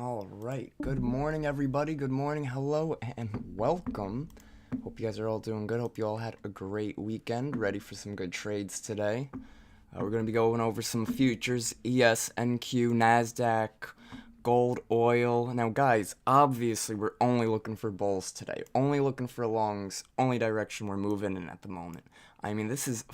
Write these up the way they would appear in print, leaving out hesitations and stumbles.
All right. Good morning, everybody. Good morning. Hello and welcome. Hope you guys are all doing good. Hope you all had a great weekend. Ready for some good trades today. We're going to be going over some futures, ES, NQ, NASDAQ, gold, oil. Now, guys, obviously, we're only looking for bulls today. Only looking for longs. Only direction we're moving in at the moment. I mean, this is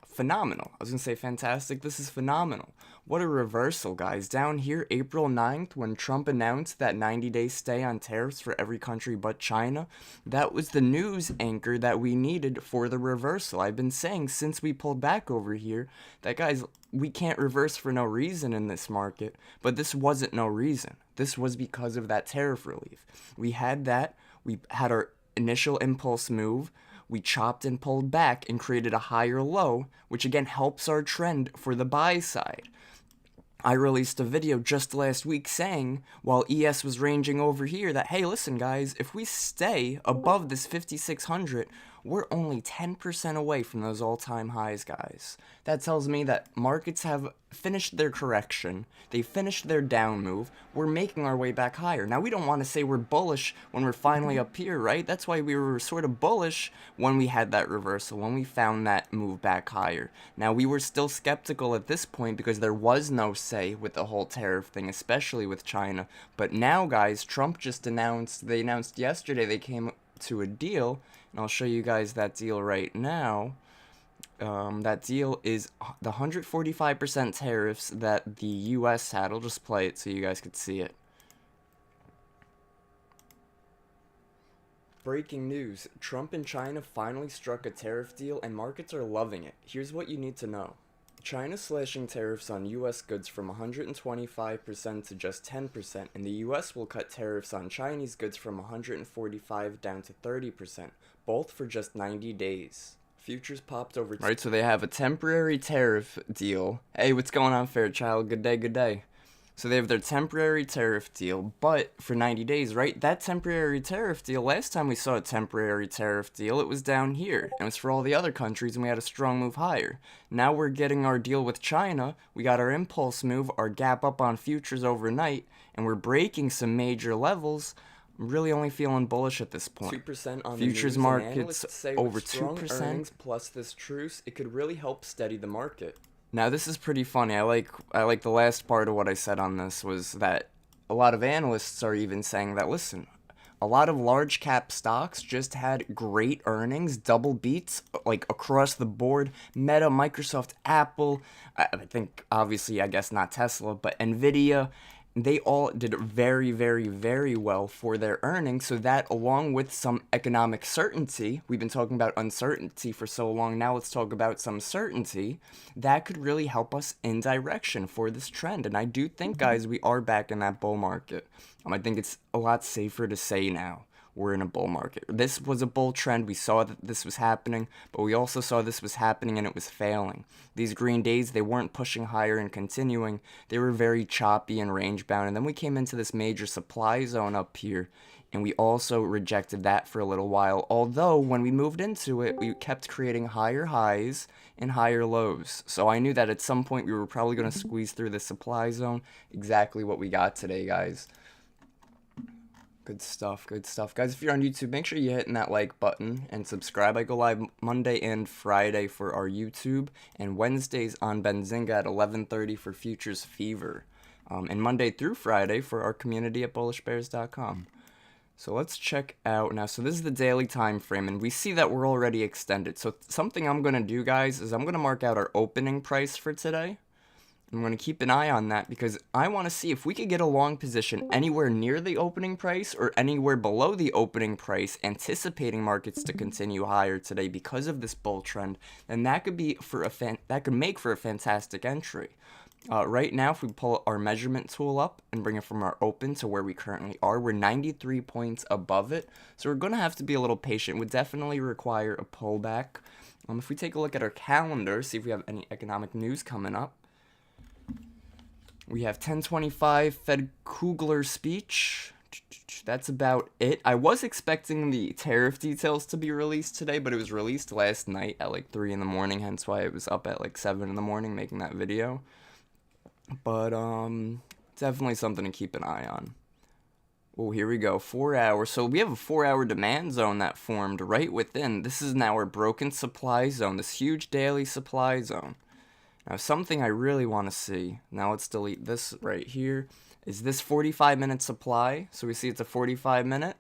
phenomenal. I was going to say fantastic. This is phenomenal. What a reversal, guys. Down here, April 9th, when Trump announced that 90-day stay on tariffs for every country but China, that was the news anchor that we needed for the reversal. I've been saying since we pulled back over here that, guys, we can't reverse for no reason in this market, but this wasn't no reason. This was because of that tariff relief. We had that. We had our initial impulse move. We chopped and pulled back and created a higher low, which again helps our trend for the buy side. I released a video just last week saying, while ES was ranging over here, that, hey, listen, guys, if we stay above this 5,600, we're only 10% away from those all-time highs, guys. That tells me that markets have finished their correction. They finished their down move. We're making our way back higher. Now, we don't want to say we're bullish when we're finally up here, right? That's why we were sort of bullish when we had that reversal, when we found that move back higher. Now, we were still skeptical at this point because there was no say with the whole tariff thing, especially with China. But now, guys, Trump just announced, they announced yesterday they came to a deal, and I'll show you guys that deal right now. That deal is the 145% tariffs that the U.S. had. I'll just play it so you guys could see it. Breaking news. Trump and China finally struck a tariff deal and markets are loving it. Here's what you need to know. China slashing tariffs on U.S. goods from 125% to just 10%, and the U.S. will cut tariffs on Chinese goods from 145 down to 30%, both for just 90 days. Futures popped over. Right, so they have a temporary tariff deal. Hey, what's going on, Fairchild? Good day, good day. So they have their temporary tariff deal, but for 90 days, right? That temporary tariff deal, last time we saw a temporary tariff deal, it was down here. And it was for all the other countries, and we had a strong move higher. Now we're getting our deal with China. We got our impulse move, our gap up on futures overnight, and we're breaking some major levels. I'm really only feeling bullish at this point. 2% on futures markets over 2%. Plus this truce, it could really help steady the market. Now this is pretty funny. I like the last part of what I said on this was that a lot of analysts are even saying that, listen, a lot of large cap stocks just had great earnings, double beats, like across the board. Meta, Microsoft, Apple, I think obviously I guess not Tesla, but Nvidia. They all did very, very, very well for their earnings, so that along with some economic certainty, we've been talking about uncertainty for so long, now let's talk about some certainty, that could really help us in direction for this trend. And I do think, guys, we are back in that bull market. I think it's a lot safer to say now we're in a bull market. This was a bull trend. We saw that this was happening, but we also saw this was happening and it was failing. These green days, they weren't pushing higher and continuing. They were very choppy and range bound. And then we came into this major supply zone up here, and we also rejected that for a little while. Although when we moved into it, we kept creating higher highs and higher lows. So I knew that at some point we were probably going to squeeze through the supply zone. Exactly what we got today, guys. Good stuff, good stuff. Guys, if you're on YouTube, make sure you're hitting that like button and subscribe. I go live Monday and Friday for our YouTube, and Wednesdays on Benzinga at 11:30 for Futures Fever, and Monday through Friday for our community at Bullishbrs.com. So let's check out now. So this is the daily time frame, and we see that we're already extended. So something I'm going to do, guys, is I'm going to mark out our opening price for today. I'm going to keep an eye on that because I want to see if we could get a long position anywhere near the opening price or anywhere below the opening price, anticipating markets to continue higher today because of this bull trend. Then that could be that could make for a fantastic entry. Right now, if we pull our measurement tool up and bring it from our open to where we currently are, we're 93 points above it. So we're going to have to be a little patient. It would definitely require a pullback. If we take a look at our calendar, see if we have any economic news coming up. We have 10:25 Fed Kugler speech. That's about it. I was expecting the tariff details to be released today, but it was released last night at like 3 in the morning, hence why it was up at like 7 in the morning making that video. But Definitely something to keep an eye on. Oh, here we go. 4 hours. So we have a 4-hour demand zone that formed right within. This is now our broken supply zone, this huge daily supply zone. Now, something I really want to see, now let's delete this right here, is this 45-minute supply. So we see it's a 45-minute.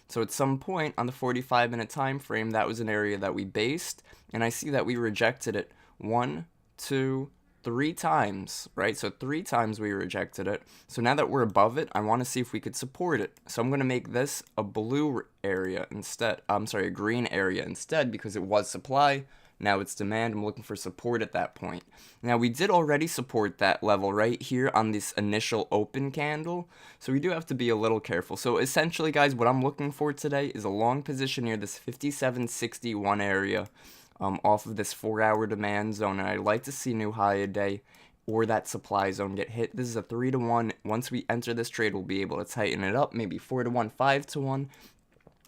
So at some point on the 45-minute time frame, that was an area that we based, and I see that we rejected it 1, 2, 3 times, right? So 3 times we rejected it. So now that we're above it, I want to see if we could support it. So I'm going to make this a blue area instead. I'm sorry, a green area instead, because it was supply. Now it's demand. I'm looking for support at that point. Now we did already support that level right here on this initial open candle. So we do have to be a little careful. So essentially, guys, what I'm looking for today is a long position near this 57.61 area off of this 4-hour demand zone. And I'd like to see new high a day or that supply zone get hit. This is a 3-to-1. Once we enter this trade, we'll be able to tighten it up, maybe 4-to-1, 5-to-1.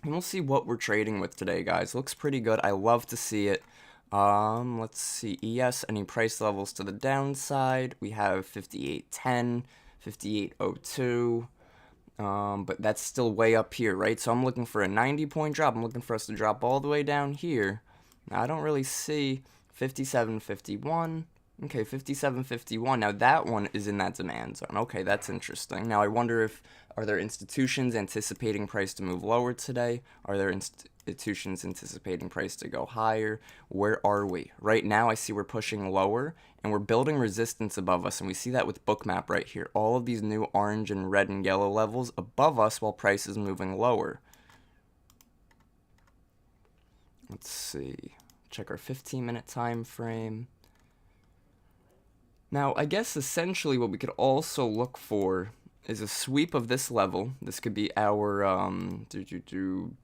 And we'll see what we're trading with today, guys. Looks pretty good. I love to see it. Let's see, ES, any price levels to the downside? We have 58.10, 58.02, but that's still way up here, right? So I'm looking for a 90-point drop. I'm looking for us to drop all the way down here. Now, I don't really see 57.51. Okay, 57.51. Now, that one is in that demand zone. Okay, that's interesting. Now, I wonder if, are there institutions anticipating price to move lower today? Are there institutions anticipating price to go higher? Where are we? Right now, I see we're pushing lower, and we're building resistance above us, and we see that with Bookmap right here. All of these new orange and red and yellow levels above us while price is moving lower. Let's see. Check our 15-minute time frame. Now, I guess essentially what we could also look for is a sweep of this level. This could be our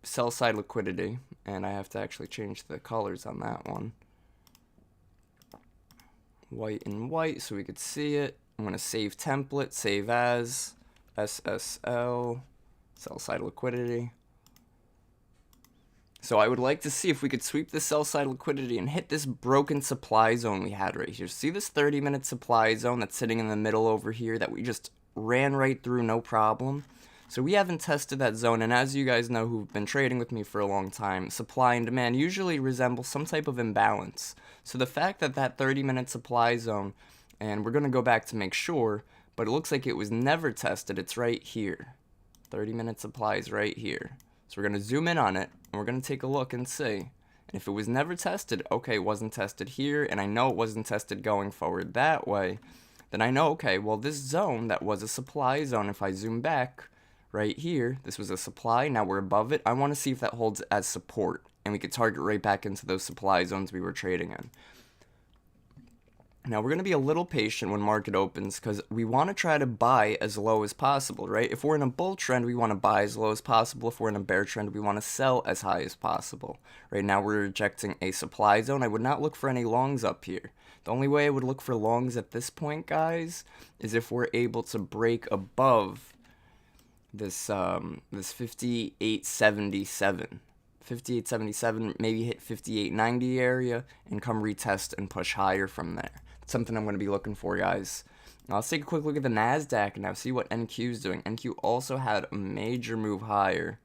sell side liquidity, and I have to actually change the colors on that one. White and white so we could see it. I'm going to save template, save as, SSL, sell side liquidity. So I would like to see if we could sweep the sell side liquidity and hit this broken supply zone we had right here. See this 30-minute supply zone that's sitting in the middle over here that we just ran right through, no problem? So we haven't tested that zone, and as you guys know who've been trading with me for a long time, supply and demand usually resemble some type of imbalance. So the fact that that 30-minute supply zone, and we're going to go back to make sure, but it looks like it was never tested. It's right here. 30-minute supply is right here. So we're going to zoom in on it, and we're going to take a look and see. And if it was never tested, okay, it wasn't tested here, and I know it wasn't tested going forward that way, then I know, okay, well, this zone that was a supply zone, if I zoom back right here, this was a supply, now we're above it. I want to see if that holds as support, and we could target right back into those supply zones we were trading in. Now, we're going to be a little patient when market opens because we want to try to buy as low as possible, right? If we're in a bull trend, we want to buy as low as possible. If we're in a bear trend, we want to sell as high as possible. Right now, we're rejecting a supply zone. I would not look for any longs up here. The only way I would look for longs at this point, guys, is if we're able to break above this 58.77. 58.77, maybe hit 58.90 area, and come retest and push higher from there. Something I'm going to be looking for, guys. Now, let's take a quick look at the NASDAQ now, see what NQ is doing. NQ also had a major move higher,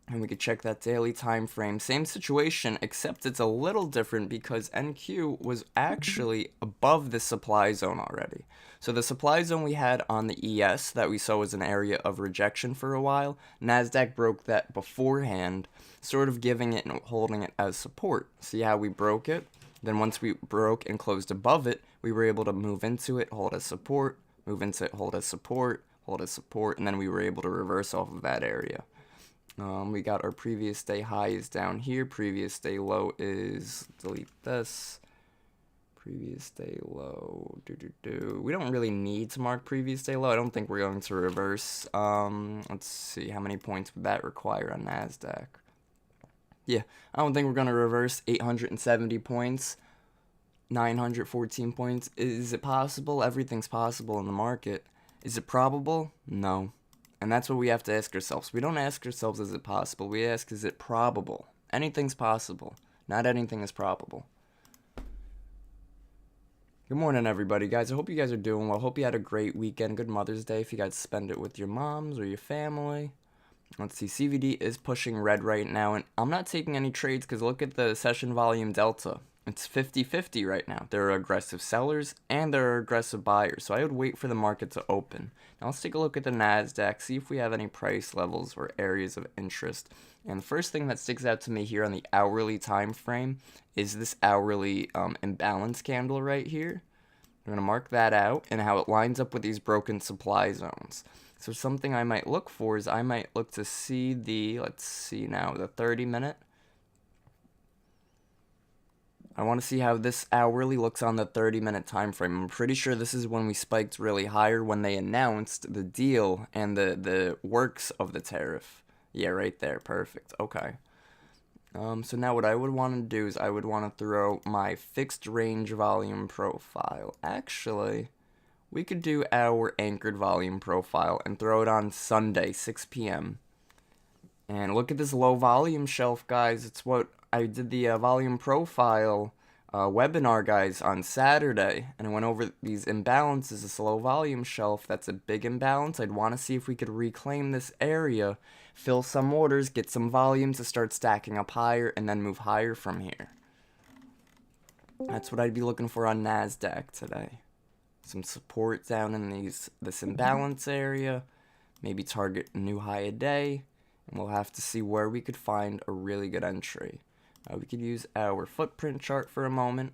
and we could check that daily time frame. Same situation, except it's a little different because NQ was actually above the supply zone already. So the supply zone we had on the ES that we saw was an area of rejection for a while. NASDAQ broke that beforehand, sort of giving it and holding it as support. See how we broke it? Then once we broke and closed above it, we were able to move into it, hold as support, move into it, hold as support, hold as support, and then we were able to reverse off of that area. We got our previous day high is down here. Previous day low is, delete this. Previous day low, We don't really need to mark previous day low. I don't think we're going to reverse. Let's see, how many points would that require on NASDAQ? Yeah, I don't think we're going to reverse 870 points, 914 points. Is it possible? Everything's possible in the market. Is it probable? No. And that's what we have to ask ourselves. We don't ask ourselves, is it possible? We ask, is it probable? Anything's possible. Not anything is probable. Good morning, everybody, guys. I hope you guys are doing well. Hope you had a great weekend. Good Mother's Day if you guys spend it with your moms or your family. Let's see. CVD is pushing red right now, and I'm not taking any trades because look at the session volume delta. It's 50-50 right now. There are aggressive sellers and there are aggressive buyers, so I would wait for the market to open. Now let's take a look at the NASDAQ, see if we have any price levels or areas of interest. And the first thing that sticks out to me here on the hourly time frame is this hourly imbalance candle right here. I'm going to mark that out and how it lines up with these broken supply zones. So something I might look for is I might look to see the, let's see now, the 30-minute. I want to see how this hourly looks on the 30-minute time frame. I'm pretty sure this is when we spiked really higher when they announced the deal and the works of the tariff. Yeah, right there. Perfect. Okay. So now what I would want to do is I would want to throw my fixed range volume profile. Actually, we could do our anchored volume profile and throw it on Sunday, 6 p.m. And look at this low volume shelf, guys. It's what I did the volume profile webinar, guys, on Saturday. And I went over these imbalances, this low volume shelf. That's a big imbalance. I'd want to see if we could reclaim this area, fill some orders, get some volume to start stacking up higher, and then move higher from here. That's what I'd be looking for on NASDAQ today. Some support down in this imbalance area. Maybe target a new high a day. And we'll have to see where we could find a really good entry. We could use our footprint chart for a moment.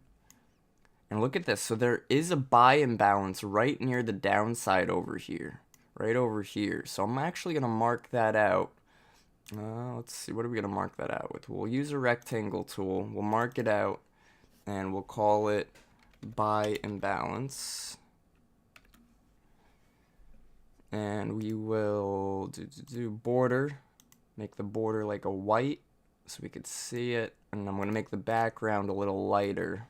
And look at this. So there is a buy imbalance right near the downside over here. Right over here. So I'm actually going to mark that out. Let's see. What are we going to mark that out with? We'll use a rectangle tool. We'll mark it out. And we'll call it buy imbalance. And we will do border. Make the border like a white so we could see it. And I'm going to make the background a little lighter.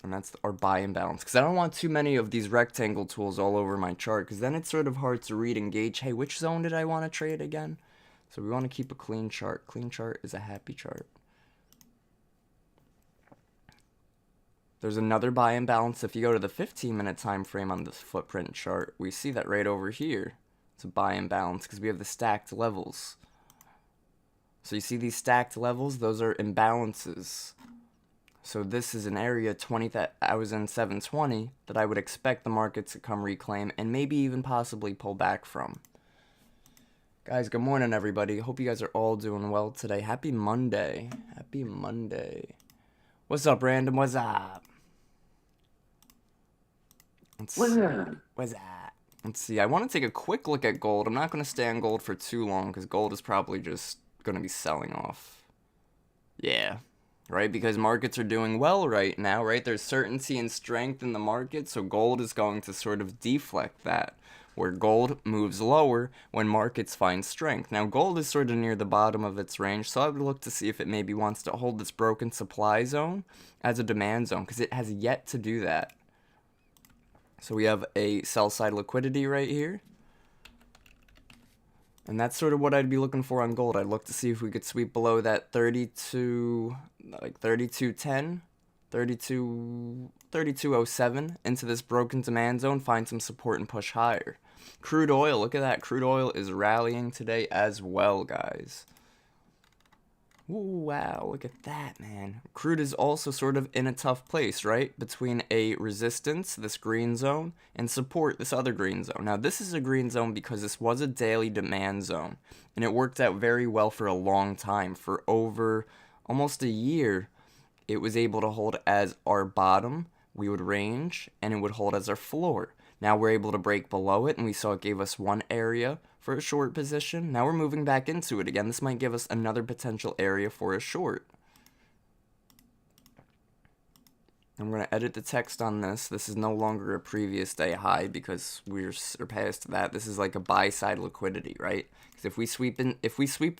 And that's our buy imbalance. Because I don't want too many of these rectangle tools all over my chart. Because then it's sort of hard to read and gauge, hey, which zone did I want to trade again? So we want to keep a clean chart. Clean chart is a happy chart. There's another buy imbalance. If you go to the 15-minute time frame on this footprint chart, we see that right over here. It's a buy imbalance because we have the stacked levels. So you see these stacked levels? Those are imbalances. So this is an area 20,720 that I would expect the market to come reclaim and maybe even possibly pull back from. Guys, good morning, everybody. Hope you guys are all doing well today. Happy Monday. Happy Monday. What's up, Random? What's up? What's up? Let's see. I want to take a quick look at gold. I'm not going to stay on gold for too long because gold is probably just going to be selling off. Yeah. Right? Because markets are doing well right now, right? There's certainty and strength in the market, so gold is going to sort of deflect that, where gold moves lower when markets find strength. Now, gold is sort of near the bottom of its range, so I would look to see if it maybe wants to hold this broken supply zone as a demand zone, because it has yet to do that. So we have a sell-side liquidity right here. And that's sort of what I'd be looking for on gold. I'd look to see if we could sweep below that 3210, 3207 into this broken demand zone, find some support and push higher. Crude oil, look at that. Crude oil is rallying today as well, guys. Ooh, wow, look at that, man. Crude is also sort of in a tough place, right? Between a resistance, this green zone, and support, this other green zone. Now, this is a green zone because this was a daily demand zone, and it worked out very well for a long time. For over almost a year, it was able to hold as our bottom, we would range, and it would hold as our floor. Now we're able to break below it, and we saw it gave us one area for a short position. Now we're moving back into it again. This might give us another potential area for a short. I'm going to edit the text on this. This is no longer a previous day high because we're surpassed that. This is like a buy side liquidity, right? Because if we sweep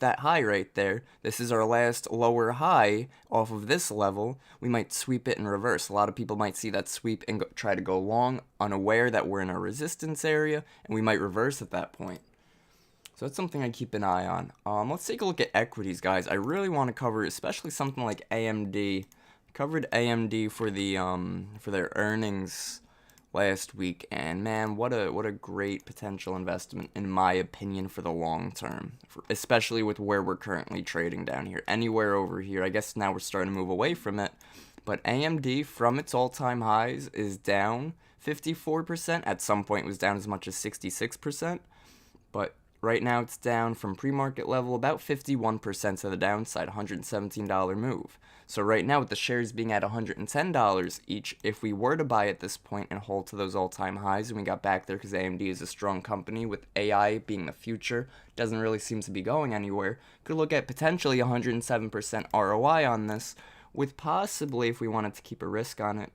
that high right there, this is our last lower high off of this level. We might sweep it in reverse. A lot of people might see that sweep and try to go long, unaware that we're in a resistance area, and we might reverse at that point. So that's something I keep an eye on. Let's take a look at equities, guys. I really want to cover especially something like AMD, Covered AMD for the for their earnings last week, and man, what a great potential investment in my opinion for the long term, especially with where we're currently trading down here. Anywhere over here, I guess now we're starting to move away from it, but AMD from its all-time highs is down 54%. At some point it was down as much as 66%, but right now it's down from pre-market level about 51% to the downside, $117 move. So right now with the shares being at $110 each, if we were to buy at this point and hold to those all-time highs, and we got back there because AMD is a strong company with AI being the future, doesn't really seem to be going anywhere, could look at potentially 107% ROI on this, with possibly, if we wanted to keep a risk on it,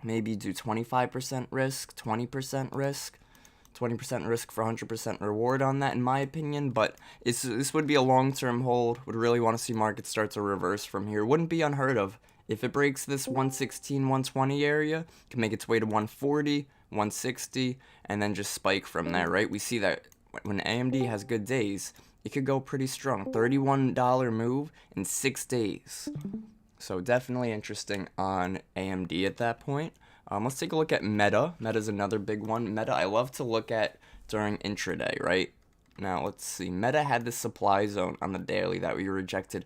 maybe do 25% risk, 20% risk, 20% risk for 100% reward on that, in my opinion. But this would be a long-term hold. Would really want to see markets start to reverse from here. Wouldn't be unheard of. If it breaks this 116, 120 area, can make its way to 140, 160, and then just spike from there, right? We see that when AMD has good days, it could go pretty strong. $31 move in 6 days. So definitely interesting on AMD at that point. Let's take a look at Meta. Meta's another big one. Meta, I love to look at during intraday, right? Now, let's see. Meta had this supply zone on the daily that we rejected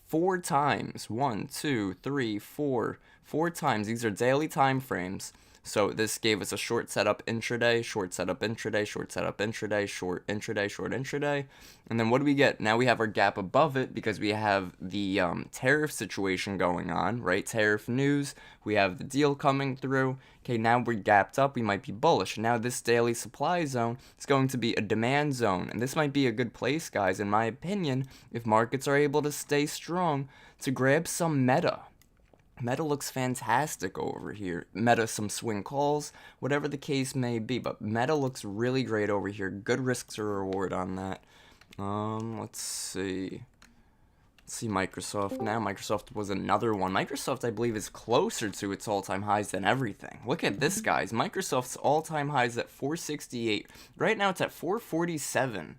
4 times. 1, 2, 3, 4. 4 times. These are daily time frames. So this gave us a short setup intraday, short setup intraday, short setup intraday, short intraday, short intraday. And then what do we get? Now we have our gap above it because we have the tariff situation going on, right? Tariff news. We have the deal coming through. Okay, now we're gapped up. We might be bullish. Now this daily supply zone is going to be a demand zone. And this might be a good place, guys, in my opinion, if markets are able to stay strong, to grab some Meta. Meta looks fantastic over here. Meta, some swing calls, whatever the case may be. But Meta looks really great over here. Good risk to reward on that. Let's see. Let's see Microsoft now. Microsoft was another one. Microsoft, I believe, is closer to its all-time highs than everything. Look at this, guys. Microsoft's all-time highs at 468. Right now it's at 447.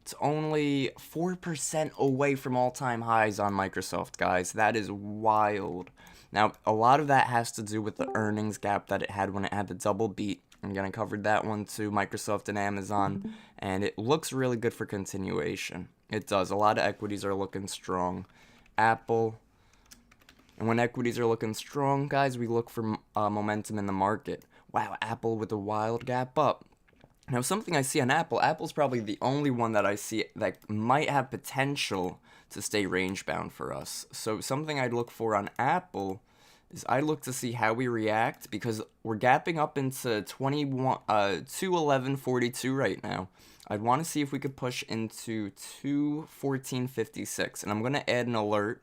It's only 4% away from all-time highs on Microsoft, guys. That is wild. Now, a lot of that has to do with the earnings gap that it had when it had the double beat. I'm going to cover that one too, Microsoft and Amazon, and it looks really good for continuation. It does. A lot of equities are looking strong. Apple, and when equities are looking strong, guys, we look for momentum in the market. Wow, Apple with a wild gap up. Now, something I see on Apple, Apple's probably the only one that I see that might have potential to stay range bound for us. So something I'd look for on Apple is I look to see how we react, because we're gapping up into 211.42 right now. I'd want to see if we could push into 214.56, and I'm going to add an alert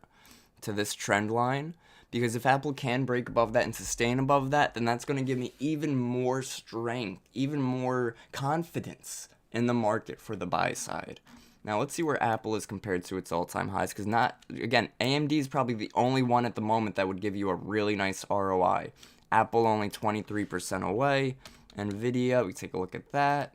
to this trend line, because if Apple can break above that and sustain above that, then that's going to give me even more strength, even more confidence in the market for the buy side. Now, let's see where Apple is compared to its all-time highs, because AMD is probably the only one at the moment that would give you a really nice ROI. Apple only 23% away. Nvidia, we take a look at that.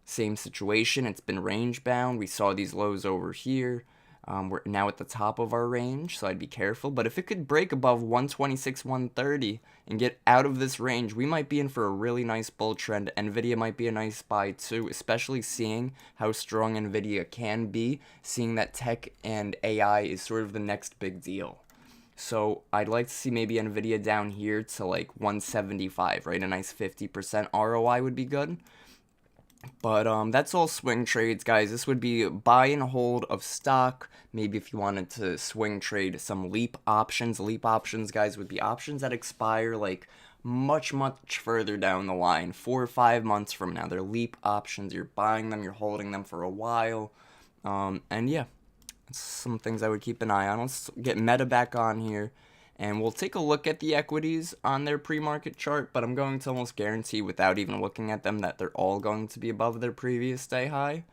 Same situation, it's been range bound. We saw these lows over here. We're now at the top of our range, so I'd be careful. But if it could break above 126, 130 and get out of this range, we might be in for a really nice bull trend. Nvidia might be a nice buy too, especially seeing how strong Nvidia can be, seeing that tech and AI is sort of the next big deal. So I'd like to see maybe Nvidia down here to like 175, right? A nice 50% ROI would be good. But that's all swing trades, guys. This would be buy and hold of stock. Maybe if you wanted to swing trade some leap options. Leap options, guys, would be options that expire like much further down the line. 4 or 5 months from now. They're leap options. You're buying them. You're holding them for a while. And yeah, some things I would keep an eye on. Let's get Meta back on here. And we'll take a look at the equities on their pre-market chart, but I'm going to almost guarantee without even looking at them that they're all going to be above their previous day high.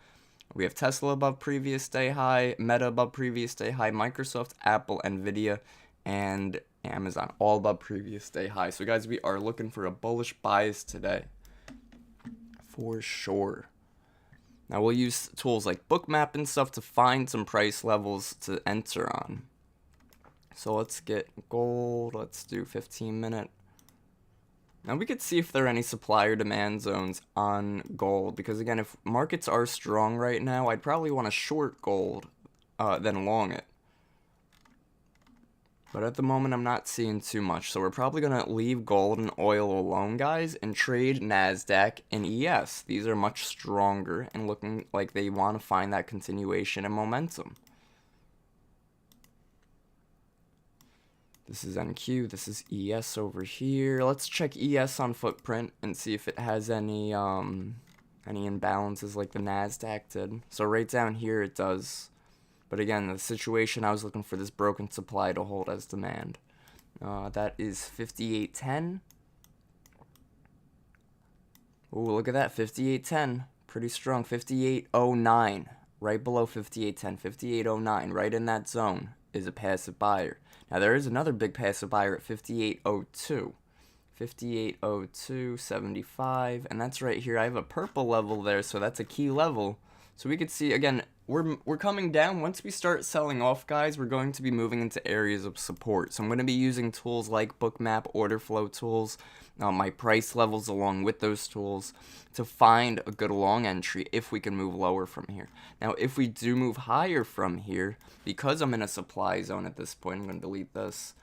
We have Tesla above previous day high, Meta above previous day high, Microsoft, Apple, Nvidia, and Amazon all above previous day high. So guys, we are looking for a bullish bias today for sure. Now we'll use tools like Bookmap and stuff to find some price levels to enter on. So let's get gold. Let's do 15-minute. Now we could see if there are any supply or demand zones on gold, because again, if markets are strong right now, I'd probably want to short gold than long it. But at the moment, I'm not seeing too much, so we're probably going to leave gold and oil alone, guys, and trade NASDAQ and ES. These are much stronger and looking like they want to find that continuation and momentum. This is NQ, this is ES over here. Let's check ES on footprint and see if it has any imbalances like the NASDAQ did. So right down here it does. But again, the situation, I was looking for this broken supply to hold as demand. That is 58.10. Ooh, look at that, 58.10. Pretty strong, 58.09. Right below 58.10, 58.09. Right in that zone is a passive buyer. Now, there is another big passive buyer at 58.02. 58.02.75. And that's right here. I have a purple level there, so that's a key level. So we could see, again, we're coming down. Once we start selling off, guys, we're going to be moving into areas of support. So I'm going to be using tools like Bookmap, order flow tools, my price levels along with those tools to find a good long entry if we can move lower from here. Now, if we do move higher from here, because I'm in a supply zone at this point, I'm going to delete this.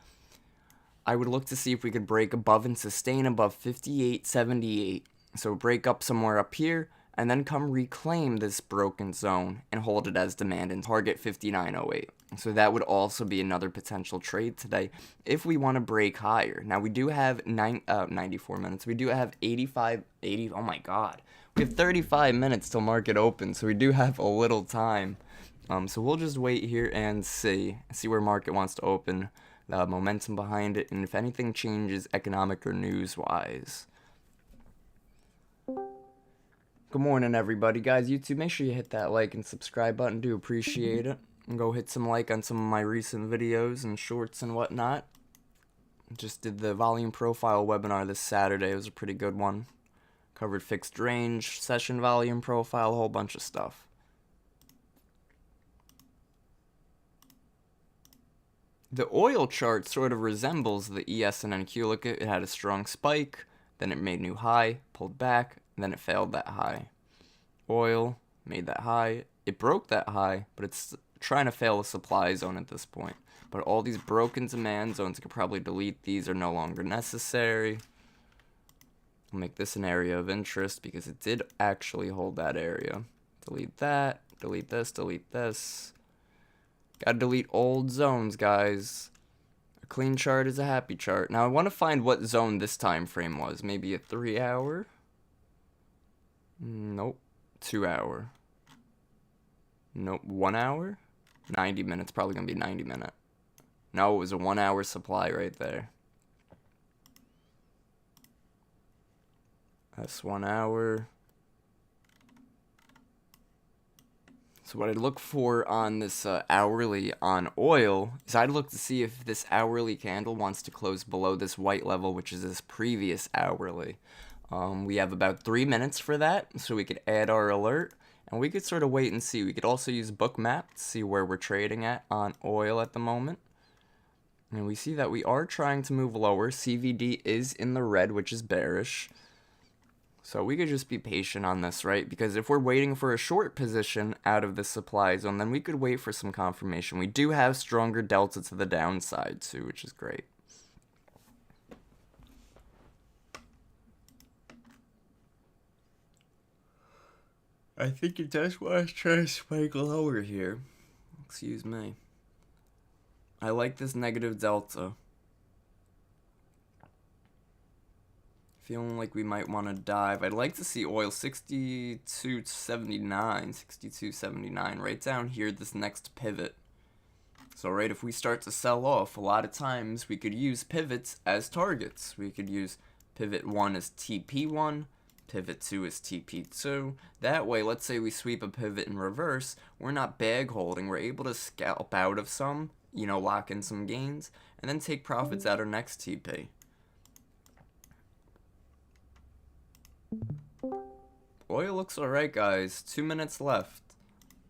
I would look to see if we could break above and sustain above 58.78. So break up somewhere up here, and then come reclaim this broken zone and hold it as demand and target 59.08. So that would also be another potential trade today if we want to break higher. Now we do have 94 minutes. We do have 80. Oh my God. We have 35 minutes till market opens, so we do have a little time. So we'll just wait here and see where market wants to open, the momentum behind it, and if anything changes economic or news-wise. Good morning, everybody. Guys, YouTube, make sure you hit that like and subscribe button. Do appreciate it. And go hit some like on some of my recent videos and shorts and whatnot. Just did the volume profile webinar this Saturday. It was a pretty good one. Covered fixed range, session volume profile, a whole bunch of stuff. The oil chart sort of resembles the ES and NQ. Look, it had a strong spike, then it made new high, pulled back, and then it failed that high. Oil made that high. It broke that high, but it's trying to fail a supply zone at this point. But all these broken demand zones, I could probably delete. These are no longer necessary. I'll make this an area of interest because it did actually hold that area. Delete that. Delete this. Delete this. Gotta delete old zones, guys. A clean chart is a happy chart. Now I want to find what zone this time frame was. Maybe a 3 hour? Nope. 2 hour. Nope. 1 hour? 90 minutes. Probably gonna be 90 minute. No, it was a 1 hour supply right there. That's 1 hour. So what I'd look for on this hourly on oil is I'd look to see if this hourly candle wants to close below this white level, which is this previous hourly. We have about 3 minutes for that, so we could add our alert, and we could sort of wait and see. We could also use Bookmap to see where we're trading at on oil at the moment. And we see that we are trying to move lower. CVD is in the red, which is bearish. So we could just be patient on this, right? Because if we're waiting for a short position out of the supply zone, then we could wait for some confirmation. We do have stronger delta to the downside too, which is great. I think it does want to try to spike lower here. Excuse me. I like this negative delta. Feeling like we might want to dive. I'd like to see oil 62.79, 62.79, right down here, this next pivot. So right, if we start to sell off, a lot of times we could use pivots as targets. We could use pivot 1 as TP1, pivot 2 is TP2. That way, let's say we sweep a pivot in reverse, we're not bag holding, we're able to scalp out of some, lock in some gains, and then take profits out our next TP. Oil looks alright, guys. 2 minutes left.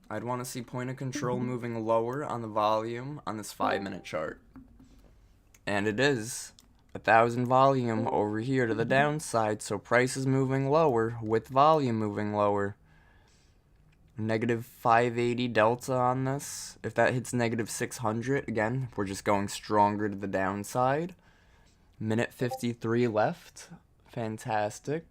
I'd want to see point of control moving lower on the volume on this 5-minute chart. And it is 1,000 volume over here to the downside, so price is moving lower with volume moving lower. Negative 580 delta on this. If that hits negative 600, again, we're just going stronger to the downside. Minute 53 left. Fantastic.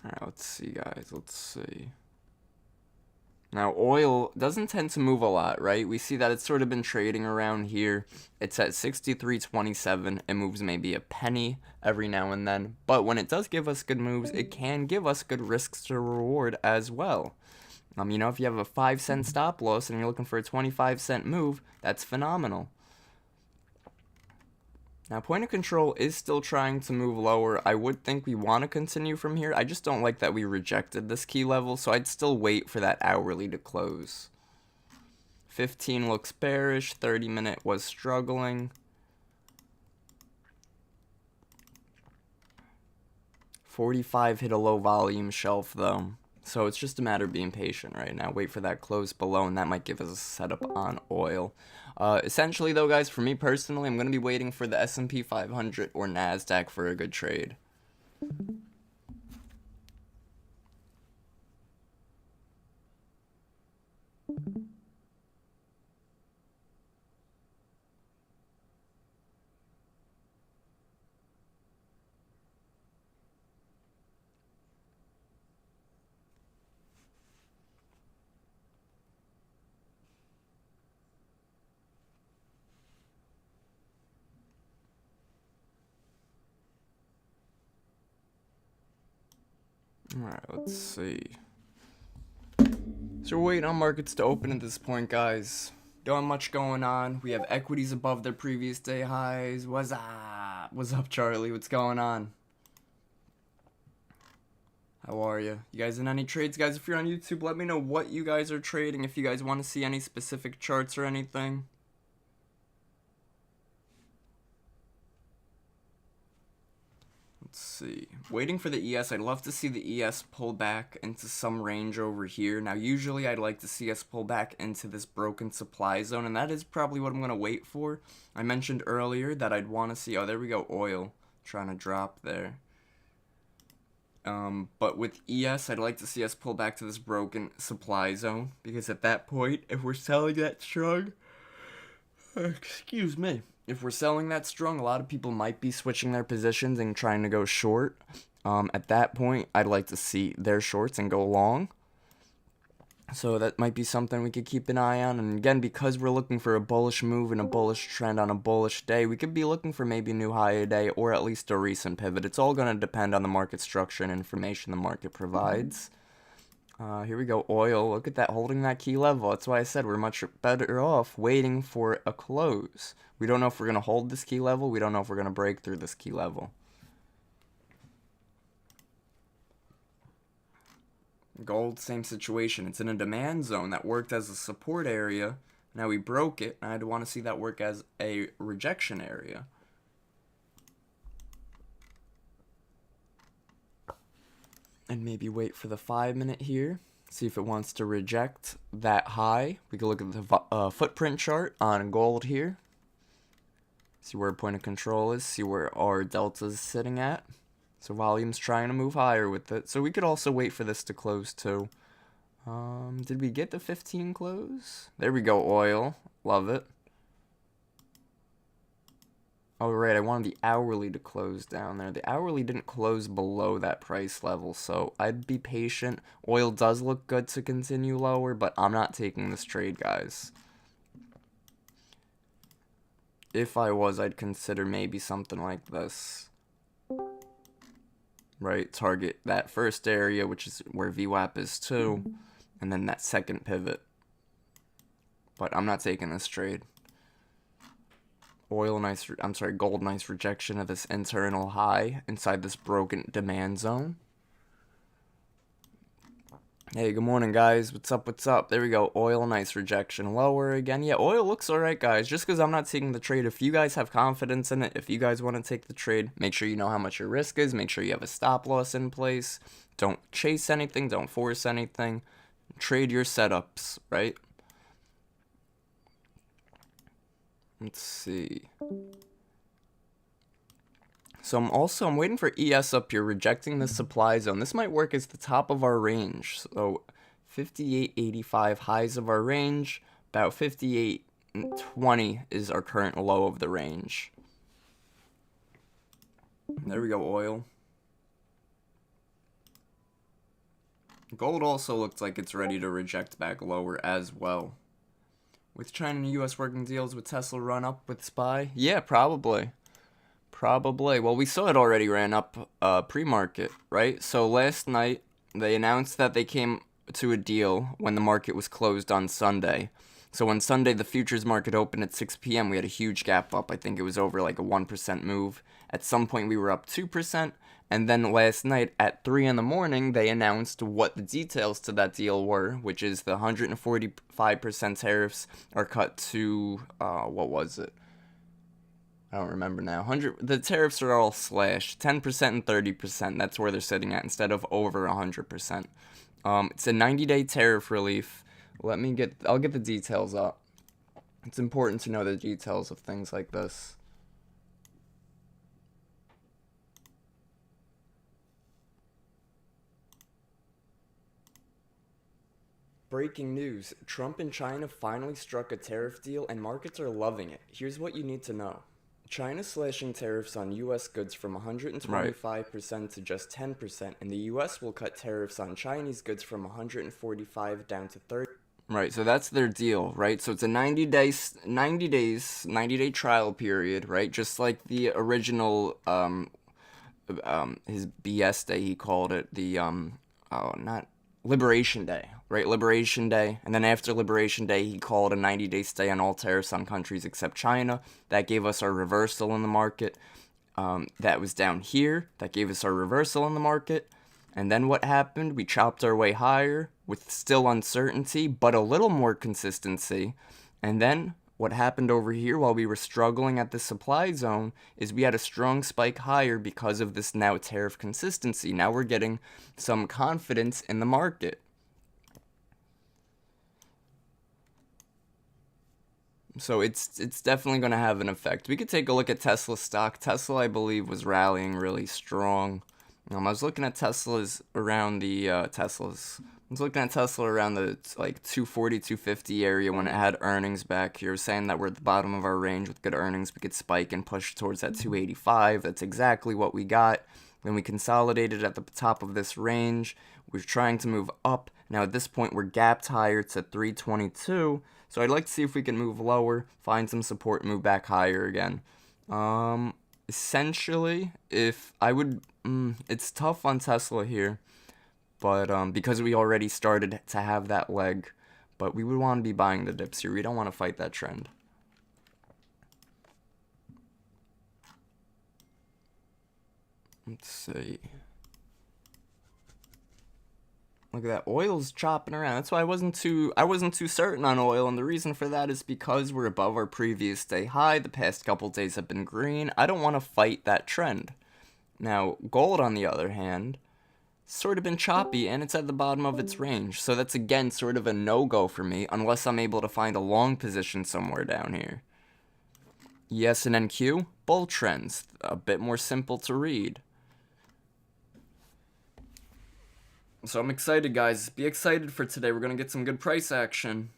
Alright, let's see, guys. Let's see. Now, oil doesn't tend to move a lot, right? We see that it's sort of been trading around here. It's at 63.27. It moves maybe a penny every now and then. But when it does give us good moves, it can give us good risks to reward as well. You know, if you have a 5-cent stop loss and you're looking for a 25-cent move, that's phenomenal. Now, point of control is still trying to move lower. I would think we want to continue from here. I just don't like that we rejected this key level, so I'd still wait for that hourly to close. 15 looks bearish. 30-minute was struggling. 45 hit a low volume shelf, though. So it's just a matter of being patient right now. Wait for that close below, and that might give us a setup on oil. Essentially, though, guys, for me personally, I'm going to be waiting for the S&P 500 or NASDAQ for a good trade. Alright, let's see. So we're waiting on markets to open at this point, guys. Don't have much going on. We have equities above their previous day highs. What's up, Charlie? What's going on? How are you? You guys in any trades? Guys, if you're on YouTube, let me know what you guys are trading. If you guys want to see any specific charts or anything. Let's see. Waiting for the ES. I'd love to see the ES pull back into some range over here. Now, usually I'd like to see us pull back into this broken supply zone, and that is probably what I'm going to wait for. I mentioned earlier that I'd want to see... Oh, there we go. Oil trying to drop there. But with ES, I'd like to see us pull back to this broken supply zone, because at that point, if we're selling that strong... excuse me. If we're selling that strong, a lot of people might be switching their positions and trying to go short. At that point, I'd like to see their shorts and go long. So that might be something we could keep an eye on. And again, because we're looking for a bullish move and a bullish trend on a bullish day, we could be looking for maybe a new high a day or at least a recent pivot. It's all going to depend on the market structure and information the market provides. Here we go, oil. Look at that, holding that key level. That's why I said we're much better off waiting for a close. We don't know if we're going to hold this key level. We don't know if we're going to break through this key level. Gold, same situation. It's in a demand zone that worked as a support area. Now we broke it, and I'd want to see that work as a rejection area. And maybe wait for the 5-minute here. See if it wants to reject that high. We can look at the footprint chart on gold here. See where point of control is. See where our delta is sitting at. So volume's trying to move higher with it. So we could also wait for this to close too. Did we get the 15 close? There we go, oil. Love it. Oh, right, I wanted the hourly to close down there. The hourly didn't close below that price level, so I'd be patient. Oil does look good to continue lower, but I'm not taking this trade, guys. If I was, I'd consider maybe something like this. Right, target that first area, which is where VWAP is too, and then that second pivot. But I'm not taking this trade. Gold, nice rejection of this internal high inside this broken demand zone. Hey, good morning, guys. What's up? What's up? There we go. Oil, nice rejection. Lower again. Yeah, oil looks alright, guys. Just because I'm not taking the trade, if you guys have confidence in it, if you guys want to take the trade, make sure you know how much your risk is. Make sure you have a stop loss in place. Don't chase anything. Don't force anything. Trade your setups, right? Let's see. So I'm waiting for ES up here, rejecting the supply zone. This might work as the top of our range. So 58.85 highs of our range, about 58.20 is our current low of the range. There we go, oil. Gold also looks like it's ready to reject back lower as well. With China and US working deals, with Tesla run up with SPY? Yeah, probably. Probably. Well, we saw it already ran up pre-market, right? So last night, they announced that they came to a deal when the market was closed on Sunday. So on Sunday, the futures market opened at 6 p.m. We had a huge gap up. I think it was over like a 1% move. At some point, we were up 2%. And then last night at 3 in the morning, they announced what the details to that deal were, which is the 145% tariffs are cut to, what was it? I don't remember now. The tariffs are all slashed, 10% and 30%. That's where they're sitting at instead of over 100%. It's a 90-day tariff relief. I'll get the details up. It's important to know the details of things like this. Breaking news, Trump and China finally struck a tariff deal and markets are loving it. Here's what you need to know. China's slashing tariffs on U.S. goods from 125% to just 10%, and the U.S. will cut tariffs on Chinese goods from 145 down to 30. Right, so that's their deal, right? So it's a 90-day trial period, right? Just like the original, his BS day, he called it, not Liberation Day, right? Liberation Day. And then after Liberation Day, he called a 90-day stay on all tariffs on countries except China. That gave us our reversal in the market. That was down here. That gave us our reversal in the market. And then what happened? We chopped our way higher with still uncertainty, but a little more consistency. And then what happened over here while we were struggling at the supply zone is we had a strong spike higher because of this now tariff consistency. Now we're getting some confidence in the market. So it's definitely going to have an effect. We could take a look at Tesla stock. Tesla, I believe, was rallying really strong. I was looking at Teslas around the I was looking at Tesla around the like 240, 250 area when it had earnings back here, saying that we're at the bottom of our range with good earnings. We could spike and push towards that 285. That's exactly what we got. Then we consolidated at the top of this range. We're trying to move up. Now at this point, we're gapped higher to 322. So I'd like to see if we can move lower, find some support, move back higher again. Essentially, if I would, it's tough on Tesla here. But because we already started to have that leg, but we would want to be buying the dips here. We don't want to fight that trend. Let's see. Look at that, oil's chopping around. That's why I wasn't too certain on oil, and the reason for that is because we're above our previous day high. The past couple days have been green. I don't want to fight that trend. Now, gold on the other hand, sort of been choppy, and it's at the bottom of its range. So that's again sort of a no-go for me, unless I'm able to find a long position somewhere down here. Yes, and NQ, bull trends, a bit more simple to read. So I'm excited, guys. Be excited for today. We're going to get some good price action.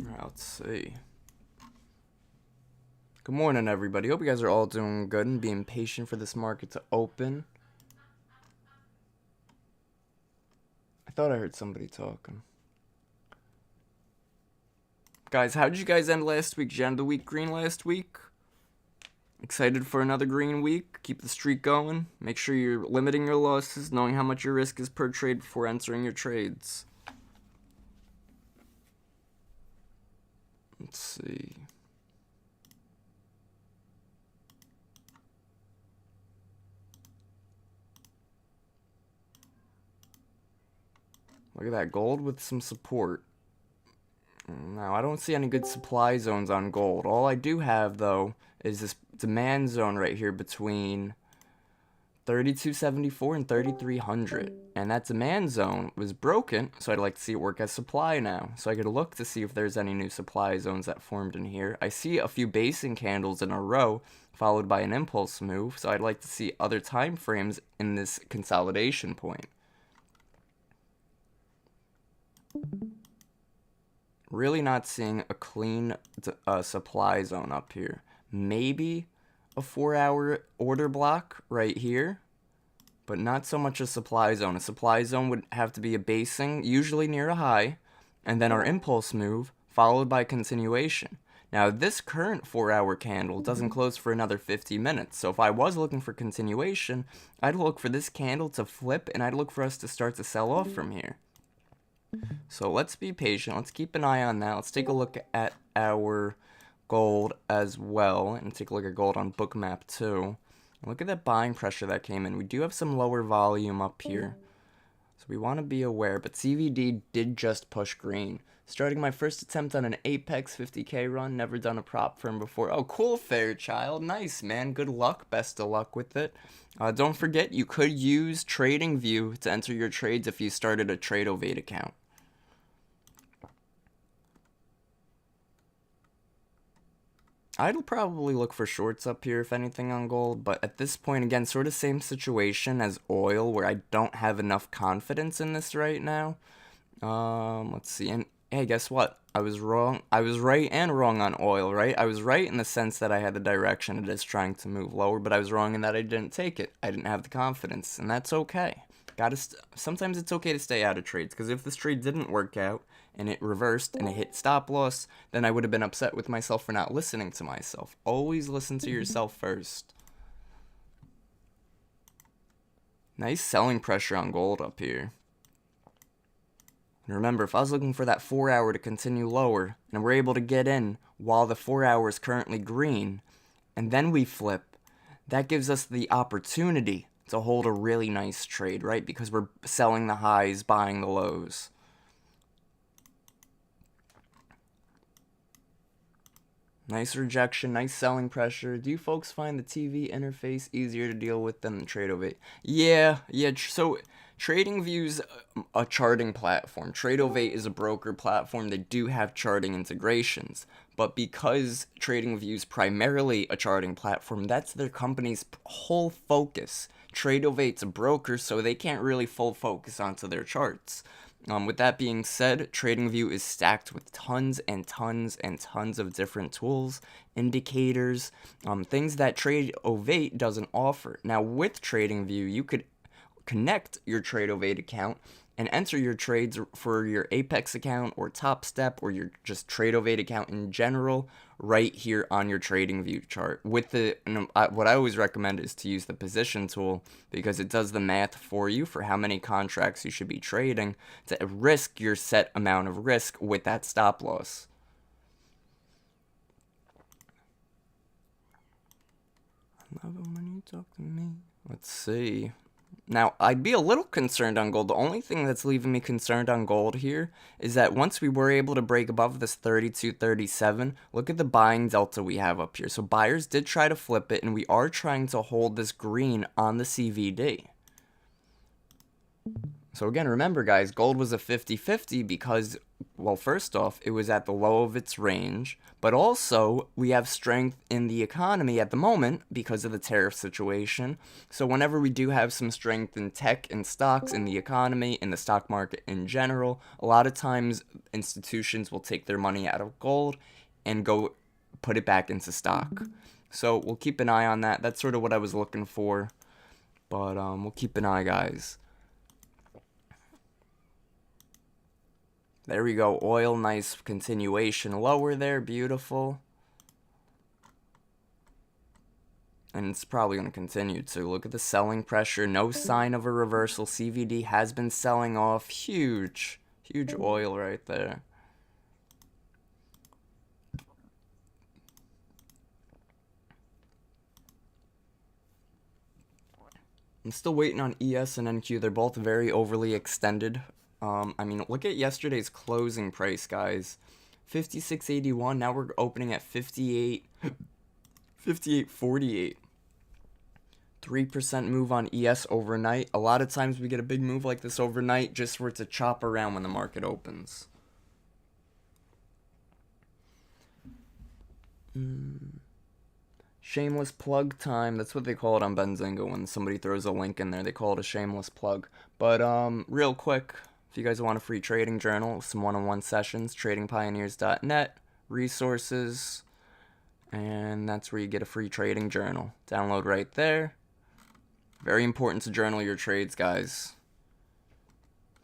Alright, let's see. Good morning, everybody. Hope you guys are all doing good and being patient for this market to open. I thought I heard somebody talking. Guys, how did you guys end last week? Did you end the week green last week? Excited for another green week? Keep the streak going. Make sure you're limiting your losses, knowing how much your risk is per trade before entering your trades. Let's see. Look at that, gold with some support. Now, I don't see any good supply zones on gold. All I do have, though, is this demand zone right here between 3274 and 3300. And that demand zone was broken, so I'd like to see it work as supply now. So I could look to see if there's any new supply zones that formed in here. I see a few basing candles in a row, followed by an impulse move, so I'd like to see other time frames in this consolidation point. Really not seeing a clean supply zone up here. Maybe a 4-hour order block right here, but not so much a supply zone. A supply zone would have to be a basing, usually near a high, and then our impulse move, followed by continuation. Now, this current 4-hour candle doesn't close for another 50 minutes, so if I was looking for continuation, I'd look for this candle to flip, and I'd look for us to start to sell off from here. So let's be patient. Let's keep an eye on that. Let's take a look at our gold as well, and take a look at gold on Bookmap too. Look at that buying pressure that came in. We do have some lower volume up here, so we want to be aware. But CVD did just push green. Starting my first attempt on an Apex 50K run. Never done a prop firm before. Oh, cool, Fairchild. Nice, man. Good luck. Best of luck with it. Don't forget, you could use TradingView to enter your trades if you started a TradeOvate account. I'd probably look for shorts up here, if anything, on gold, but at this point, again, sort of same situation as oil, where I don't have enough confidence in this right now. Let's see, and hey, guess what? I was wrong. I was right and wrong on oil, right? I was right in the sense that I had the direction it is trying to move lower, but I was wrong in that I didn't take it. I didn't have the confidence, and that's okay. Sometimes it's okay to stay out of trades, because if this trade didn't work out, and it reversed, and it hit stop loss, then I would have been upset with myself for not listening to myself. Always listen to yourself first. Nice selling pressure on gold up here. And remember, if I was looking for that 4-hour to continue lower, and we're able to get in while the 4-hour is currently green, and then we flip, that gives us the opportunity to hold a really nice trade, right? Because we're selling the highs, buying the lows. Nice rejection, nice selling pressure. Do you folks find the TV interface easier to deal with than the TradeOvate? Yeah, so TradingView's a charting platform. TradeOvate is a broker platform. They do have charting integrations. But because TradingView's primarily a charting platform, that's their company's whole focus. TradeOvate's a broker, so they can't really full focus onto their charts. With that being said, TradingView is stacked with tons and tons and tons of different tools, indicators, things that TradeOvate doesn't offer. Now, with TradingView, you could connect your TradeOvate account and enter your trades for your Apex account or Top Step or your just TradeOvate account in general right here on your TradingView chart. With what I always recommend is to use the position tool, because it does the math for you for how many contracts you should be trading to risk your set amount of risk with that stop loss. I love it when you talk to me. Let's see. Now, I'd be a little concerned on gold. The only thing that's leaving me concerned on gold here is that once we were able to break above this 32.37, look at the buying delta we have up here. So buyers did try to flip it, and we are trying to hold this green on the CVD. So again, remember guys, gold was a 50-50 because, well, first off, it was at the low of its range, but also we have strength in the economy at the moment because of the tariff situation. So whenever we do have some strength in tech and stocks, in the economy, in the stock market in general, a lot of times institutions will take their money out of gold and go put it back into stock. So we'll keep an eye on that. That's sort of what I was looking for, but we'll keep an eye, guys. There we go, oil, nice continuation lower there, beautiful. And it's probably going to continue to. Look at the selling pressure, no sign of a reversal. CVD has been selling off, huge oil right there. I'm still waiting on ES and NQ. They're both very overly extended. I mean, look at yesterday's closing price, guys. 56.81. Now we're opening at 58. 58.48. 3% move on ES overnight. A lot of times we get a big move like this overnight just for it to chop around when the market opens. Shameless plug time. That's what they call it on Benzinga when somebody throws a link in there. They call it a shameless plug. But real quick, if you guys want a free trading journal, some one-on-one sessions, tradingpioneers.net, resources, and that's where you get a free trading journal. Download right there. Very important to journal your trades, guys.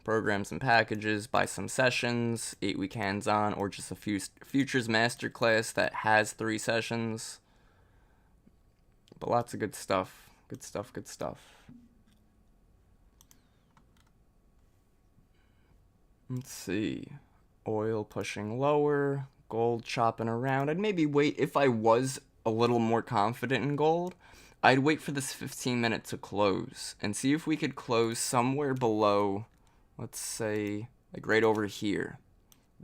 Programs and packages, buy some sessions, 8-week hands-on, or just a futures masterclass that has 3 sessions. But lots of good stuff. Good stuff, good stuff. Let's see. Oil pushing lower. Gold chopping around. I'd maybe wait, if I was a little more confident in gold, I'd wait for this 15-minute to close and see if we could close somewhere below, let's say, like right over here.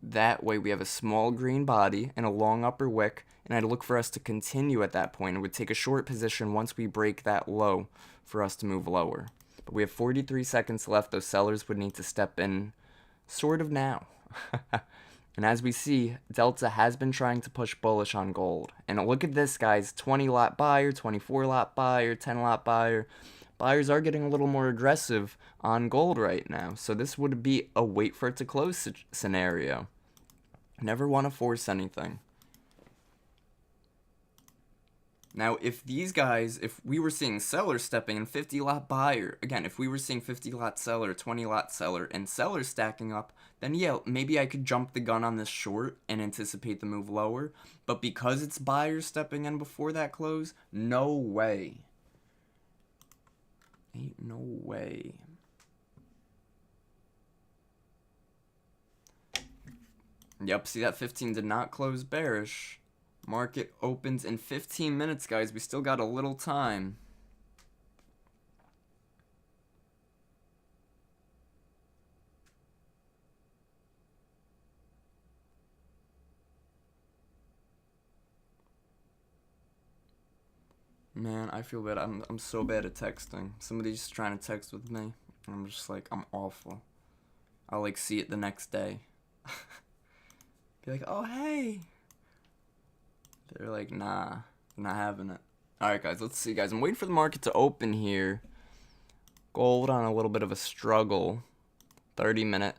That way we have a small green body and a long upper wick, and I'd look for us to continue at that point. It would take a short position once we break that low for us to move lower. But we have 43 seconds left. Those sellers would need to step in sort of now. And as we see, Delta has been trying to push bullish on gold. And look at this, guys. 20 lot buyer, 24 lot buyer, 10 lot buyer. Buyers are getting a little more aggressive on gold right now. So this would be a wait for it to close scenario. Never want to force anything. Now, if these guys, if we were seeing sellers stepping in 50 lot buyer, again, if we were seeing 50 lot seller, 20 lot seller, and sellers stacking up, then yeah, maybe I could jump the gun on this short and anticipate the move lower. But because it's buyers stepping in before that close, no way. Ain't no way. Yep, see that 15 did not close bearish. Market opens in 15 minutes, guys. We still got a little time. Man, I feel bad. I'm so bad at texting. Somebody's trying to text with me. I'm just like, I'm awful. I'll like see it the next day. Be like, oh hey. They're like, nah, not having it. Alright, guys, let's see, guys. I'm waiting for the market to open here. Gold on a little bit of a struggle. 30-minute.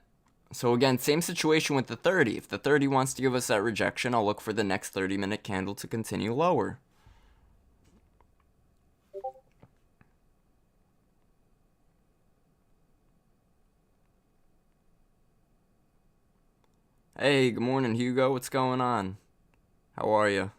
So, again, same situation with the 30. If the 30 wants to give us that rejection, I'll look for the next 30-minute candle to continue lower. Hey, good morning, Hugo. What's going on? How are you?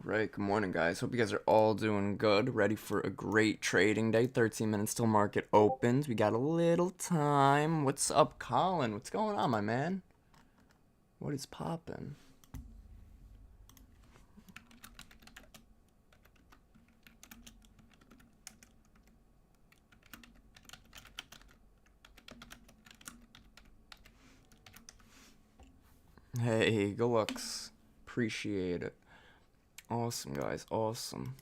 Alright, good morning, guys. Hope you guys are all doing good. Ready for a great trading day. 13 minutes till market opens. We got a little time. What's up, Colin? What's going on, my man? What is poppin'? Hey, good looks. Appreciate it. Awesome, guys. Awesome.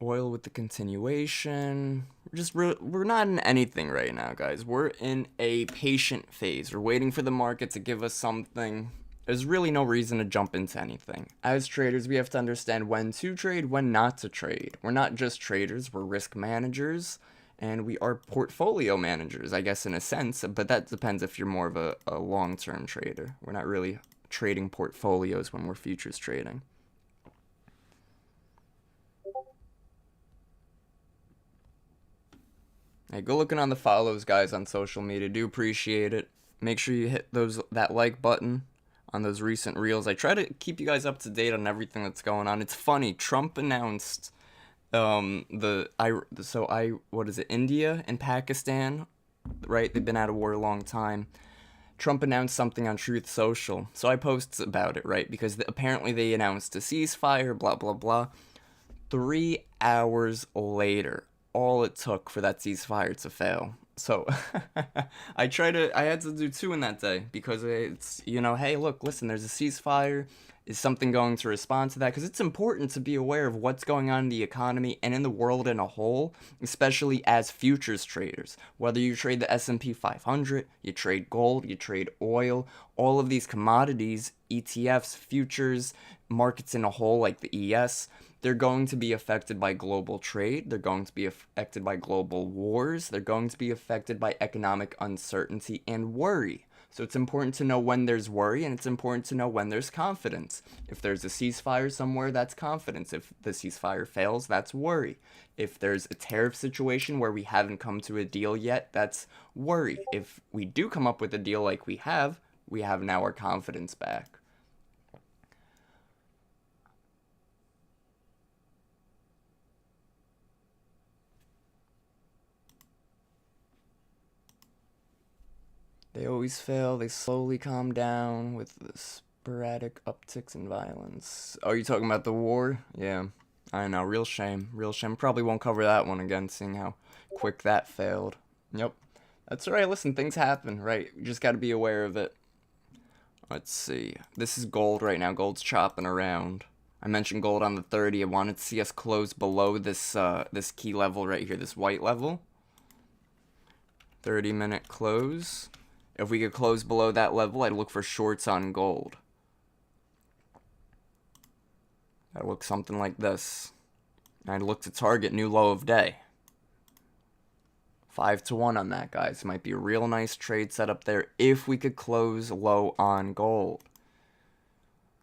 Oil with the continuation. We're not in anything right now, guys. We're in a patient phase. We're waiting for the market to give us something. There's really no reason to jump into anything. As traders, we have to understand when to trade, when not to trade. We're not just traders. We're risk managers. And we are portfolio managers, I guess, in a sense, but that depends if you're more of a long-term trader. We're not really trading portfolios when we're futures trading. Hey, go looking on the follows, guys, on social media. Do appreciate it. Make sure you hit that like button on those recent reels. I try to keep you guys up to date on everything that's going on. It's funny. Trump announced... India and Pakistan right? They've been at a war a long time. Trump announced something on Truth Social, so I posts about it, right? Because apparently they announced a ceasefire, blah, blah, blah. 3 hours later, all it took for that ceasefire to fail. So I had to do two in that day because it's, hey, look, listen, there's a ceasefire. Is something going to respond to that? Because it's important to be aware of what's going on in the economy and in the world in a whole, especially as futures traders. Whether you trade the S&P 500, you trade gold, you trade oil, all of these commodities, ETFs, futures, markets in a whole like the ES, they're going to be affected by global trade. They're going to be affected by global wars. They're going to be affected by economic uncertainty and worry. So it's important to know when there's worry, and it's important to know when there's confidence. If there's a ceasefire somewhere, that's confidence. If the ceasefire fails, that's worry. If there's a tariff situation where we haven't come to a deal yet, that's worry. If we do come up with a deal like we have now our confidence back. They always fail. They slowly calm down with the sporadic upticks in violence. Oh, you talking about the war? Yeah, I know. Real shame. Real shame. Probably won't cover that one again, seeing how quick that failed. Yep. That's alright. Listen, things happen, right? You just got to be aware of it. Let's see. This is gold right now. Gold's chopping around. I mentioned gold on the 30. I wanted to see us close below this this key level right here, this white level. 30-minute close. If we could close below that level, I'd look for shorts on gold. I'd look something like this. I'd look to target new low of day. 5-1 on that, guys. Might be a real nice trade setup there if we could close low on gold.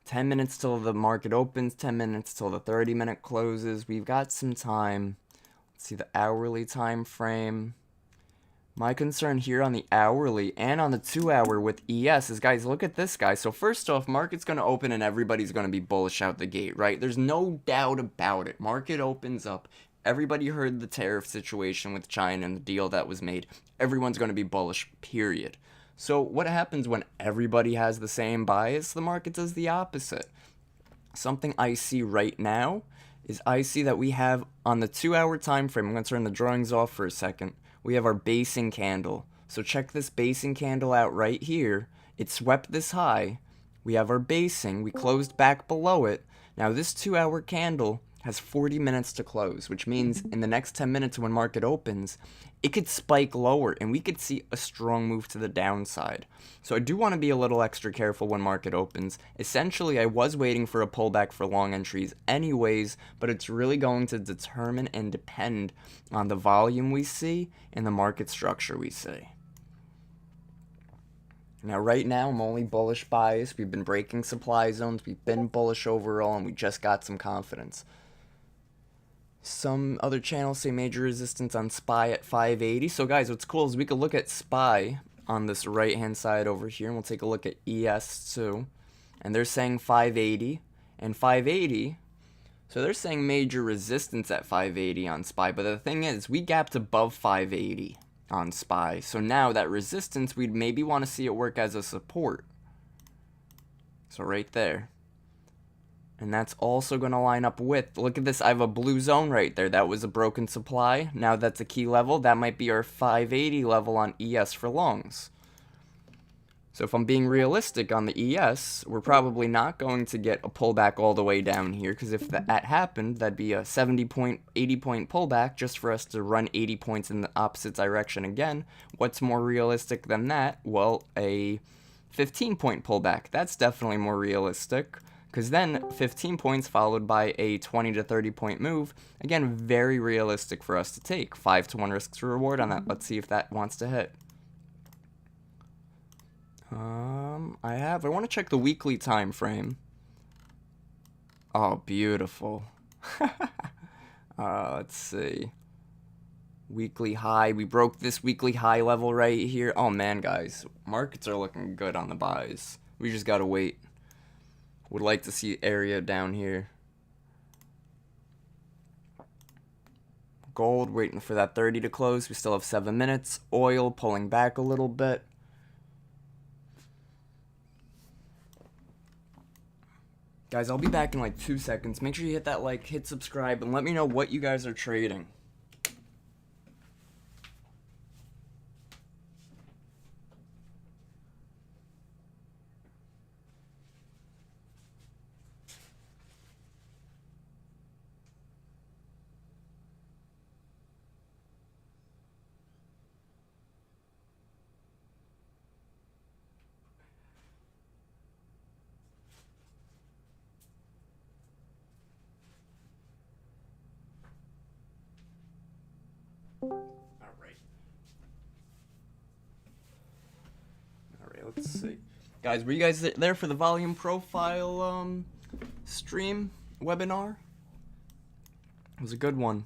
10 minutes till the market opens, 10 minutes till the 30-minute closes. We've got some time. Let's see the hourly time frame. My concern here on the hourly and on the 2-hour with ES is, guys, look at this, guys. So first off, market's going to open and everybody's going to be bullish out the gate, right? There's no doubt about it. Market opens up. Everybody heard the tariff situation with China and the deal that was made. Everyone's going to be bullish, period. So what happens when everybody has the same bias? The market does the opposite. Something I see right now is I see that we have on the 2-hour time frame, I'm going to turn the drawings off for a second. We have our basing candle. So check this basing candle out right here. It swept this high. We have our basing. We closed back below it. Now this 2-hour candle has 40 minutes to close, which means in the next 10 minutes when market opens, it could spike lower and we could see a strong move to the downside. So I do want to be a little extra careful when market opens. Essentially, I was waiting for a pullback for long entries anyways, but it's really going to determine and depend on the volume we see and the market structure we see. Now, right now, I'm only bullish bias. We've been breaking supply zones. We've been bullish overall, and we just got some confidence. Some other channels say major resistance on SPY at 580. So guys, what's cool is we could look at SPY on this right hand side over here, and we'll take a look at ES too. And they're saying 580 and 580. So they're saying major resistance at 580 on SPY. But the thing is, we gapped above 580 on SPY. So now that resistance, we'd maybe want to see it work as a support. So right there. And that's also going to line up with, look at this, I have a blue zone right there. That was a broken supply. Now that's a key level. That might be our 580 level on ES for longs. So if I'm being realistic on the ES, we're probably not going to get a pullback all the way down here, because if that happened, that'd be a 70 point, 80 point pullback just for us to run 80 points in the opposite direction again. What's more realistic than that? Well, a 15 point pullback. That's definitely more realistic. Because then 15 points followed by a 20 to 30 point move. Again, very realistic for us to take. 5-1 risk to reward on that. Let's see if that wants to hit. I want to check the weekly time frame. Oh, beautiful. Let's see. Weekly high. We broke this weekly high level right here. Oh man, guys. Markets are looking good on the buys. We just gotta wait. Would like to see area down here. Gold, waiting for that 30 to close. We still have 7 minutes. Oil, pulling back a little bit. Guys, I'll be back in like 2 seconds. Make sure you hit that like, hit subscribe, and let me know what you guys are trading. Alright, let's see. Guys, were you guys there for the volume profile stream webinar? It was a good one.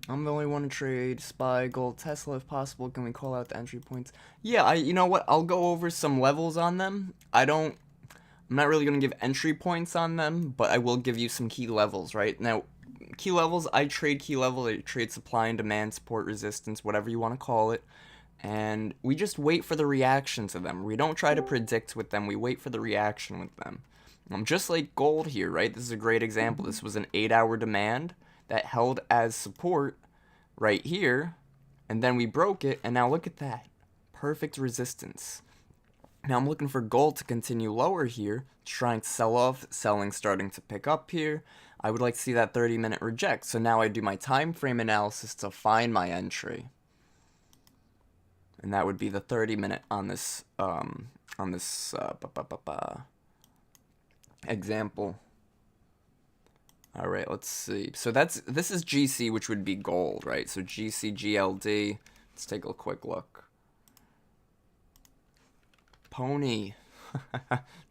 I'm the only one to trade SPY, Gold, Tesla if possible. Can we call out the entry points? Yeah, you know what? I'll go over some levels on them. I'm not really going to give entry points on them, but I will give you some key levels, right? Now, key levels, I trade key level. I trade supply and demand, support, resistance, whatever you want to call it. And we just wait for the reaction to them. We don't try to predict with them. We wait for the reaction with them. Just like gold here, right? This is a great example. This was an 8-hour demand that held as support right here. And then we broke it. And now look at that. Perfect resistance. Now I'm looking for gold to continue lower here, trying to sell off, selling starting to pick up here. I would like to see that 30-minute reject. So now I do my time frame analysis to find my entry. And that would be the 30-minute on this example. All right, let's see. So this is GC, which would be gold, right? So GC, GLD. Let's take a quick look. Pony.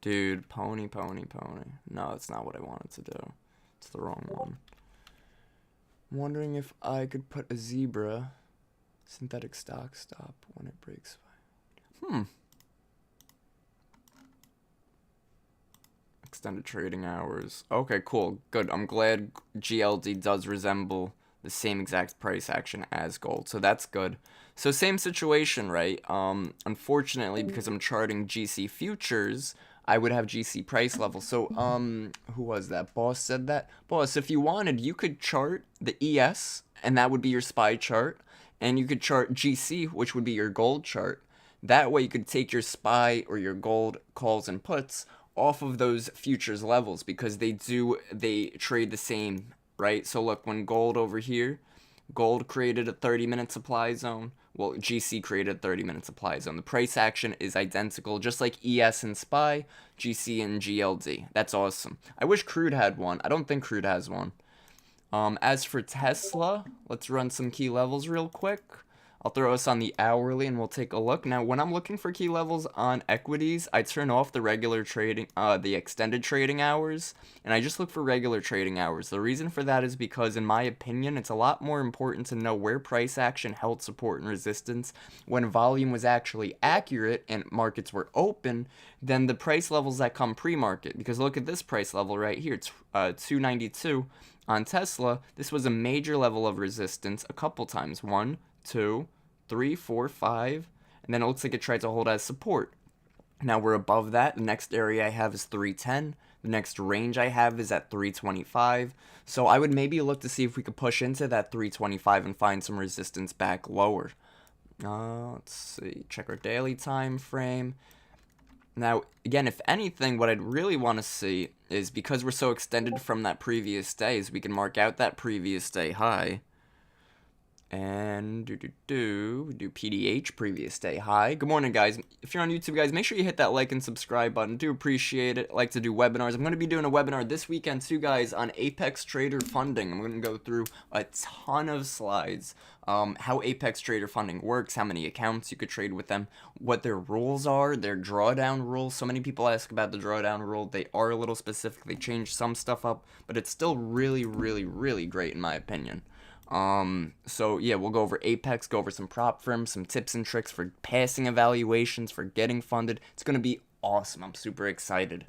Dude, pony. No, that's not what I wanted to do. It's the wrong one. I'm wondering if I could put a zebra synthetic stock stop when it breaks. Extended trading hours. Okay, cool. Good. I'm glad GLD does resemble the same exact price action as gold. So that's good. So same situation, right? Unfortunately, because I'm charting GC futures, I would have GC price level. So, who was that? Boss said that? Boss, if you wanted, you could chart the ES, and that would be your SPY chart. And you could chart GC, which would be your gold chart. That way you could take your SPY or your gold calls and puts off of those futures levels because they trade the same, right? So look, when gold over here, gold created a 30-minute supply zone. Well, GC created a 30-minute supply zone. The price action is identical, just like ES and SPY, GC and GLD. That's awesome. I wish crude had one. I don't think crude has one. As for Tesla, let's run some key levels real quick. I'll throw us on the hourly and we'll take a look. Now, when I'm looking for key levels on equities, I turn off the regular trading, the extended trading hours, and I just look for regular trading hours. The reason for that is because, in my opinion, it's a lot more important to know where price action held support and resistance when volume was actually accurate and markets were open than the price levels that come pre-market. Because look at this price level right here, it's 292 on Tesla. This was a major level of resistance a couple times. 1, 2, 3, 4, 5, and then it looks like it tried to hold as support. Now we're above that. The next area I have is 310. The next range I have is at 325. So I would maybe look to see if we could push into that 325 and find some resistance back lower. Let's see. Check our daily time frame. Now, again, if anything, what I'd really want to see is, because we're so extended from that previous day, is we can mark out that previous day high. And do PDH, previous day high. Good morning, guys. If you're on YouTube, guys, make sure you hit that like and subscribe button. Do appreciate it. I like to do webinars. I'm going to be doing a webinar this weekend too, guys, on Apex Trader Funding. I'm going to go through a ton of slides. How Apex Trader Funding works, how many accounts you could trade with them, what their rules are, their drawdown rules. So many people ask about the drawdown rule. They are a little specific. They changed some stuff up, but it's still really, really, really great in my opinion. So yeah, we'll go over Apex, go over some prop firms, some tips and tricks for passing evaluations, for getting funded. It's going to be awesome. I'm super excited.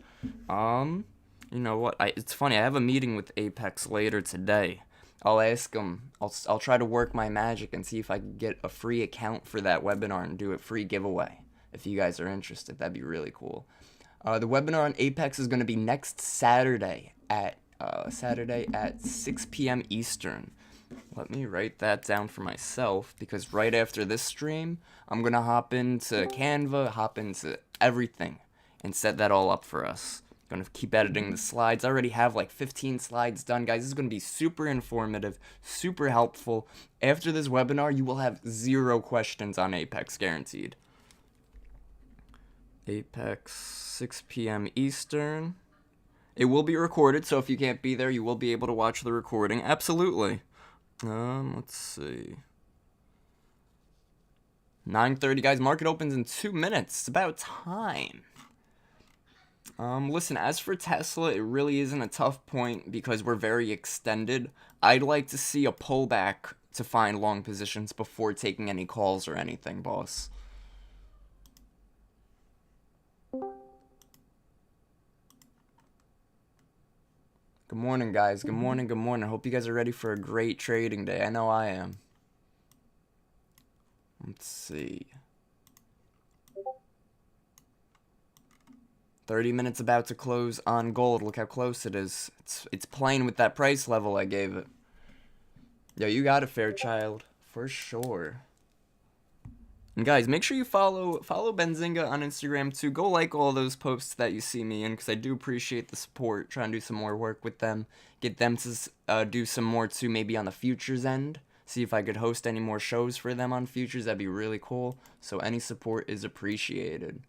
You know what? It's funny. I have a meeting with Apex later today. I'll ask them. I'll try to work my magic and see if I can get a free account for that webinar and do a free giveaway. If you guys are interested, that'd be really cool. The webinar on Apex is going to be next Saturday at 6 p.m. Eastern. Let me write that down for myself, because right after this stream, I'm going to hop into Canva, hop into everything, and set that all up for us. Gonna keep editing the slides. I already have like 15 slides done, guys. This is gonna be super informative, super helpful. After this webinar, you will have 0 questions on Apex, guaranteed. Apex, 6 p.m. Eastern. It will be recorded, so if you can't be there, you will be able to watch the recording. Absolutely. Let's see. 9:30, guys. Market opens in 2 minutes. It's about time. Listen, as for Tesla, it really isn't a tough point because we're very extended. I'd like to see a pullback to find long positions before taking any calls or anything, boss. Good morning, guys. Good morning, good morning. I hope you guys are ready for a great trading day. I know I am. Let's see. 30 minutes about to close on gold. Look how close it is. It's playing with that price level I gave it. Yo, you got it, Fairchild. For sure. And guys, make sure you follow Benzinga on Instagram too. Go like all those posts that you see me in, because I do appreciate the support. Trying to do some more work with them. Get them to do some more too, maybe on the futures end. See if I could host any more shows for them on futures. That'd be really cool. So any support is appreciated.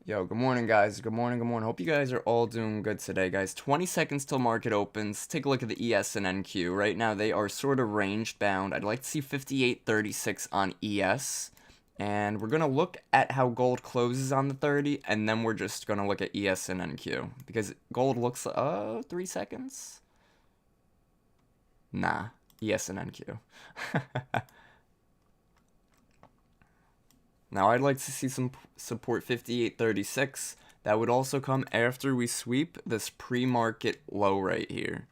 Yo, good morning, guys. Good morning, good morning. Hope you guys are all doing good today, guys. 20 seconds till market opens. Take a look at the ES and NQ. Right now, they are sort of ranged bound. I'd like to see 58.36 on ES. And we're going to look at how gold closes on the 30, and then we're just going to look at ES and NQ. Because gold looks, 3 seconds? Nah, ES and NQ. Now, I'd like to see some support 58.36. That would also come after we sweep this pre-market low right here.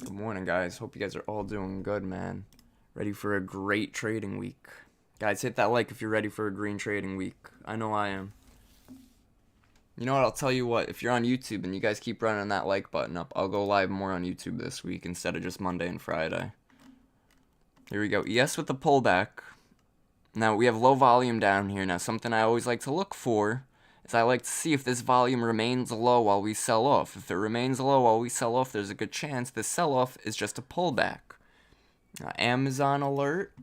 Good morning, guys. Hope you guys are all doing good, man. Ready for a great trading week. Guys, hit that like if you're ready for a green trading week. I know I am. You know what, I'll tell you what, if you're on YouTube and you guys keep running that like button up, I'll go live more on YouTube this week instead of just Monday and Friday. Here we go. Yes, with the pullback. Now, we have low volume down here. Now, something I always like to look for is I like to see if this volume remains low while we sell off. If it remains low while we sell off, there's a good chance this sell-off is just a pullback. Amazon alert.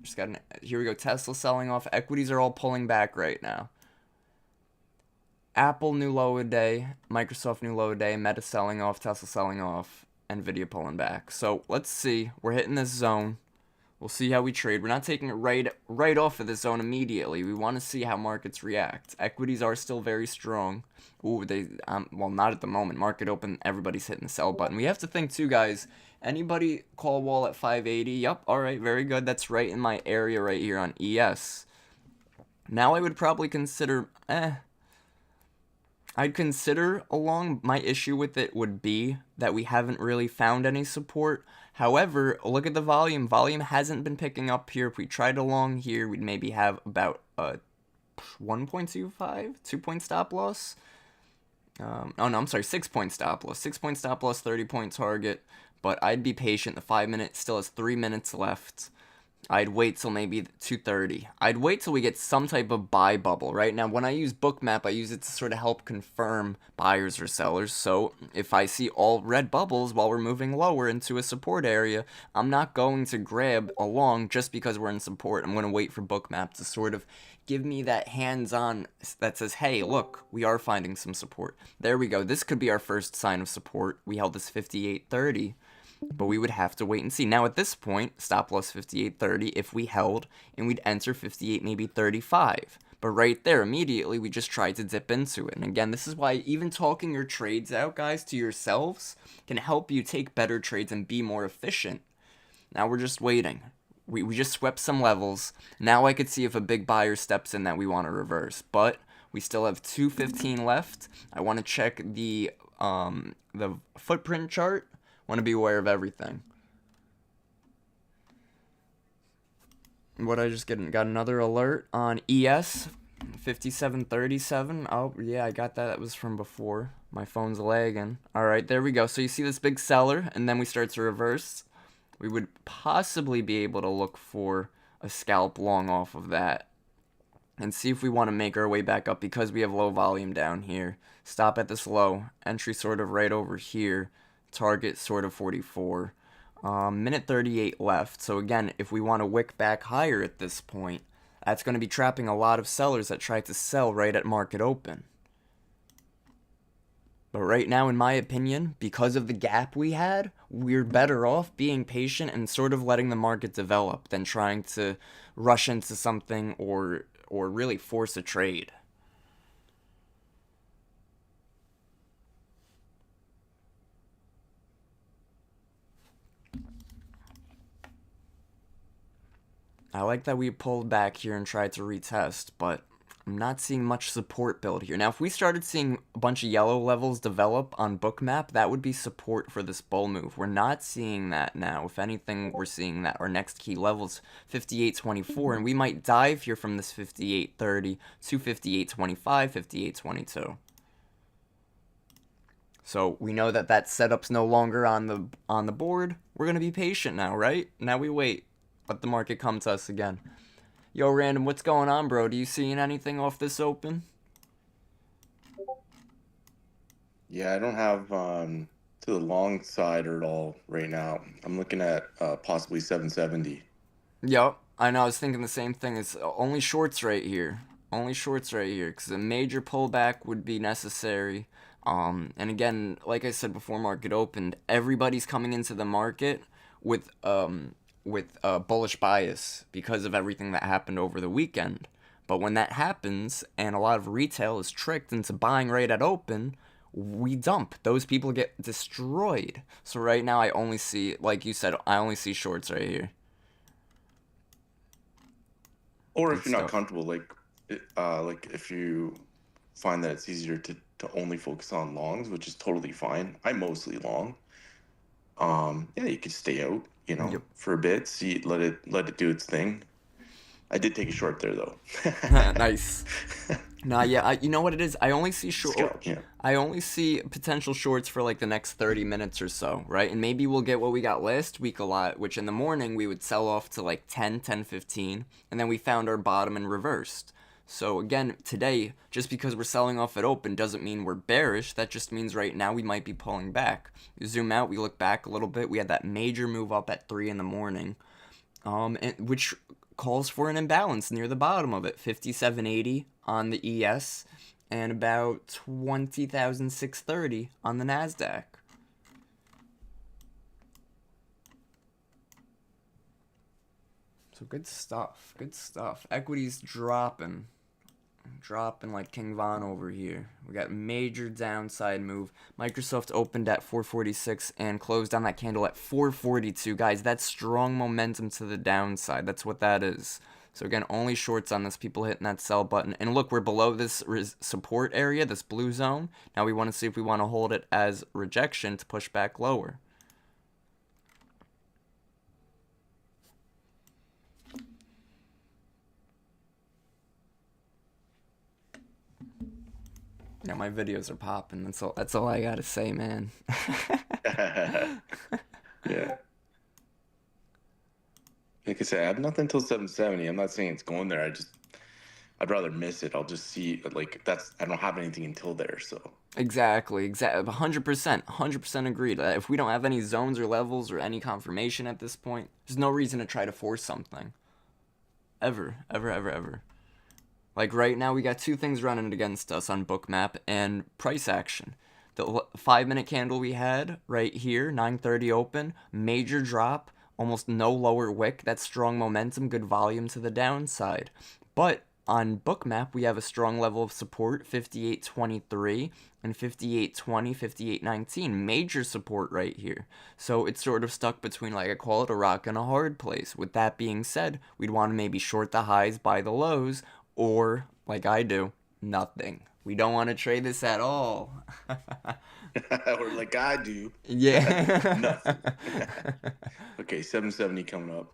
Here we go. Tesla selling off. Equities are all pulling back right now. Apple new low a day, Microsoft new low a day, Meta selling off, Tesla selling off, Nvidia pulling back. So let's see. We're hitting this zone. We'll see how we trade. We're not taking it right off of this zone immediately. We want to see how markets react. Equities are still very strong. Ooh, well, not at the moment. Market open, everybody's hitting the sell button. We have to think too, guys. Anybody call wall at 580? Yup, all right, very good. That's right in my area right here on ES. Now I would probably consider, I'd consider along. My issue with it would be that we haven't really found any support. However, look at the volume. Volume hasn't been picking up here. If we tried along here, we'd maybe have about 1.25, 2-point stop loss. Oh no, I'm sorry, 6-point stop loss. 6-point stop loss, 30-point target. But I'd be patient. The 5 minute still has 3 minutes left. I'd wait till maybe 2:30. I'd wait till we get some type of buy bubble. Right now, when I use Bookmap, I use it to sort of help confirm buyers or sellers. So if I see all red bubbles while we're moving lower into a support area, I'm not going to grab along just because we're in support. I'm going to wait for Bookmap to sort of give me that hands-on that says, hey, look, we are finding some support. There we go. This could be our first sign of support. We held this 58.30. But we would have to wait and see. Now at this point, stop loss 58.30 if we held, and we'd enter 58 maybe 35. But right there, immediately, we just tried to dip into it. And again, this is why even talking your trades out, guys, to yourselves can help you take better trades and be more efficient. Now we're just waiting. We just swept some levels. Now I could see if a big buyer steps in that we want to reverse. But we still have 215 left. I want to check the footprint chart. Want to be aware of everything. What I just got another alert on ES 5737. Oh yeah, I got that. That was from before. My phone's lagging. All right, there we go. So you see this big seller, and then we start to reverse. We would possibly be able to look for a scalp long off of that and see if we want to make our way back up because we have low volume down here. Stop at this low. Entry sort of right over here. Target sort of 44. Minute 38 left. So again, if we want to wick back higher at this point, that's going to be trapping a lot of sellers that try to sell right at market open. But right now, in my opinion, because of the gap we had, we're better off being patient and sort of letting the market develop than trying to rush into something or really force a trade. I like that we pulled back here and tried to retest, but I'm not seeing much support build here. Now, if we started seeing a bunch of yellow levels develop on Bookmap, that would be support for this bull move. We're not seeing that now. If anything, we're seeing that our next key level's 58.24, and we might dive here from this 58.30 to 58.25, 58.22. So we know that that setup's no longer on the board. We're gonna be patient now, right? Now we wait. Let the market come to us again. Yo, Random, what's going on, bro? Do you seeing anything off this open? Yeah, I don't have to the long side at all right now. I'm looking at possibly 770. Yup, I know. I was thinking the same thing. It's only shorts right here. Only shorts right here, because a major pullback would be necessary. And again, like I said before market opened, everybody's coming into the market with bullish bias because of everything that happened over the weekend. But when that happens and a lot of retail is tricked into buying right at open, we dump. Those people get destroyed. So right now I only see, like you said, I only see shorts right here. Or Good if you're not stuff. comfortable, like if you find that it's easier to only focus on longs, which is totally fine. I'm mostly long. Yeah, you could stay out, Yep. for a bit, let it do its thing. I did take a short there though. Nice. Nah, yeah, you know what it is? I only see short. Scalp, yeah. I only see potential shorts for like the next 30 minutes or so, right? And maybe we'll get what we got last week a lot, which in the morning we would sell off to like 10:15, and then we found our bottom and reversed. So again, today, just because we're selling off at open doesn't mean we're bearish. That just means right now we might be pulling back. You zoom out, we look back a little bit. We had that major move up at 3 in the morning, which calls for an imbalance near the bottom of it, 57.80 on the ES and about 20,630 on the NASDAQ. So good stuff, good stuff. Equities dropping like King Von over here. We got major downside move. Microsoft opened at 446 and closed on that candle at 442. Guys, that's strong momentum to the downside. That's what that is. So again, only shorts on this, people hitting that sell button. And look, we're below this support area, this blue zone. Now we want to see if we want to hold it as rejection to push back lower. Yeah, my videos are popping. That's all I gotta say, man. Yeah. Like I said, I have nothing until 770. I'm not saying it's going there. I'd rather miss it. I'll just see, like, I don't have anything until there, so. Exactly. 100% agreed. If we don't have any zones or levels or any confirmation at this point, there's no reason to try to force something. Ever. Like right now, we got two things running against us on Bookmap and price action. The 5-minute candle we had right here, 9:30 open, major drop, almost no lower wick. That's strong momentum, good volume to the downside. But On Bookmap, we have a strong level of support, 58.23 and 58.20, 58.19. Major support right here. So it's sort of stuck between, like, I call it a rock and a hard place. With that being said, we'd want to maybe short the highs, buy the lows, or, like I do, nothing. We don't want to trade this at all. Or like I do. Yeah. Nothing. Okay, 770 coming up.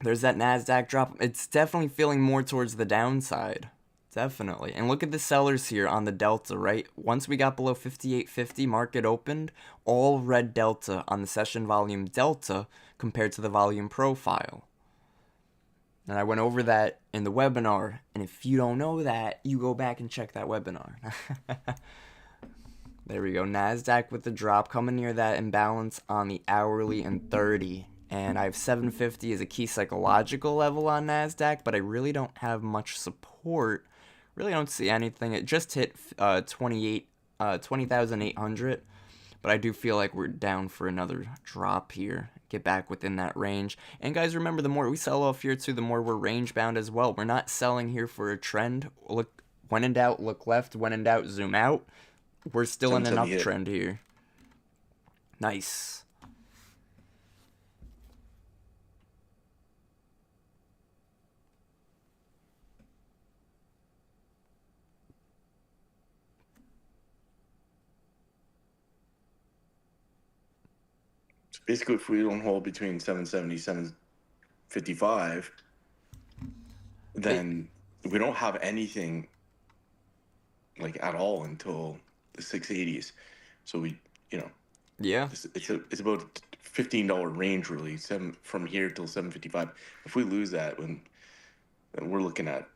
There's that NASDAQ drop. It's definitely feeling more towards the downside. Definitely. And look at the sellers here on the delta, right? Once we got below 58.50, market opened, all red delta on the session volume delta compared to the volume profile. And I went over that in the webinar. And if you don't know that, you go back and check that webinar. There we go. NASDAQ with the drop coming near that imbalance on the hourly and 30. And I have 750 as a key psychological level on NASDAQ, but I really don't have much support. Really don't see anything. It just hit 20,800, but I do feel like we're down for another drop here. Get back within that range. And guys, remember, the more we sell off here too, the more we're range bound as well. We're not selling here for a trend. Look, when in doubt, look left. When in doubt, zoom out. We're still in an uptrend here. Nice. So basically, if we don't hold between 770, 755, then we don't have anything like at all until the 680s. So we, Yeah. it's about $15 range really, from here till 755. If we lose that, then we're looking at,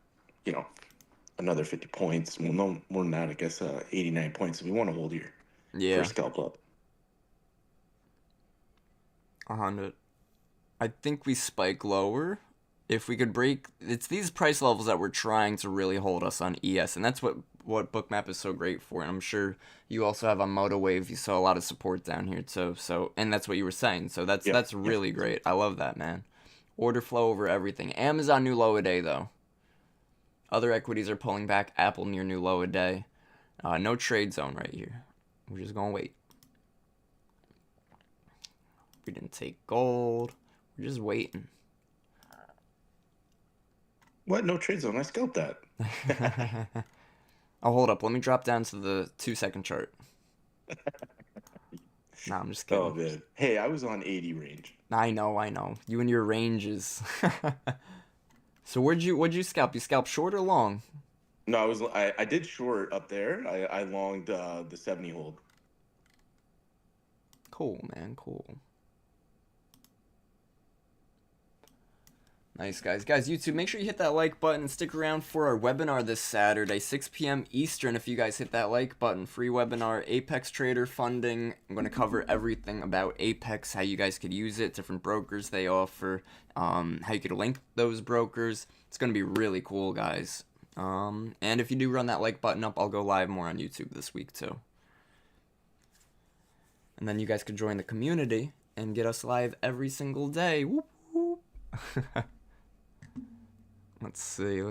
another 50 points. Well, no more than that, I guess. 89 points. So we want to hold here for a scalp up. 100. I think we spike lower. If we could break, it's these price levels that we're trying to really hold us on ES, and that's what Bookmap is so great for. And I'm sure you also have on MotoWave. You saw a lot of support down here too. So, and that's what you were saying. So that's really great. I love that, man. Order flow over everything. Amazon new low a day though. Other equities are pulling back. Apple near new low a day. No trade zone right here. We're just gonna wait. We didn't take gold. We're just waiting. What? No trade zone? I scalped that. Oh, hold up. Let me drop down to the 2-second chart. Nah, I'm just kidding. Oh, man. Hey, I was on 80 range. I know. You and your ranges. So what'd you scalp? You scalp short or long? No, I did short up there. I longed the 70 hold. Cool, man. Cool. Nice, guys. Guys, YouTube, make sure you hit that like button and stick around for our webinar this Saturday, 6 p.m. Eastern. If you guys hit that like button, free webinar, Apex Trader funding. I'm going to cover everything about Apex, how you guys could use it, different brokers they offer, how you could link those brokers. It's going to be really cool, guys. And if you do run that like button up, I'll go live more on YouTube this week, too. And then you guys could join the community and get us live every single day. Whoop, whoop. Let's see.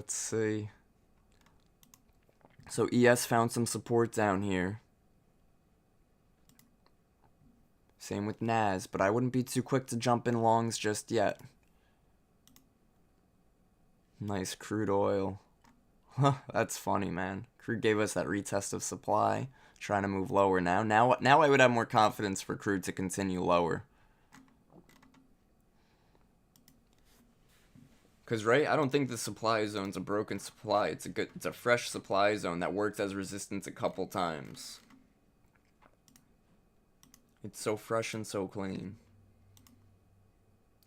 So ES found some support down here. Same with NAS, but I wouldn't be too quick to jump in longs just yet. Nice crude oil. That's funny, man. Crude gave us that retest of supply. Trying to move lower now. Now I would have more confidence for crude to continue lower. Because, right, I don't think the supply zone's a broken supply. It's a fresh supply zone that worked as resistance a couple times. It's so fresh and so clean.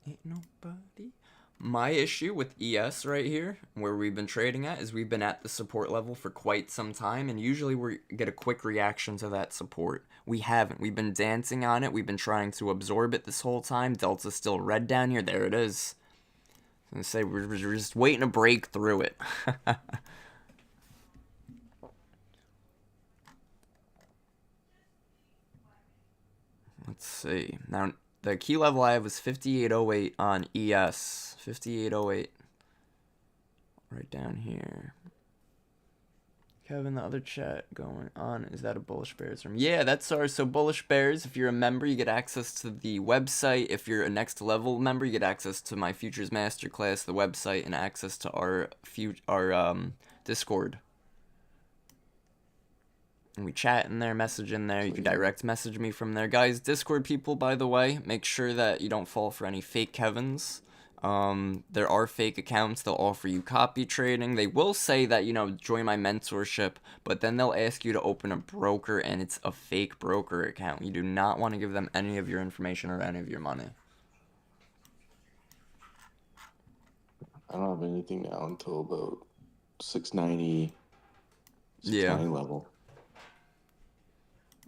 Ain't nobody. My issue with ES right here, where we've been trading at, is we've been at the support level for quite some time, and usually we get a quick reaction to that support. We haven't. We've been dancing on it. We've been trying to absorb it this whole time. Delta's still red down here. There it is. I was gonna say, we're just waiting to break through it. Let's see. Now, the key level I have was 5808 on ES. 5808. right down here. Kevin, the other chat going on, is that a Bullish Bears room? Yeah, that's ours. So Bullish Bears, if you're a member, you get access to the website. If you're a next level member, you get access to my Futures Masterclass, the website, and access to our Discord. And we chat in there, message in there. You can direct message me from there. Guys, Discord people, by the way, make sure that you don't fall for any fake Kevins. There are fake accounts. They'll offer you copy trading. They will say that, join my mentorship, but then they'll ask you to open a broker, and it's a fake broker account. You do not want to give them any of your information or any of your money. I don't have anything now until about 690 level.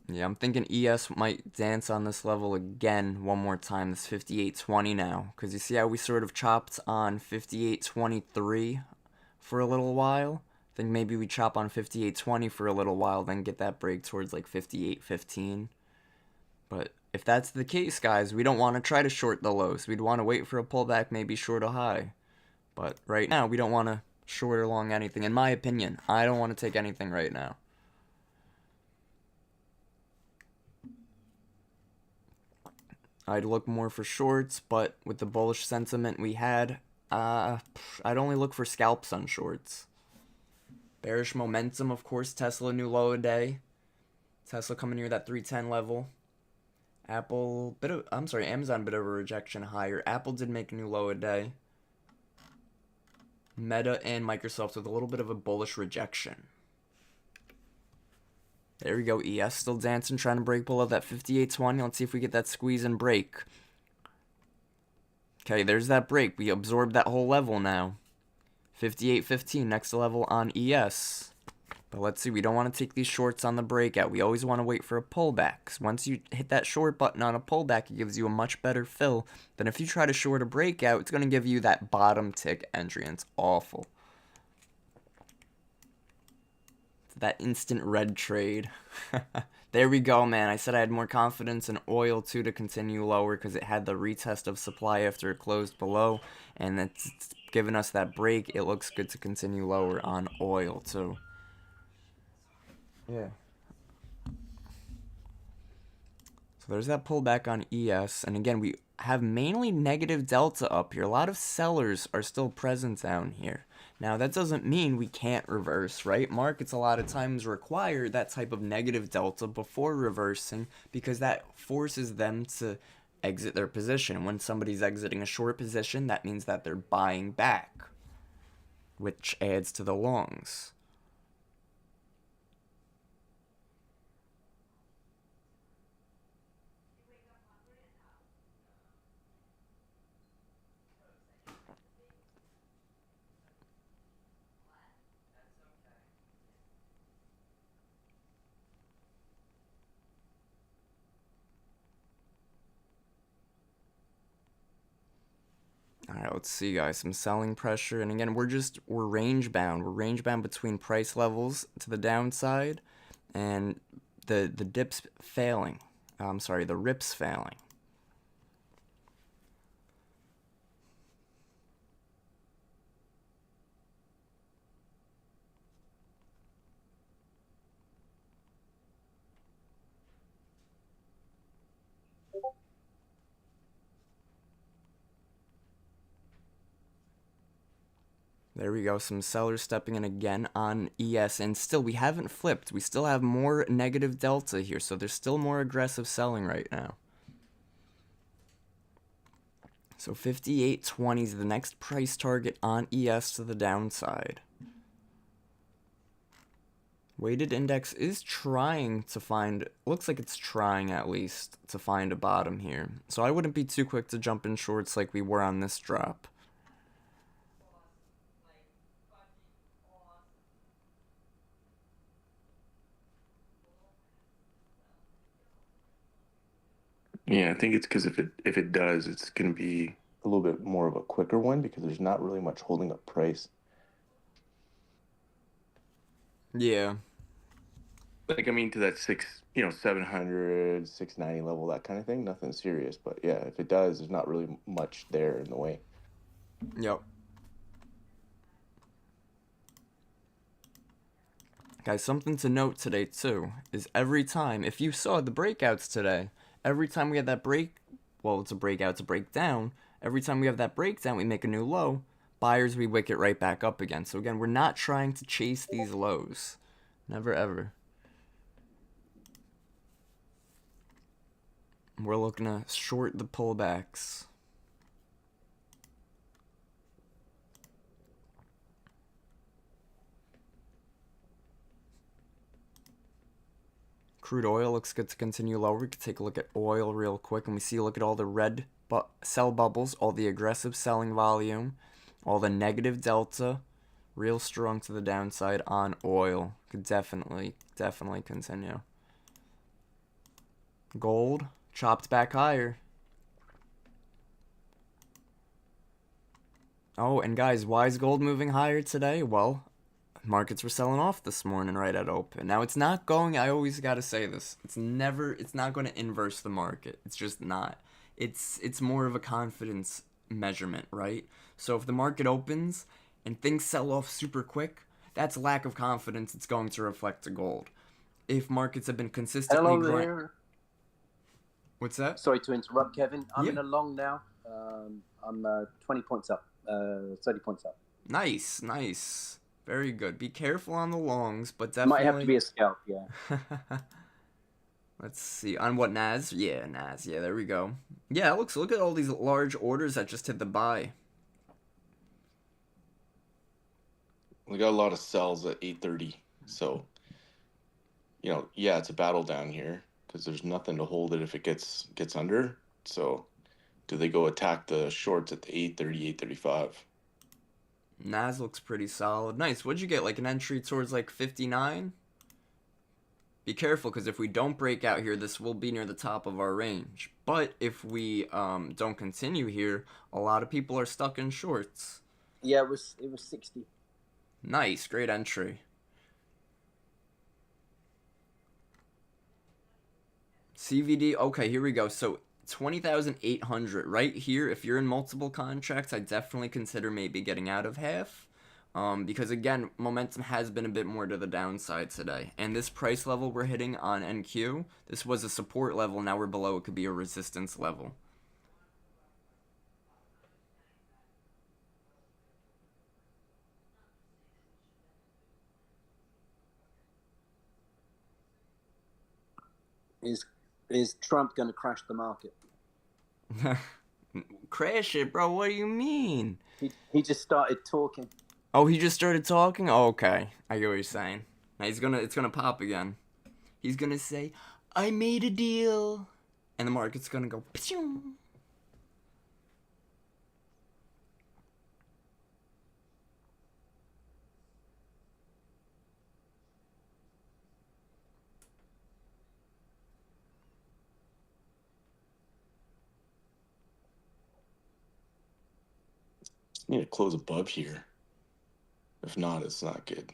Yeah, I'm thinking ES might dance on this level again one more time. This 58.20 now. Because you see how we sort of chopped on 58.23 for a little while? I think maybe we chop on 58.20 for a little while, then get that break towards like 58.15. But if that's the case, guys, we don't want to try to short the lows. We'd want to wait for a pullback, maybe short a high. But right now, we don't want to short or long anything. In my opinion, I don't want to take anything right now. I'd look more for shorts, but with the bullish sentiment we had, I'd only look for scalps on shorts. Bearish momentum, of course. Tesla new low a day. Tesla coming near that 310 level. Amazon bit of a rejection higher. Apple did make a new low a day. Meta and Microsoft with a little bit of a bullish rejection. There we go. ES still dancing, trying to break below that 58.20. Let's see if we get that squeeze and break. Okay, there's that break. We absorbed that whole level now. 58.15, next level on ES. But let's see, we don't want to take these shorts on the breakout. We always want to wait for a pullback. 'Cause once you hit that short button on a pullback, it gives you a much better fill than if you try to short a breakout. It's going to give you that bottom tick entry, and it's awful. That instant red trade. There we go, man. I said I had more confidence in oil, too, to continue lower because it had the retest of supply after it closed below. And it's given us that break. It looks good to continue lower on oil, too. Yeah. So there's that pullback on ES. And again, we have mainly negative delta up here. A lot of sellers are still present down here. Now, that doesn't mean we can't reverse, right? Markets a lot of times require that type of negative delta before reversing because that forces them to exit their position. When somebody's exiting a short position, that means that they're buying back, which adds to the longs. Alright, let's see, guys. Some selling pressure. And again, we're range bound. We're range bound between price levels to the downside and the dips failing. The rips failing. There we go, some sellers stepping in again on ES, and still, we haven't flipped. We still have more negative delta here, so there's still more aggressive selling right now. So 58.20 is the next price target on ES to the downside. Weighted index is trying to find, looks like it's trying at least, to find a bottom here. So I wouldn't be too quick to jump in shorts like we were on this drop. Yeah, I think it's because if it does, it's going to be a little bit more of a quicker one because there's not really much holding up price. Yeah. Like, I mean, to that 700, 690 level, that kind of thing, nothing serious. But yeah, if it does, there's not really much there in the way. Yep. Guys, something to note today too is every time, if you saw the breakouts today, every time we had that break, well, it's a breakout, it's a breakdown. Every time we have that breakdown, we make a new low. Buyers, we wick it right back up again. So again, we're not trying to chase these lows. Never ever. We're looking to short the pullbacks. Crude oil looks good to continue lower. We could take a look at oil real quick, and we see, look at all the red sell bubbles, all the aggressive selling volume, all the negative delta, real strong to the downside on oil. Could definitely continue. Gold chopped back higher. Oh, and guys, why is gold moving higher today? Well, markets were selling off this morning right at open. Now it's not going, I always gotta say this, it's not going to inverse the market. It's just not. It's more of a confidence measurement, right? So if the market opens and things sell off super quick, that's lack of confidence. It's going to reflect to gold. If markets have been consistently Hello there. What's that? Sorry to interrupt, Kevin. I'm Yeah. in a long now. I'm 20 points up, 30 points up. Nice. Very good. Be careful on the longs, but Might definitely have to be a scalp, yeah. Let's see. On what, Nas? Yeah, Nas. Yeah, there we go. Yeah, look at all these large orders that just hit the buy. We got a lot of sells at 8:30, so yeah, it's a battle down here because there's nothing to hold it if it gets under. So, do they go attack the shorts at the 8:30, 8:35? Nas looks pretty solid. Nice. What'd you get? Like an entry towards like 59? Be careful, because if we don't break out here, this will be near the top of our range. But if we don't continue here, a lot of people are stuck in shorts. Yeah, it was 60. Nice. Great entry. CVD. Okay, here we go. So 20,800 right here. If you're in multiple contracts, I definitely consider maybe getting out of half. Because again, momentum has been a bit more to the downside today. And this price level we're hitting on NQ, this was a support level, now we're below, it could be a resistance level. Is Trump going to crash the market? Crash it, bro, what do you mean? He just started talking. Oh, he just started talking? Oh, okay. I get what you're saying. Now it's gonna pop again. He's gonna say, I made a deal. And the market's gonna go, pshoo. Need to close above here. If not, it's not good.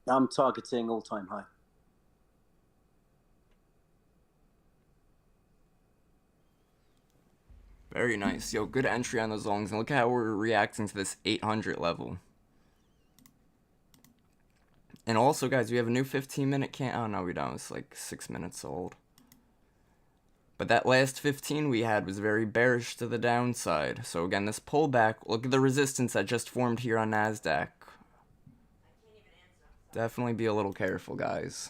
I'm targeting all-time high. Very nice. Yo, good entry on those longs. And look at how we're reacting to this 800 level. And also, guys, we have a new 15-minute oh, no, we don't. It's like 6 minutes old. But that last 15 we had was very bearish to the downside. So again, this pullback, look at the resistance that just formed here on NASDAQ. Definitely be a little careful, guys.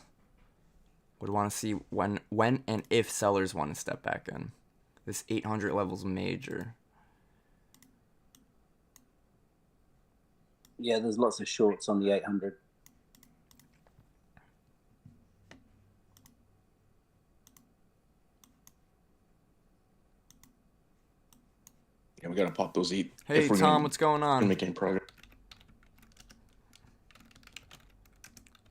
Would want to see when and if sellers want to step back in. This 800 level's major. Yeah, there's lots of shorts on the 800. Yeah, we gotta pop those eight. Hey, Tom, what's going on? Making progress.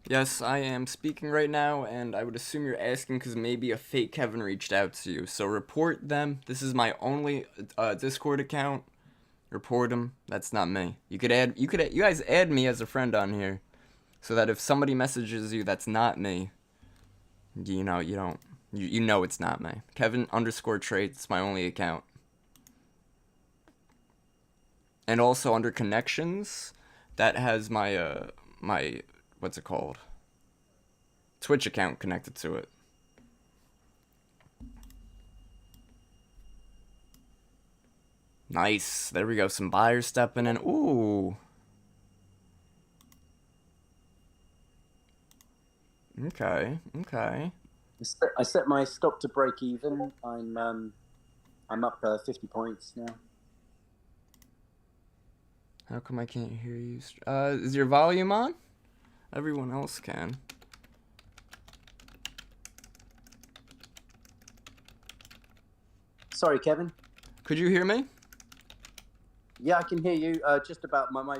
Yes, I am speaking right now, and I would assume you're asking because maybe a fake Kevin reached out to you. So report them. This is my only Discord account. Report him. That's not me. You guys add me as a friend on here, so that if somebody messages you, that's not me. You know it's not me. Kevin_traits. It's my only account. And also under connections, that has my my what's it called? Twitch account connected to it. Nice. There we go. Some buyers stepping in. Ooh. Okay. I set my stop to break even. I'm up 50 points now. How come I can't hear you? Is your volume on? Everyone else can. Sorry, Kevin. Could you hear me? Yeah, I can hear you. Just about my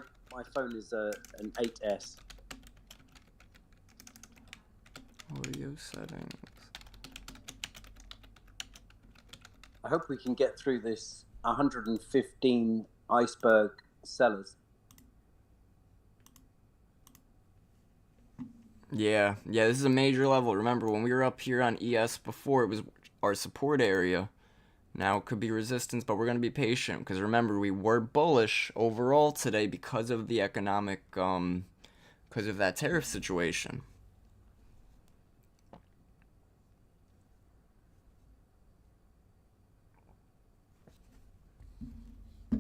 phone is an 8S. Audio settings. I hope we can get through this 115 iceberg sellers. Yeah, this is a major level. Remember, when we were up here on ES before, it was our support area. Now it could be resistance, but we're going to be patient, because remember, we were bullish overall today because of the economic, because of that tariff situation.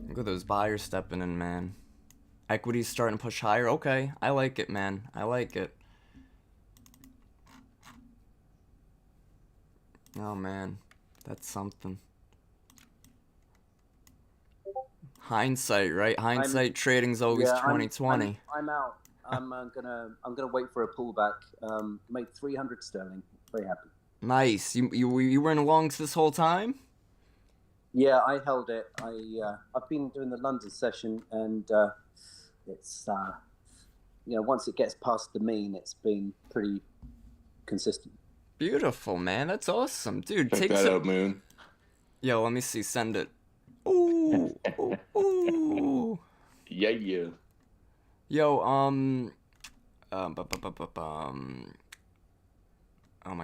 Look at those buyers stepping in, man. Equity's starting to push higher. Okay, I like it, man. I like it. Oh, man. That's something. Hindsight, right? Hindsight trading's always 2020. I'm out. I'm gonna wait for a pullback. Made 300 sterling. Very happy. Nice. You were in longs this whole time? Yeah, I held it. I've been doing the London session, and it's once it gets past the mean, it's been pretty consistent. Beautiful, man. That's awesome, dude. Check that out, Moon. Yo, let me see. Send it. Ooh, ooh. Yeah. Yo, oh my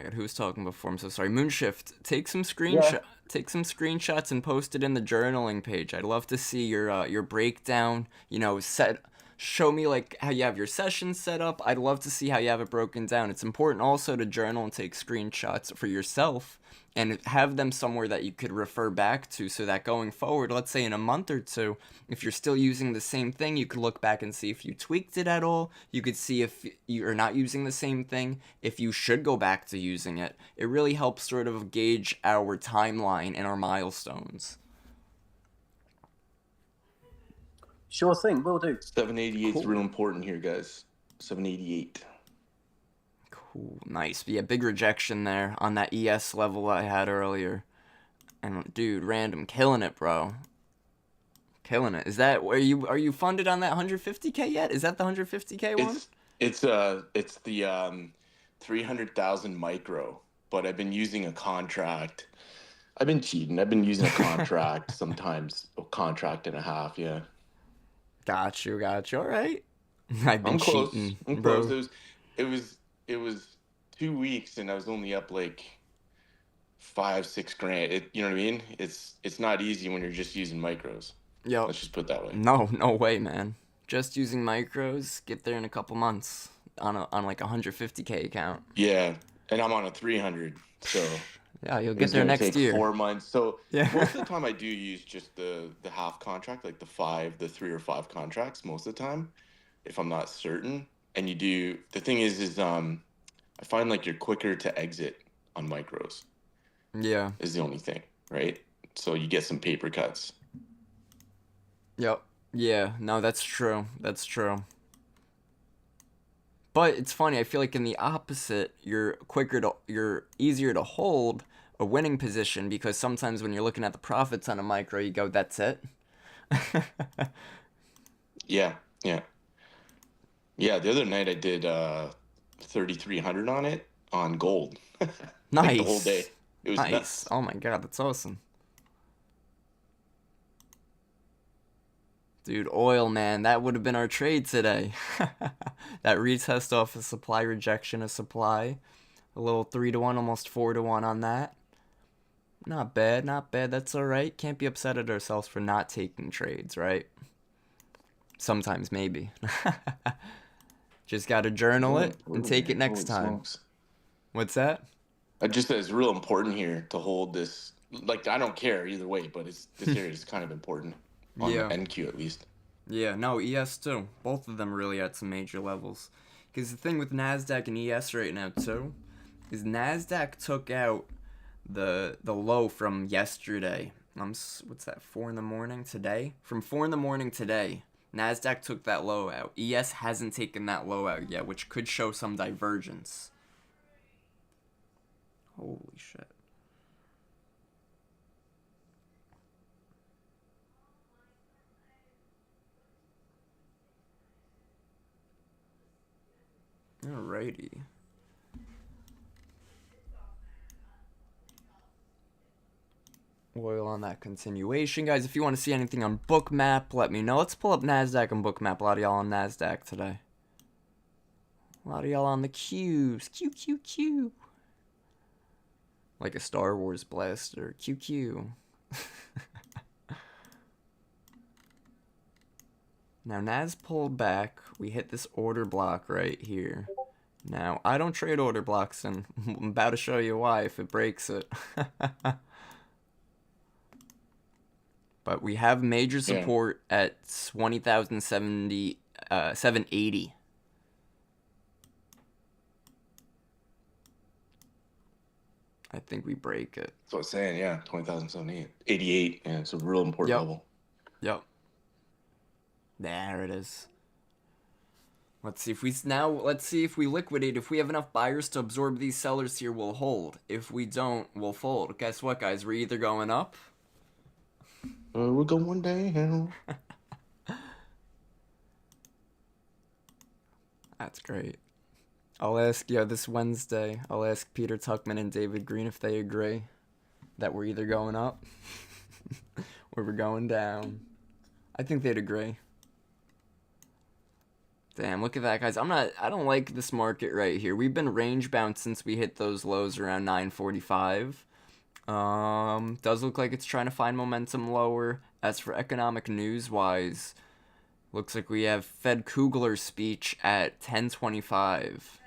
god, who was talking before? I'm so sorry. Moonshift, take some screenshots and post it in the journaling page. I'd love to see your breakdown. Show me like how you have your session set up. I'd love to see how you have it broken down. It's important also to journal and take screenshots for yourself and have them somewhere that you could refer back to, so that going forward, let's say in a month or two, if you're still using the same thing, you could look back and see if you tweaked it at all. You could see if you're not using the same thing, if you should go back to using it. It really helps sort of gauge our timeline and our milestones. Sure thing, will do. 788 is real important here, guys. 788. Cool, nice. Yeah, big rejection there on that ES level I had earlier. And dude, random, killing it, bro. Killing it. Is that are you funded on that 150K yet? Is that the 150K one? It's the 300,000 micro, but I've been using a contract. I've been cheating. I've been using a contract, sometimes a contract and a half, yeah. Got you. All right. I'm cheating. I'm bro. close. It was 2 weeks, and I was only up like 5-6 grand. You know what I mean? It's not easy when you're just using micros. Yo. Let's just put it that way. No way, man. Just using micros, get there in a couple months on like a 150K account. Yeah, and I'm on a 300, so. Yeah, you'll get there next year. 4 months. So yeah. Most of the time I do use just the half contract, like the 3 or 5 contracts most of the time, if I'm not certain. And the thing is I find like you're quicker to exit on micros. Yeah. Is the only thing, right? So you get some paper cuts. Yep. Yeah, no, that's true. But it's funny, I feel like in the opposite, you're easier to hold a winning position, because sometimes when you're looking at the profits on a micro, you go, that's it. Yeah. The other night I did 3,300 on it on gold. Nice. Like the whole day. It was nice. Nuts. Oh my god, that's awesome. Dude, oil, man, that would have been our trade today. That retest off a supply rejection of supply. A little 3-1, almost 4-1 on that. Not bad, not bad. That's alright. Can't be upset at ourselves for not taking trades, right? Sometimes, maybe. Just gotta journal it and take it next time. Smokes. What's that? I just said it's real important here to hold this. Like, I don't care either way, but this area is kind of important on the NQ at least. Yeah, no, ES too. Both of them really at some major levels. Because the thing with NASDAQ and ES right now too is NASDAQ took out the low from yesterday. What's that, 4 in the morning today? From 4 in the morning today, NASDAQ took that low out. ES hasn't taken that low out yet, which could show some divergence. Holy shit. Alrighty. Oil on that continuation. Guys, if you want to see anything on Bookmap, let me know. Let's pull up NASDAQ and Bookmap. A lot of y'all on NASDAQ today. A lot of y'all on the Qs. Q, Q, Q. Like a Star Wars blaster. Q, Q. Now, NAS pulled back. We hit this order block right here. Now, I don't trade order blocks, and I'm about to show you why if it breaks it. But we have major support at 780. I think we break it. That's what I'm saying, yeah. 20,788. 88, yeah, it's a real important level. Yep. There it is. Let's see if we liquidate. If we have enough buyers to absorb these sellers here, we'll hold. If we don't, we'll fold. Guess what, guys? We're either going up. We're going down. That's great. I'll ask this Wednesday. I'll ask Peter Tuchman and David Green if they agree that we're either going up or we're going down. I think they'd agree. Damn, look at that, guys. I don't like this market right here. We've been range bound since we hit those lows around 945. Does look like it's trying to find momentum lower. As for economic news wise, looks like we have Fed Kugler's speech at 10:25.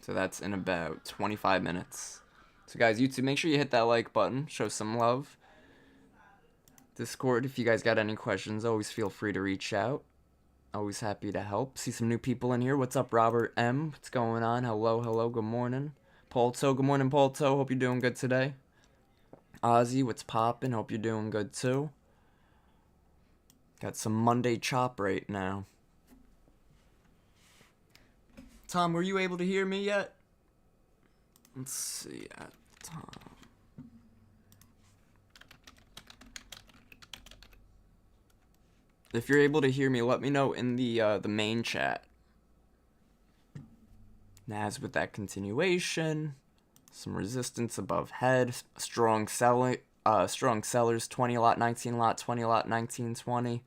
So that's in about 25 minutes. So guys, YouTube, make sure you hit that like button. Show some love. Discord, if you guys got any questions, always feel free to reach out. Always happy to help. See some new people in here. What's up, Robert M? What's going on? Hello, hello, good morning. Paulto, good morning, Paulto. Hope you're doing good today. Ozzy, what's poppin'? Hope you're doing good too. Got some Monday chop right now. Tom, were you able to hear me yet? Let's see. Tom. If you're able to hear me, let me know in the main chat. Nas with that continuation, some resistance above head, strong sellers, 20 lot, 19 lot, 20 lot, 19, 20.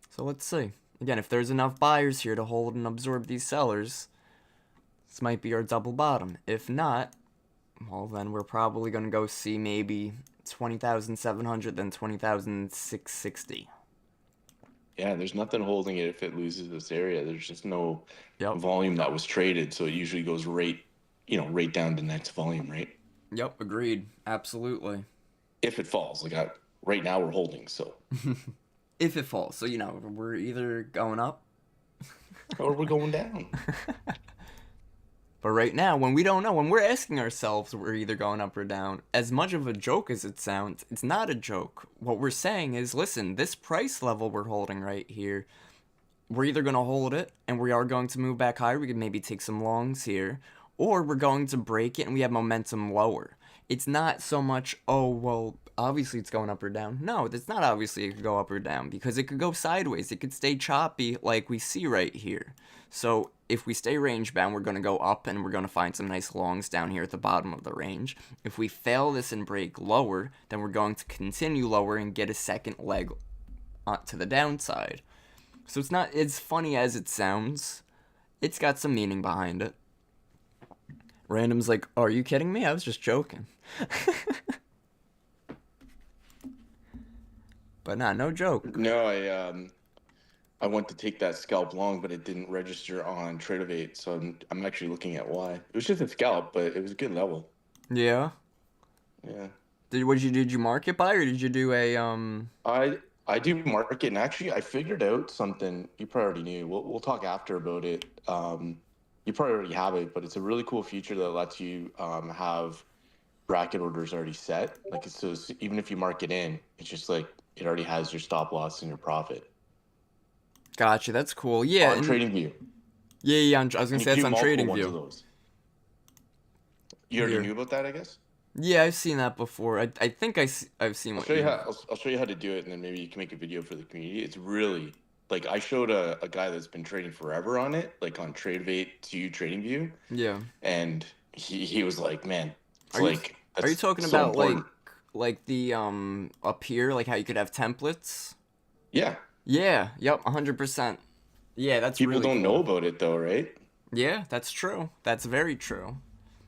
So let's see. Again, if there's enough buyers here to hold and absorb these sellers, this might be our double bottom. If not, well, then we're probably going to go see maybe 20,700, then 20,660. Yeah, there's nothing holding it if it loses this area. There's just no volume that was traded, so it usually goes right down to next volume, right? Yep, agreed. Absolutely. If it falls, right now we're holding, so. If it falls, so we're either going up or we're going down. But right now, when we don't know, when we're asking ourselves, we're either going up or down, as much of a joke as it sounds, it's not a joke. What we're saying is, listen, this price level we're holding right here, we're either going to hold it, and we are going to move back higher, we could maybe take some longs here, or we're going to break it and we have momentum lower. It's not so much, oh, well, obviously it's going up or down. No, it's not obviously it could go up or down, because it could go sideways. It could stay choppy like we see right here. So if we stay range bound, we're going to go up and we're going to find some nice longs down here at the bottom of the range. If we fail this and break lower, then we're going to continue lower and get a second leg to the downside. So it's not as funny as it sounds. It's got some meaning behind it. Random's like, oh, are you kidding me? I was just joking. But nah, no joke. No, I went to take that scalp long, but it didn't register on Tradeovate, so I'm actually looking at why. It was just a scalp, but it was a good level. Yeah. Yeah. Did you market buy or did you do a I do market, and actually I figured out something you probably already knew. We'll talk after about it. You probably already have it, but it's a really cool feature that lets you have bracket orders already set. Like so, even if you mark it in, it's just like it already has your stop loss and your profit Gotcha, that's cool. Yeah, on and TradingView. yeah, I was gonna And you say can that's do on multiple ones TradingView. of those. You already Here. knew about that, I guess. Yeah, I've seen that before. I think I've seen I'll what show you you. how I'll show you how to do it, and then maybe you can make a video for the community. It's really like I showed a guy that's been trading forever on it, like on TradeVate to TradingView, Yeah. and he was like, "Man, it's Are you like are you that's talking so about important." like the up here, like how you could have templates? Yeah, Yeah, yep, 100%. Yeah, that's people really don't know cool. about it though, right? Yeah, that's true. That's very true.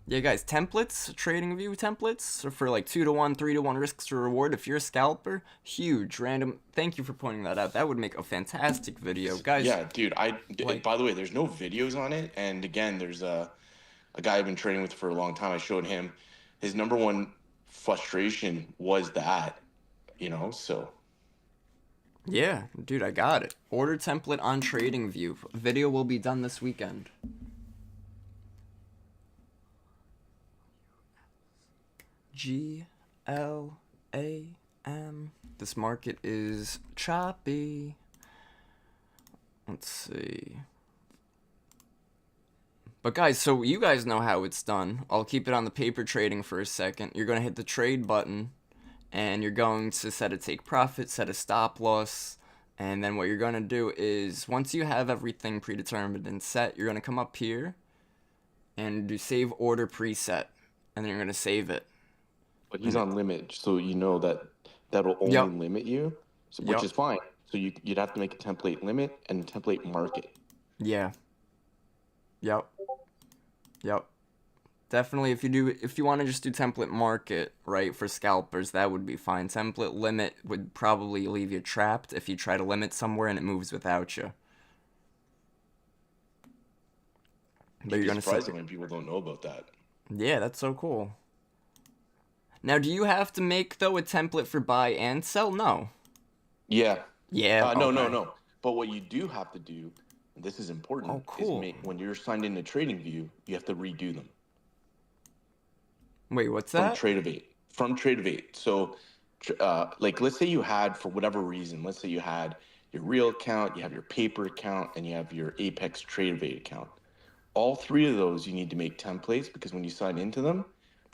Yeah, guys, templates, trading view templates are for like 2 to 1, 3 to 1 risks to reward. If you're a scalper, huge. Random. Thank you for pointing that out. That would make a fantastic video, guys. Yeah, dude. Like, By the way, there's no videos on it, and again, there's a guy I've been trading with for a long time. I showed him his number one frustration was that, so yeah, dude, I got it. Order template on trading view. Video will be done this weekend. GLAM. This market is choppy. Let's see. But guys, so you guys know how it's done. I'll keep it on the paper trading for a second. You're going to hit the trade button and you're going to set a take profit, set a stop loss, and then what you're going to do is once you have everything predetermined and set, you're going to come up here and do save order preset, and then you're going to save it. but he's on limit, so you know that that'll only Yep. limit you, which Yep. is fine. So you'd have to make a template limit and a template market. Yeah. Yep. Yep. Definitely, if you want to just do template market, right, for scalpers, that would be fine. Template limit would probably leave you trapped if you try to limit somewhere and it moves without you. But you're You'd be gonna surprised set. how many people don't know about that. Yeah, that's so cool. Now, do you have to make though a template for buy and sell? No. Yeah. Yeah. No, Okay. no. But what you do have to do, and this is important, Oh, cool. is when you're signed into TradingView, you have to redo them. Wait, what's from that? Tradeovate. From Tradeovate. So, like, let's say you had, for whatever reason, let's say you had your real account, you have your paper account, and you have your Apex Tradeovate account. All three of those you need to make templates because when you sign into them,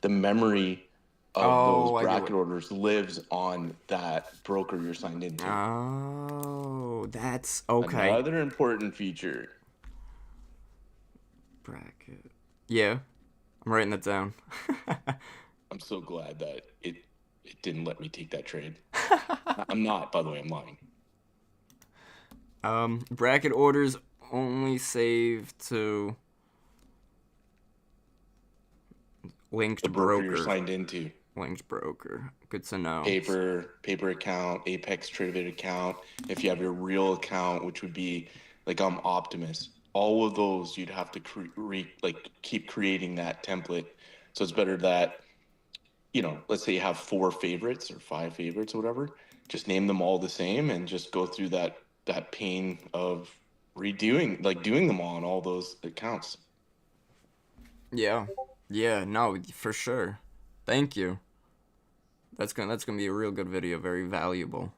the memory of those Oh, I get bracket what. orders lives on that broker you're signed into. Oh, that's okay. Another important feature. Bracket. Yeah, I'm writing that down. I'm so glad that it didn't let me take that trade. I'm not, by the way, I'm lying. Bracket orders only save to linked The broker you're broker. signed into. Linked broker. Good to know. Paper account, Apex Tradeovate account. If you have your real account, which would be like I'm Optimus, all of those you'd have to keep creating that template. So it's better that let's say you have 4 favorites or 5 favorites or whatever, just name them all the same and just go through that pain of redoing, like doing them all on all those accounts. Yeah. Yeah, no, for sure. Thank you. That's gonna be a real good video, very valuable.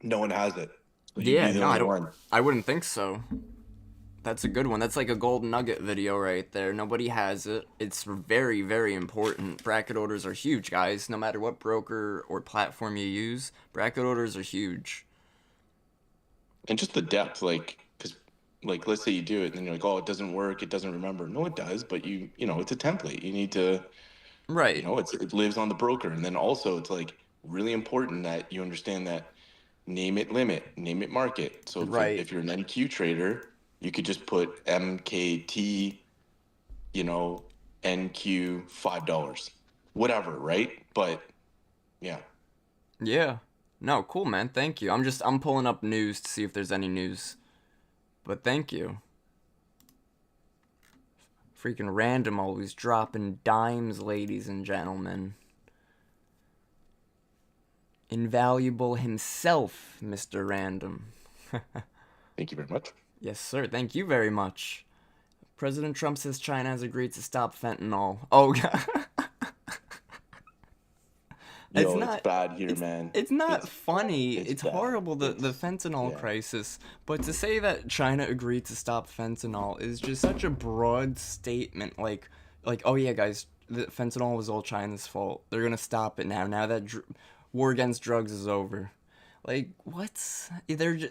No one has it. So you'd Yeah, be the no, only one. I wouldn't think so. That's a good one. That's like a golden nugget video right there. Nobody has it. It's very, very important. Bracket orders are huge, guys. No matter what broker or platform you use, bracket orders are huge. And just the depth, because like let's say you do it and then you're like, oh, it doesn't work, it doesn't remember. No, it does, but it's a template. You need to, Right. it lives on the broker. And then also it's like really important that you understand that name it limit, name it market. So Right. if you're an NQ trader, you could just put MKT, you know, NQ $5, whatever, right? But yeah, Yeah. No, cool, man. Thank you. I'm pulling up news to see if there's any news. But thank you. Freaking random always dropping dimes, ladies and gentlemen. Invaluable himself, Mr. Random. thank you very much. Yes, sir. Thank you very much. President Trump says China has agreed to stop fentanyl. Oh, God. Yo, it's bad here, man. It's not funny. It's bad. horrible, the fentanyl crisis. But to say that China agreed to stop fentanyl is just such a broad statement. Like, oh yeah, guys, the fentanyl was all China's fault. They're gonna stop it now. Now that war against drugs is over. Like, what's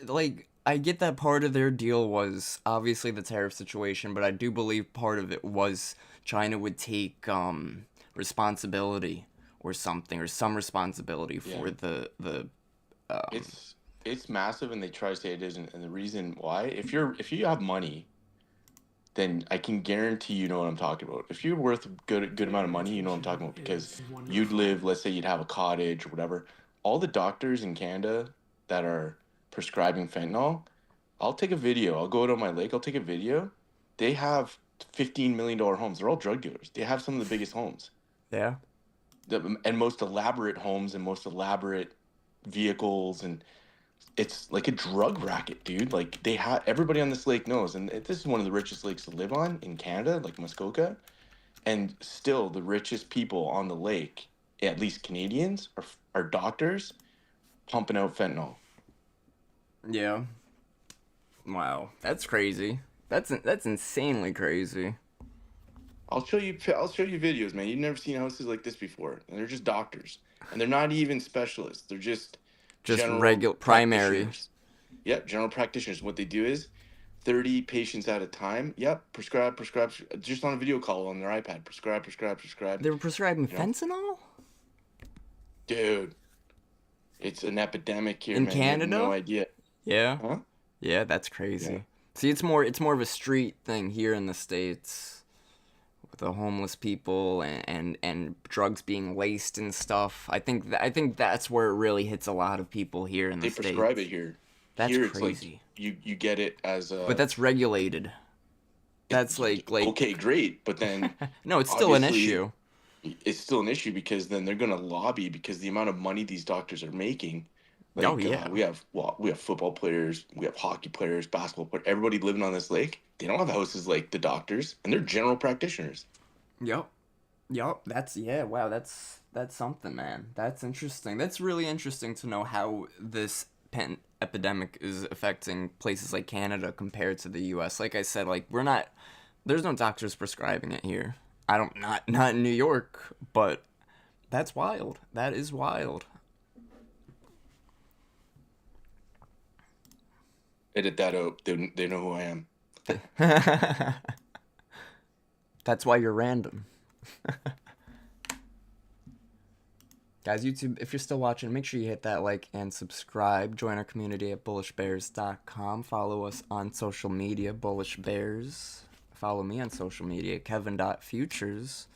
like? I get that part of their deal was obviously the tariff situation, but I do believe part of it was China would take responsibility or something, or some responsibility for the it's massive, and they try to say it isn't. And the reason why, if you have money, then I can guarantee you know what I'm talking about. If you're worth a good amount of money, you know what I'm talking about, because you'd live, let's say you'd have a cottage or whatever. All the doctors in Canada that are prescribing fentanyl, I'll take a video. I'll go out on my lake. I'll take a video. They have $15 million homes. They're all drug dealers. They have some of the biggest homes. yeah. And most elaborate homes and most elaborate vehicles, and it's like a drug racket, dude. Like they have, everybody on this lake knows, and this is one of the richest lakes to live on in Canada, like Muskoka, and still the richest people on the lake, at least Canadians, are doctors pumping out fentanyl. Yeah. Wow, that's crazy. That's insanely crazy. I'll show you videos, man. You've never seen houses like this before, and they're just doctors, and they're not even specialists. They're just Regular primary. practitioners. Yep, general practitioners. What they do is 30 patients at a time. Yep, prescribe, just on a video call on their iPad. Prescribe. They were prescribing You know? fentanyl? Dude, it's an epidemic here, In man. You have Canada? no idea. Yeah. Huh? Yeah, that's crazy. Yeah. See, it's more of a street thing here in the States. With the homeless people and drugs being laced and stuff. I think that's where it really hits a lot of people here in the States. They prescribe it here. That's here crazy. It's like you get it as a... But that's regulated. That's like Okay, great, but then... No, it's still an obviously, issue. It's still an issue, because then they're going to lobby, because the amount of money these doctors are making. Like, Oh, yeah. we have football players, we have hockey players, basketball players, everybody living on this lake. They don't have houses like the doctors, and they're general practitioners. Yep. That's wow. That's something, man. That's interesting. That's really interesting to know how this epidemic is affecting places like Canada compared to the U.S. Like I said, like there's no doctors prescribing it here. Not in New York, but that's wild. That is wild. Edit that out. They know who I am. That's why you're random. Guys, YouTube, if you're still watching, make sure you hit that like and subscribe. Join our community at bullishbrs.com. Follow us on social media, bullishbrs. Follow me on social media, kevin.futures.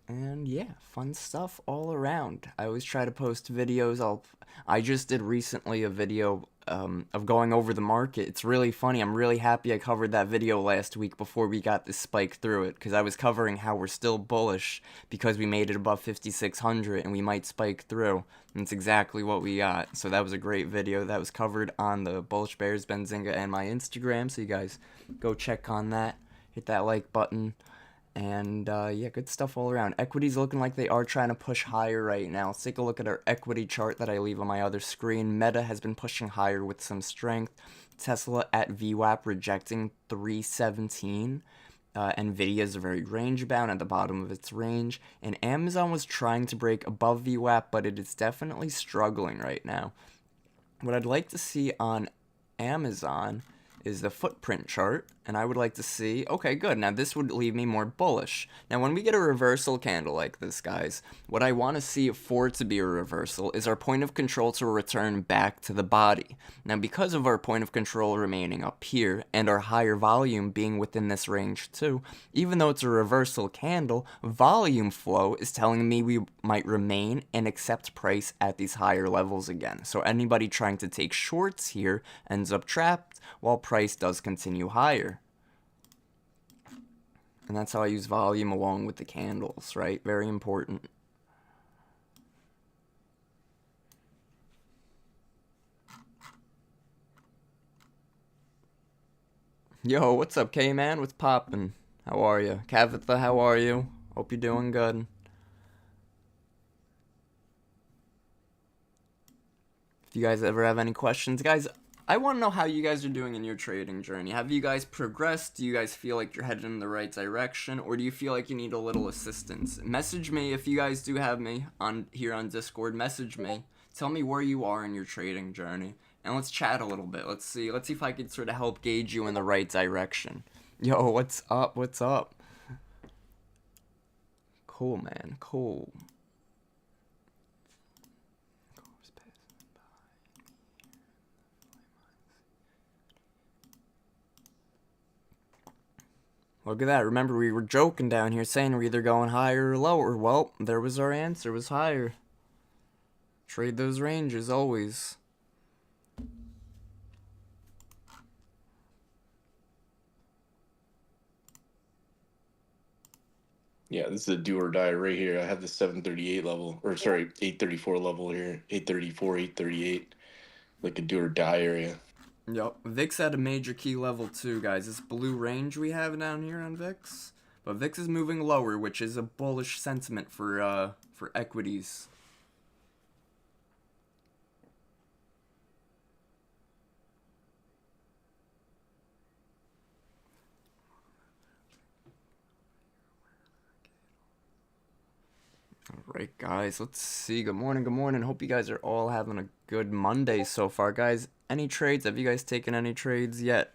And yeah, fun stuff all around. I always try to post videos. I just did recently a video of going over the market. It's really funny. I'm really happy I covered that video last week before we got this spike through it, because I was covering how we're still bullish because we made it above 5,600 and we might spike through. And it's exactly what we got. So that was a great video that was covered on the Bullish Bears, Benzinga, and my Instagram. So you guys go check on that. Hit that like button. And yeah, good stuff all around. Equity's looking like they are trying to push higher right now. Let's take a look at our equity chart that I leave on my other screen. Meta has been pushing higher with some strength. Tesla at VWAP rejecting 317. Nvidia's very range bound at the bottom of its range. And Amazon was trying to break above VWAP, but it is definitely struggling right now. What I'd like to see on Amazon is the footprint chart, and I would like to see, okay, good, now this would leave me more bullish. Now when we get a reversal candle like this, guys, what I want to see for it to be a reversal is our point of control to return back to the body. Now because of our point of control remaining up here, and our higher volume being within this range too, even though it's a reversal candle, volume flow is telling me we might remain and accept price at these higher levels again. So anybody trying to take shorts here ends up trapped, while price does continue higher. And that's how I use volume along with the candles, right? Very important. Yo, what's up, K-Man? What's poppin'? How are you? Kavitha, how are you? Hope you're doing good. If you guys ever have any questions, guys, I want to know how you guys are doing in your trading journey. Have you guys progressed? Do you guys feel like you're headed in the right direction? Or do you feel like you need a little assistance? Message me if you guys do have me on here on Discord. Message me. Tell me where you are in your trading journey. And let's chat a little bit. Let's see if I can sort of help gauge you in the right direction. Yo, what's up? What's up? Cool, man. Cool. Look at that. Remember, we were joking down here saying we're either going higher or lower. Well, there was our answer. It was higher. Trade those ranges always. Yeah, this is a do or die right here. I have the 738 level, or sorry, 834 level here. 834, 838. Like a do or die area. Yep. VIX at a major key level too, guys. This blue range we have down here on VIX. But VIX is moving lower, which is a bullish sentiment for equities. Alright, guys, let's see. Good morning, good morning. Hope you guys are all having a good Monday so far. Guys, any trades? Have you guys taken any trades yet?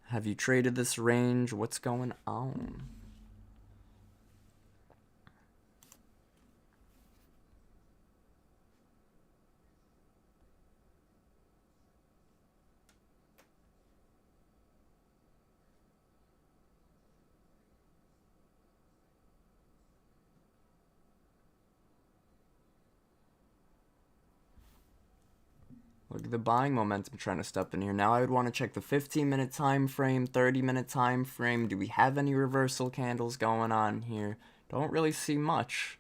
Have you traded this range? What's going on? Look at the buying momentum trying to step in here. Now I would want to check the 15-minute time frame, 30-minute time frame. Do we have any reversal candles going on here? Don't really see much.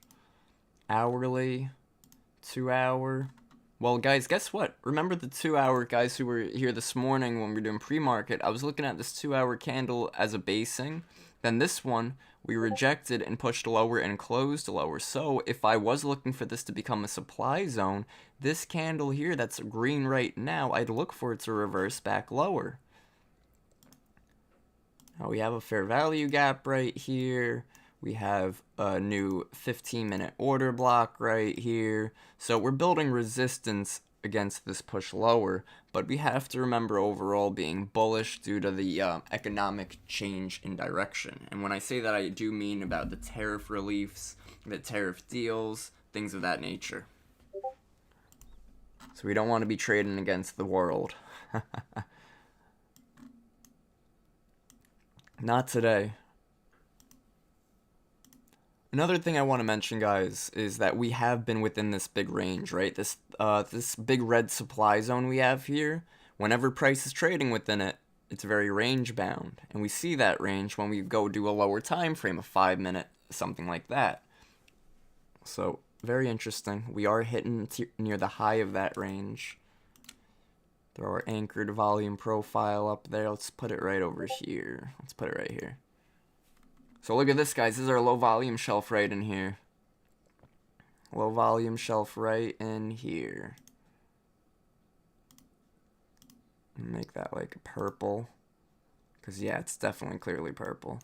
Hourly, 2 hour. Well, guys, guess what? Remember the 2 hour guys who were here this morning when we were doing pre-market? I was looking at this 2 hour candle as a basing. Then this one we rejected and pushed lower and closed lower. So if I was looking for this to become a supply zone, this candle here that's green right now, I'd look for it to reverse back lower. Now we have a fair value gap right here. We have a new 15-minute order block right here. So we're building resistance against this push lower, but we have to remember overall being bullish due to the economic change in direction. And when I say that, I do mean about the tariff reliefs, the tariff deals, things of that nature. So we don't want to be trading against the world. Not today. Another thing I want to mention, guys, is that we have been within this big range, right? This big red supply zone we have here, whenever price is trading within it, it's very range bound. And we see that range when we go do a lower time frame, a 5-minute, something like that. So, very interesting. We are hitting near the high of that range. Throw our anchored volume profile up there. Let's put it right over here. Let's put it right here. So look at this, guys. This is our low volume shelf right in here. Low volume shelf right in here. Make that like purple. Because, yeah, it's definitely clearly purple.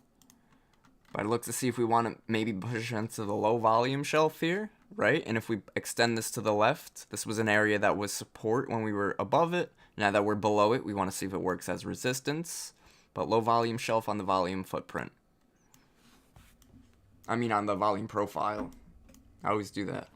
But I look to see if we want to maybe push into the low volume shelf here. right? And if we extend this to the left, this was an area that was support when we were above it. Now that we're below it, we want to see if it works as resistance. But low volume shelf on the volume footprint. I mean on the volume profile. I always do that.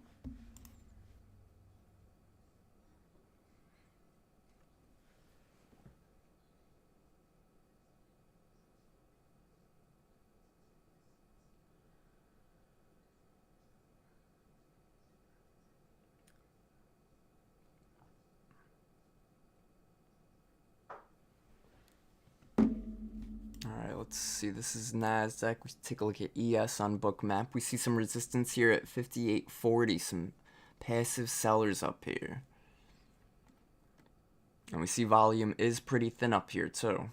Alright, let's see. This is NASDAQ. We take a look at ES on Bookmap. We see some resistance here at 58.40. Some passive sellers up here. And we see volume is pretty thin up here too.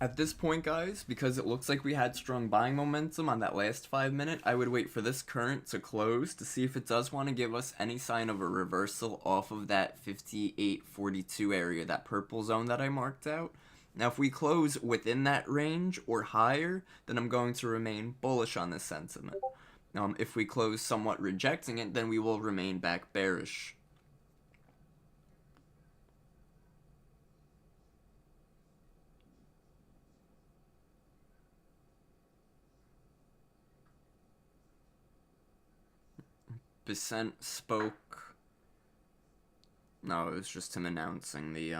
At this point, guys, because it looks like we had strong buying momentum on that last 5 minute, I would wait for this current to close to see if it does want to give us any sign of a reversal off of that 58.42 area, that purple zone that I marked out. Now, if we close within that range or higher, then I'm going to remain bullish on this sentiment. If we close somewhat rejecting it, then we will remain back bearish. Besant spoke. No, it was just him announcing the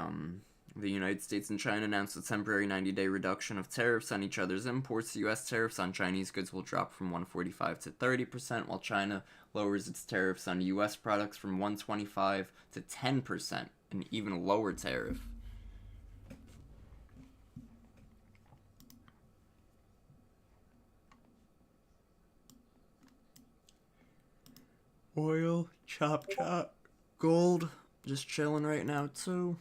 United States and China announced a temporary 90-day reduction of tariffs on each other's imports. U.S. tariffs on Chinese goods will drop from 145 to 30%, while China lowers its tariffs on U.S. products from 125 to 10%, an even lower tariff. Oil, chop. Gold, just chilling right now too.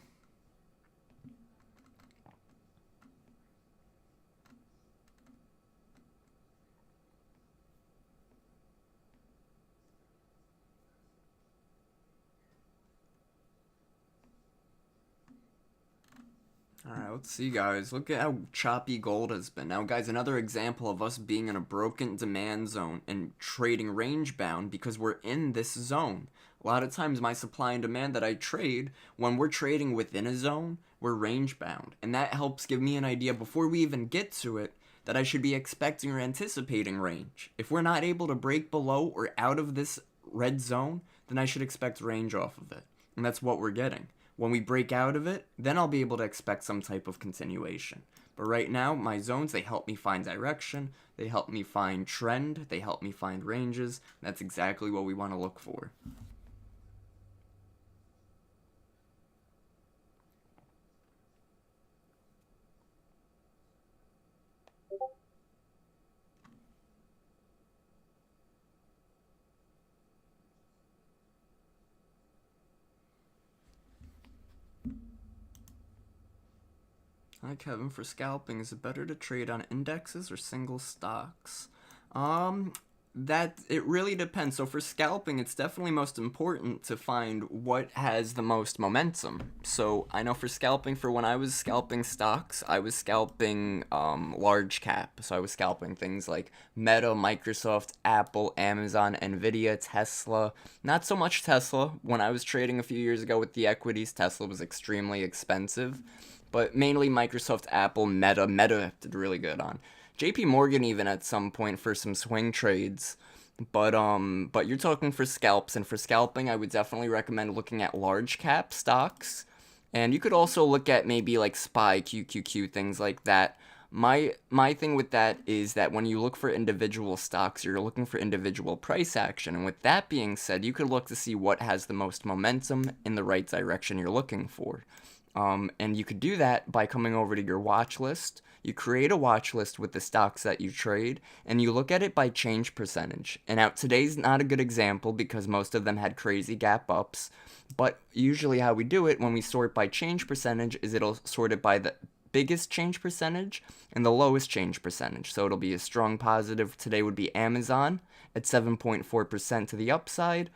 Alright, let's see, guys. Look at how choppy gold has been. Now, guys, another example of us being in a broken demand zone and trading range bound because we're in this zone. A lot of times my supply and demand that I trade, when we're trading within a zone, we're range bound. And that helps give me an idea before we even get to it that I should be expecting or anticipating range. If we're not able to break below or out of this red zone, then I should expect range off of it. And that's what we're getting. When we break out of it, then I'll be able to expect some type of continuation. But right now, my zones, they help me find direction, they help me find trend, they help me find ranges. That's exactly what we want to look for. Hi Kevin, for scalping, is it better to trade on indexes or single stocks? That it really depends. So for scalping, it's definitely most important to find what has the most momentum. So I know for scalping, for when I was scalping stocks, I was scalping large cap. So I was scalping things like Meta, Microsoft, Apple, Amazon, Nvidia, Tesla. Not so much Tesla. When I was trading a few years ago with the equities, Tesla was extremely expensive. But mainly Microsoft, Apple, Meta. Meta did really good on. JP Morgan even at some point for some swing trades. But you're talking for scalps, and for scalping, I would definitely recommend looking at large cap stocks. And you could also look at maybe like SPY, QQQ, things like that. My thing with that is that when you look for individual stocks, you're looking for individual price action. And with that being said, you could look to see what has the most momentum in the right direction you're looking for. And you could do that by coming over to your watch list. You create a watch list with the stocks that you trade, and you look at it by change percentage. And now today's not a good example because most of them had crazy gap ups, but usually how we do it when we sort by change percentage is it'll sort it by the biggest change percentage and the lowest change percentage. So it'll be a strong positive. Today would be Amazon at 7.4% to the upside.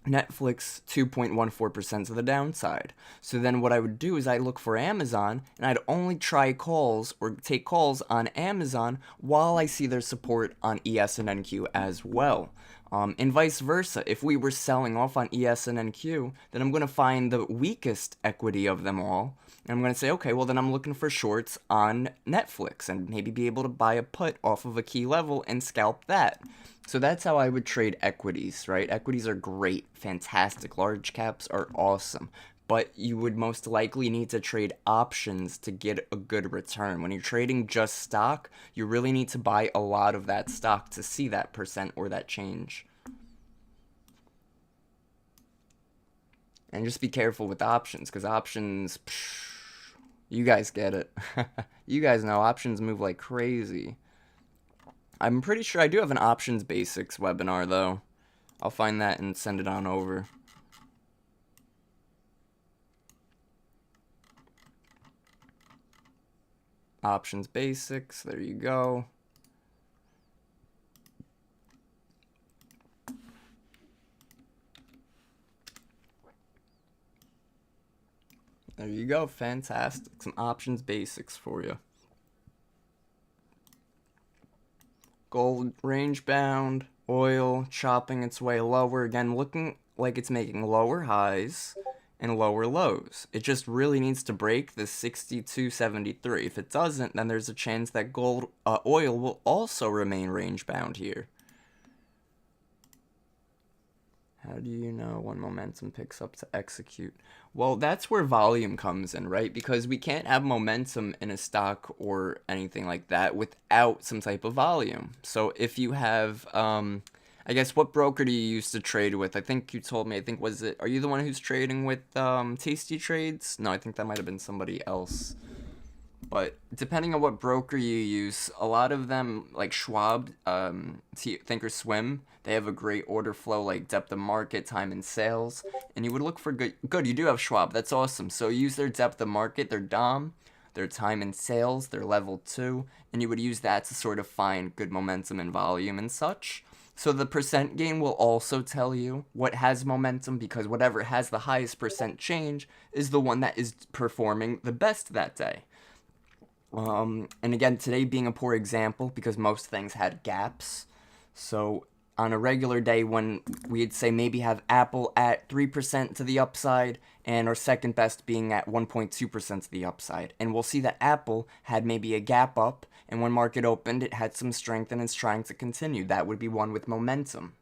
Netflix 2.14% to the downside. So then what I would do is I'd look for Amazon and I'd only try calls or take calls on Amazon while I see their support on ES and NQ as well. And vice versa. If we were selling off on ES and NQ, then I'm going to find the weakest equity of them all. And I'm going to say, okay, well, then I'm looking for shorts on Netflix and maybe be able to buy a put off of a key level and scalp that. So that's how I would trade equities, right? Equities are great, fantastic. Large caps are awesome. But you would most likely need to trade options to get a good return. When you're trading just stock, you really need to buy a lot of that stock to see that percent or that change. And just be careful with options, because options, you guys get it. You guys know options move like crazy. I'm pretty sure I do have an options basics webinar, though. I'll find that and send it on over. Options basics, there you go. There you go, fantastic. Some options basics for you. Gold range bound, oil chopping its way lower, again looking like it's making lower highs and lower lows. It just really needs to break the 62.73. If it doesn't, then there's a chance that oil will also remain range bound here. How do you know when momentum picks up to execute? Well, that's where volume comes in, right? Because we can't have momentum in a stock or anything like that without some type of volume. So if you have, I guess, what broker do you use to trade with? I think you told me, are you the one who's trading with Tasty Trades? No, I think that might have been somebody else. But depending on what broker you use, a lot of them, like Schwab, Thinkorswim, they have a great order flow, like depth of market, time and sales. And you would look for good, you do have Schwab, that's awesome. So use their depth of market, their DOM, their time and sales, their level 2, and you would use that to sort of find good momentum and volume and such. So the percent gain will also tell you what has momentum, because whatever has the highest percent change is the one that is performing the best that day. And again, today being a poor example because most things had gaps. So on a regular day when we'd say maybe have Apple at 3% to the upside and our second best being at 1.2% to the upside. And we'll see that Apple had maybe a gap up, and when market opened, it had some strength and it's trying to continue. That would be one with momentum.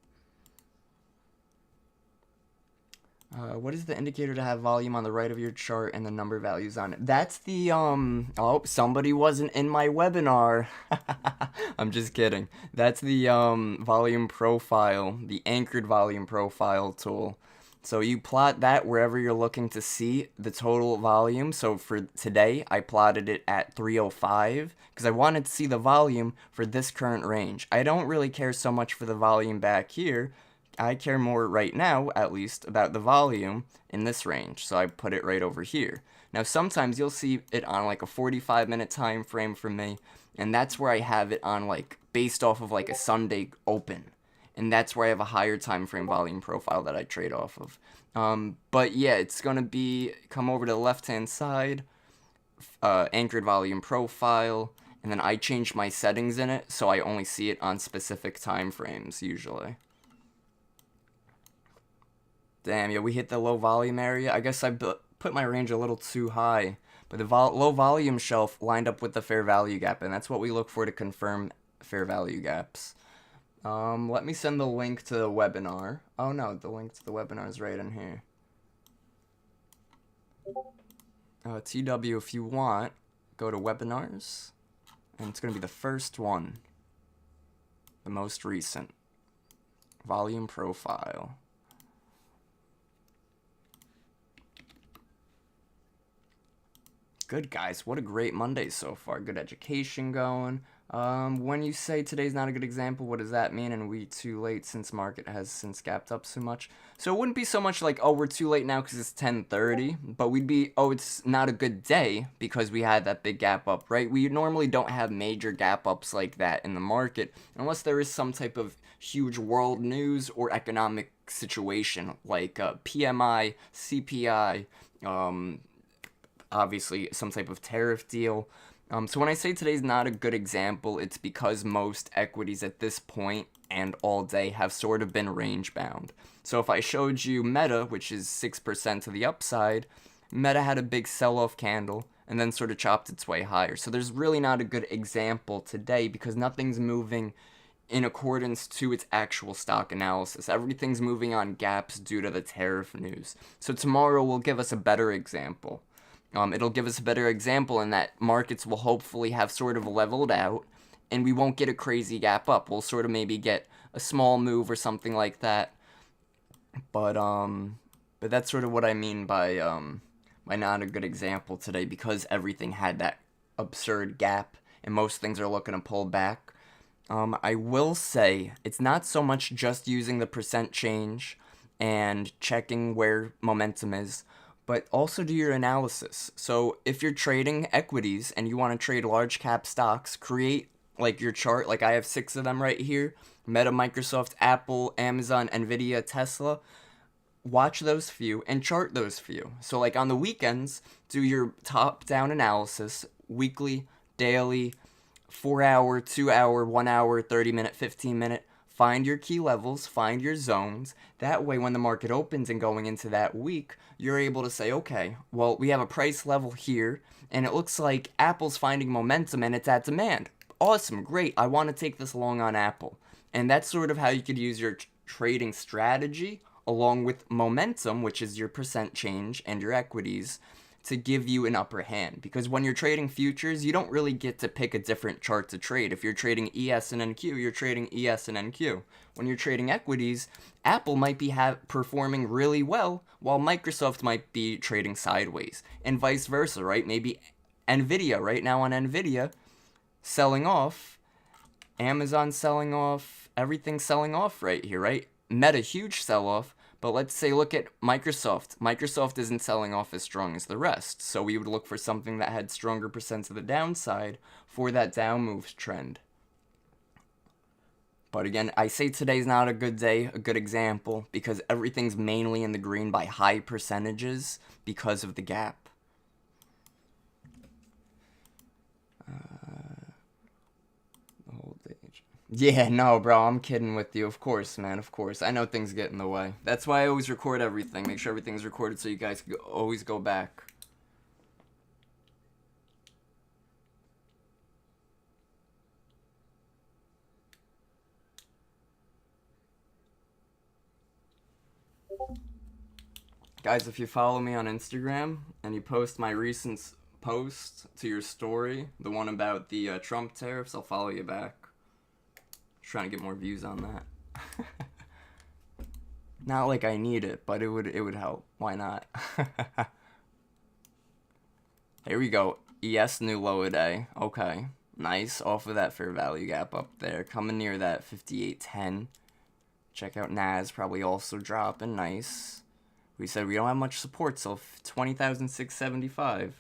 What is the indicator to have volume on the right of your chart and the number values on it? That's the, oh, somebody wasn't in my webinar. I'm just kidding. That's the, volume profile, the anchored volume profile tool. So you plot that wherever you're looking to see the total volume. So for today, I plotted it at 305 because I wanted to see the volume for this current range. I don't really care so much for the volume back here. I care more right now, at least, about the volume in this range, so I put it right over here. Now, sometimes you'll see it on like a 45-minute time frame for me, and that's where I have it on like based off of like a Sunday open, and that's where I have a higher time frame volume profile that I trade off of. But yeah, it's gonna be come over to the left-hand side, anchored volume profile, and then I change my settings in it, so I only see it on specific time frames usually. Damn, yeah, we hit the low volume area. I guess I put my range a little too high. But the low volume shelf lined up with the fair value gap, and that's what we look for to confirm fair value gaps. Let me send the link to the webinar. Oh no, the link to the webinar is right in here. TW, if you want, go to webinars, and it's going to be the first one. The most recent. Volume profile. Good, guys. What a great Monday so far. Good education going. When you say today's not a good example, what does that mean? And we too late since market has since gapped up so much? So it wouldn't be so much like, oh, we're too late now because it's 10:30, but we'd be, oh, it's not a good day because we had that big gap up, right? We normally don't have major gap ups like that in the market unless there is some type of huge world news or economic situation, like PMI, CPI, obviously some type of tariff deal. So when I say today's not a good example, it's because most equities at this point and all day have sort of been range bound. So if I showed you Meta, which is 6% to the upside, Meta had a big sell-off candle and then sort of chopped its way higher. So there's really not a good example today because nothing's moving in accordance to its actual stock analysis. Everything's moving on gaps due to the tariff news. So tomorrow will give us a better example. It'll give us a better example in that markets will hopefully have sort of leveled out and we won't get a crazy gap up. We'll sort of maybe get a small move or something like that. But that's sort of what I mean by not a good example today, because everything had that absurd gap and most things are looking to pull back. I will say it's not so much just using the percent change and checking where momentum is, but also do your analysis. So if you're trading equities and you want to trade large cap stocks, create like your chart. Like I have 6 of them right here: Meta, Microsoft, Apple, Amazon, Nvidia, Tesla. Watch those few and chart those few. So like on the weekends, do your top down analysis, weekly, daily, 4-hour, 2-hour, 1-hour, 30-minute, 15-minute. Find your key levels, find your zones. That way when the market opens and going into that week, you're able to say, okay, well, we have a price level here and it looks like Apple's finding momentum and it's at demand. Awesome, great, I want to take this long on Apple. And that's sort of how you could use your trading strategy along with momentum, which is your percent change and your equities, to give you an upper hand. Because when you're trading futures, you don't really get to pick a different chart to trade. If you're trading ES and NQ, you're trading ES and NQ. When you're trading equities, Apple might be performing really well, while Microsoft might be trading sideways, and vice versa, right? Maybe Nvidia, right now on Nvidia, selling off, Amazon selling off, everything's selling off right here, right? Meta, huge sell-off, but let's say look at Microsoft. Microsoft isn't selling off as strong as the rest, so we would look for something that had stronger percents of the downside for that down moves trend. But again, I say today's not a good day, a good example, because everything's mainly in the green by high percentages because of the gap. Yeah, no, bro, I'm kidding with you. Of course, man, of course. I know things get in the way. That's why I always record everything. Make sure everything's recorded so you guys can always go back. Guys, if you follow me on Instagram and you post my recent post to your story, the one about the Trump tariffs, I'll follow you back. Trying to get more views on that. Not like I need it, but it would help. Why not? Here we go. ES new low today. Okay. Nice. Off of that fair value gap up there. Coming near that 58.10. Check out NAS. Probably also dropping. Nice. We said we don't have much support, so 20,675.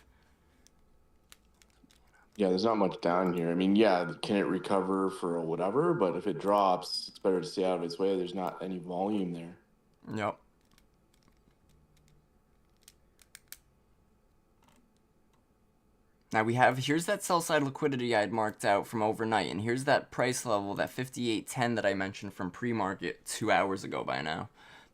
Yeah, there's not much down here. I mean, yeah, can it recover for whatever? But if it drops, it's better to stay out of its way. There's not any volume there. Yep. Now we have, here's that sell side liquidity I had marked out from overnight, and here's that price level, that 58.10 that I mentioned from pre-market 2 hours ago by now.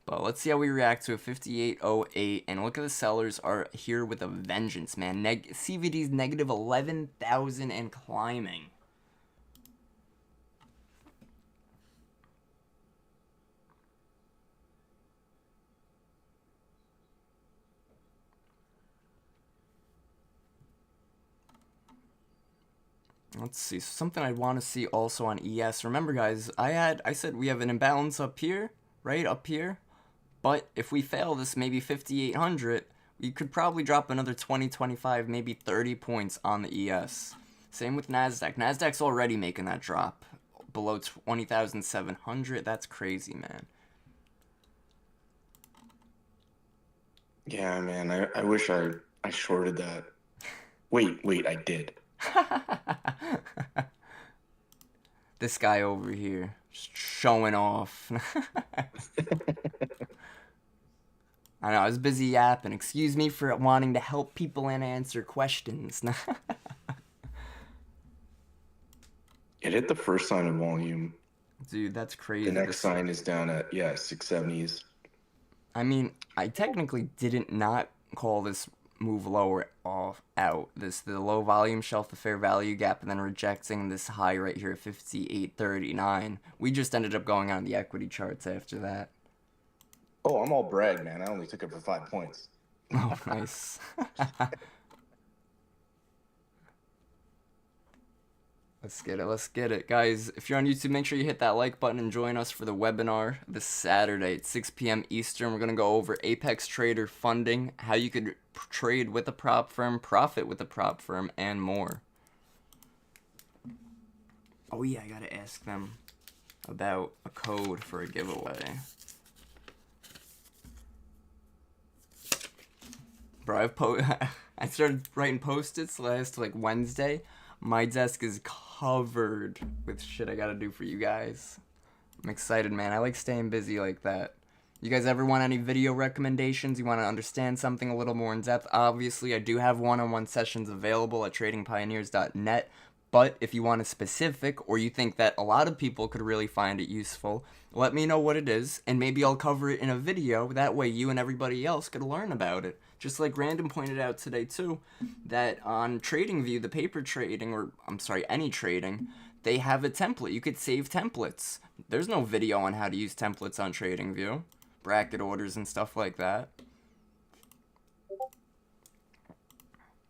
But let's see how we react to a 58.08, and look at the sellers are here with a vengeance, man. CVD's negative 11,000 and climbing. Let's see, something I'd want to see also on ES. Remember, guys, I said we have an imbalance up here, right up here. But if we fail this maybe 5,800, we could probably drop another 20, 25, maybe 30 points on the ES. Same with NASDAQ. NASDAQ's already making that drop below 20,700. That's crazy, man. Yeah, man, I wish I shorted that. Wait, I did. This guy over here. Just showing off. I know, I was busy yapping. Excuse me for wanting to help people and answer questions. It hit the first sign of volume. Dude, that's crazy. The next sign is down at 670s. I mean, I technically didn't not call this move lower out. The low volume shelf, the fair value gap, and then rejecting this high right here at 58.39. We just ended up going on the equity charts after that. Oh, I'm all brag, man. I only took it for 5 points. Oh, nice. Let's get it. Guys, if you're on YouTube, make sure you hit that like button and join us for the webinar this Saturday at 6 p.m. Eastern. We're going to go over Apex Trader funding, how you could trade with a prop firm, profit with a prop firm, and more. Oh yeah, I got to ask them about a code for a giveaway. Bro, I started writing post-its last Wednesday. My desk is covered with shit I gotta do for you guys. I'm excited, man. I like staying busy like that. You guys ever want any video recommendations? You want to understand something a little more in depth? Obviously, I do have one-on-one sessions available at tradingpioneers.net. But if you want a specific, or you think that a lot of people could really find it useful, let me know what it is, and maybe I'll cover it in a video. That way you and everybody else could learn about it. Just like Random pointed out today too, that on TradingView, the paper trading, or I'm sorry, any trading, they have a template. You could save templates. There's no video on how to use templates on TradingView. Bracket orders and stuff like that.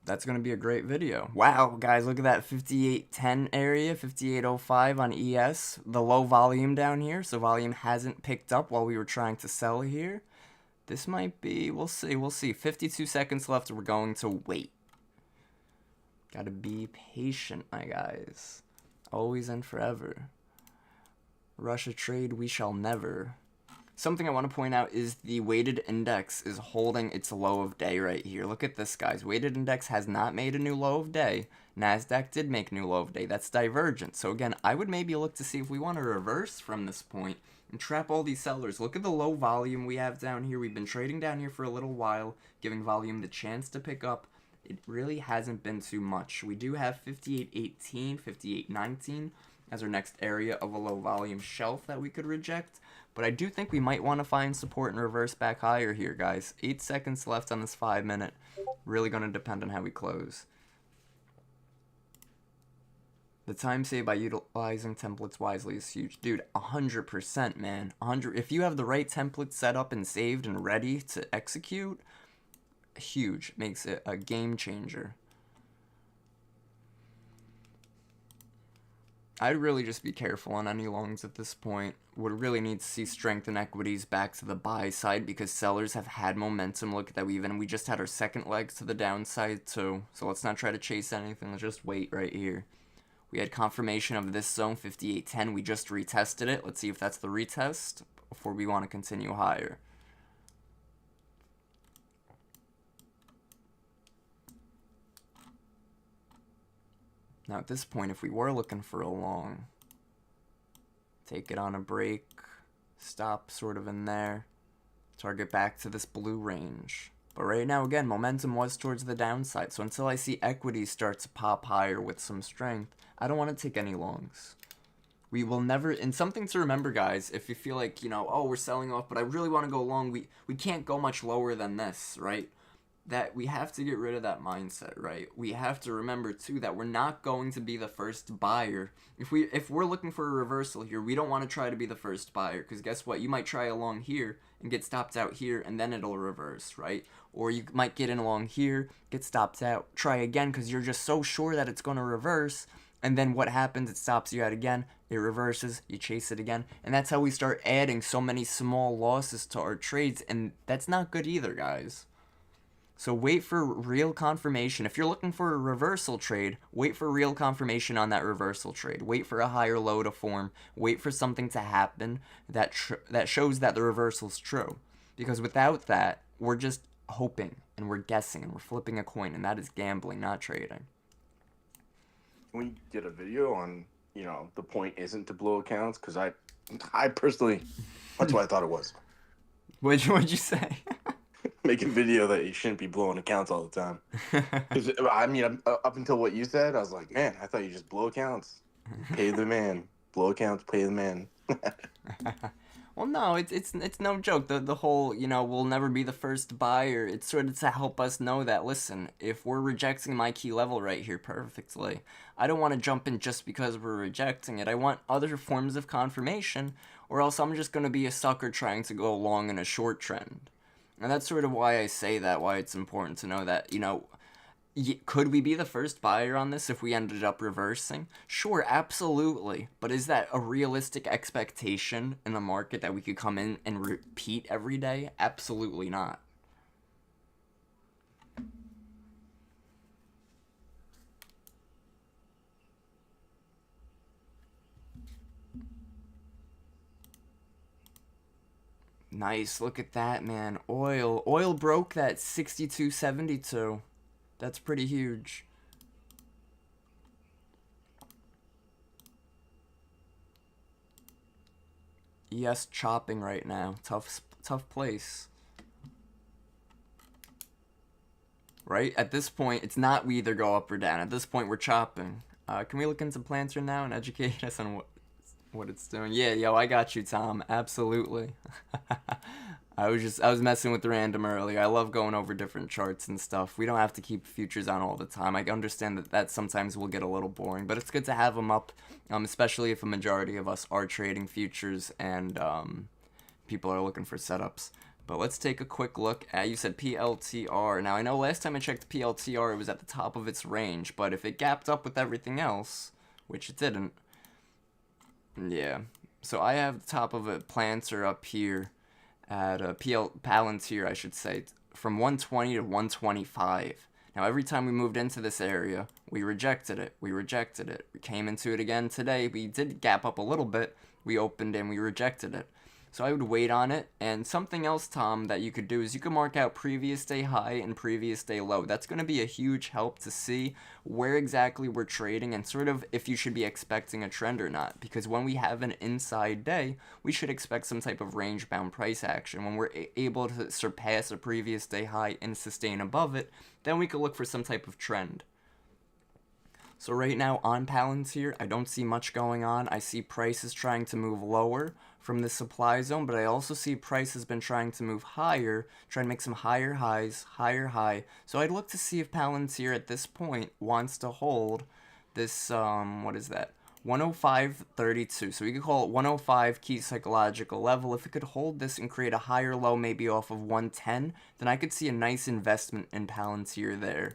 That's going to be a great video. Wow, guys, look at that 5810 area, 5805 on ES. The low volume down here, so volume hasn't picked up while we were trying to sell here. This might be, we'll see. 52 seconds left, we're going to wait. Gotta be patient, my guys. Always and forever. Rush a trade we shall never. Something I want to point out is the weighted index is holding its low of day right here. Look at this, guys. Weighted index has not made a new low of day. NASDAQ did make a new low of day. That's divergent. So again, I would maybe look to see if we want to reverse from this point and trap all these sellers. Look at the low volume we have down here. We've been trading down here for a little while, giving volume the chance to pick up. It really hasn't been too much. We do have 58.18, 58.19 as our next area of a low volume shelf that we could reject. But I do think we might want to find support and reverse back higher here, guys. 8 seconds left on this 5 minute. Really going to depend on how we close. The time saved by utilizing templates wisely is huge. Dude, 100%, man. 100. If you have the right template set up and saved and ready to execute, huge. Makes it a game changer. I'd really just be careful on any longs at this point. Would really need to see strength in equities back to the buy side because sellers have had momentum. Look at that, we just had our second legs to the downside too. So let's not try to chase anything. Let's just wait right here. We had confirmation of this zone, 58.10. We just retested it. Let's see if that's the retest before we want to continue higher. Now at this point, if we were looking for a long, take it on a break, stop sort of in there, target back to this blue range. But right now, again, momentum was towards the downside. So until I see equities start to pop higher with some strength, I don't want to take any longs. We will never, and something to remember, guys, if you feel like, you know, oh, we're selling off, but I really want to go long, we can't go much lower than this, right? That we have to get rid of that mindset, right? We have to remember too that we're not going to be the first buyer. If we're looking for a reversal here, we don't want to try to be the first buyer, because guess what? You might try along here and get stopped out here, and then it'll reverse, right? Or you might get in along here, get stopped out, try again because you're just so sure that it's going to reverse, and then what happens? It stops you out again, it reverses, you chase it again, and that's how we start adding so many small losses to our trades, and that's not good either, guys. So wait for real confirmation. If you're looking for a reversal trade, wait for real confirmation on that reversal trade. Wait for a higher low to form. Wait for something to happen that shows that the reversal's true. Because without that, we're just hoping and we're guessing and we're flipping a coin, and that is gambling, not trading. We did a video on, you know, the point isn't to blow accounts, because I I personally, that's what I thought it was. What'd you say? Make a video that you shouldn't be blowing accounts all the time. 'Cause, I mean, up until what you said, I was like, man, I thought you just blow accounts, pay the man, blow accounts, pay the man. Well, no, it's no joke. The whole, we'll never be the first buyer. It's sort of to help us know that, listen, if we're rejecting my key level right here perfectly, I don't want to jump in just because we're rejecting it. I want other forms of confirmation, or else I'm just going to be a sucker trying to go along in a short trend. And that's sort of why I say that, why it's important to know that, could we be the first buyer on this if we ended up reversing? Sure, absolutely. But is that a realistic expectation in the market that we could come in and repeat every day? Absolutely not. Nice, look at that, man. Oil broke that 62.72. That's pretty huge. ES chopping right now. Tough place. Right? At this point, it's not we either go up or down. At this point, we're chopping. Can we look into Planter now and educate us on what it's doing? Yeah, yo, I got you, Tom. Absolutely. I was messing with the random earlier. I love going over different charts and stuff. We don't have to keep futures on all the time. I understand that sometimes will get a little boring, but it's good to have them up, especially if a majority of us are trading futures and people are looking for setups. But let's take a quick look at, you said PLTR. Now, I know last time I checked PLTR, it was at the top of its range, but if it gapped up with everything else, which it didn't, yeah. So I have the top of a Planter up here at a Palantir, I should say, from 120 to 125. Now, every time we moved into this area, we rejected it. We came into it again today. We did gap up a little bit. We opened and we rejected it. So I would wait on it. And something else, Tom, that you could do is you could mark out previous day high and previous day low. That's going to be a huge help to see where exactly we're trading and sort of if you should be expecting a trend or not. Because when we have an inside day, we should expect some type of range-bound price action. When we're able to surpass a previous day high and sustain above it, then we could look for some type of trend. So right now on Palantir, I don't see much going on. I see prices trying to move lower from the supply zone, but I also see price has been trying to move higher, trying to make some higher highs, higher high. So I'd look to see if Palantir at this point wants to hold this, what is that? 105.32. So we could call it 105 key psychological level. If it could hold this and create a higher low maybe off of 110, then I could see a nice investment in Palantir there.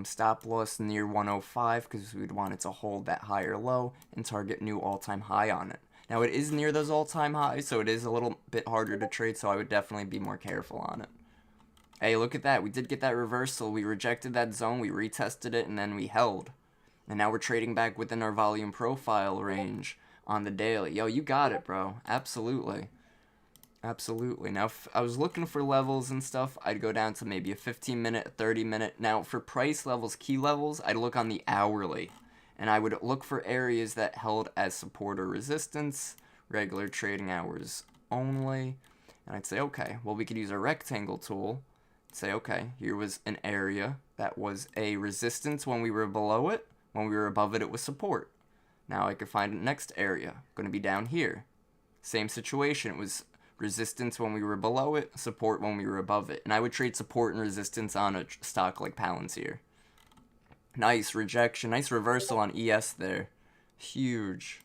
Stop loss near 105 because we'd want it to hold that higher low and target new all-time high on it. Now it is near those all-time highs, so it is a little bit harder to trade, so I would definitely be more careful on it. Hey, look at that. We did get that reversal. We rejected that zone, we retested it, and then we held. And now we're trading back within our volume profile range on the daily. Yo, you got it, bro. Absolutely. Absolutely. Now, if I was looking for levels and stuff, I'd go down to maybe a 15-minute, 30-minute. Now, for price levels, key levels, I'd look on the hourly. And I would look for areas that held as support or resistance, regular trading hours only. And I'd say, okay, well, we could use a rectangle tool. Say, okay, here was an area that was a resistance when we were below it. When we were above it, it was support. Now I could find the next area. Going to be down here. Same situation. It was resistance when we were below it, support when we were above it. And I would trade support and resistance on a stock like Palantir. Nice rejection. Nice reversal on ES there. Huge.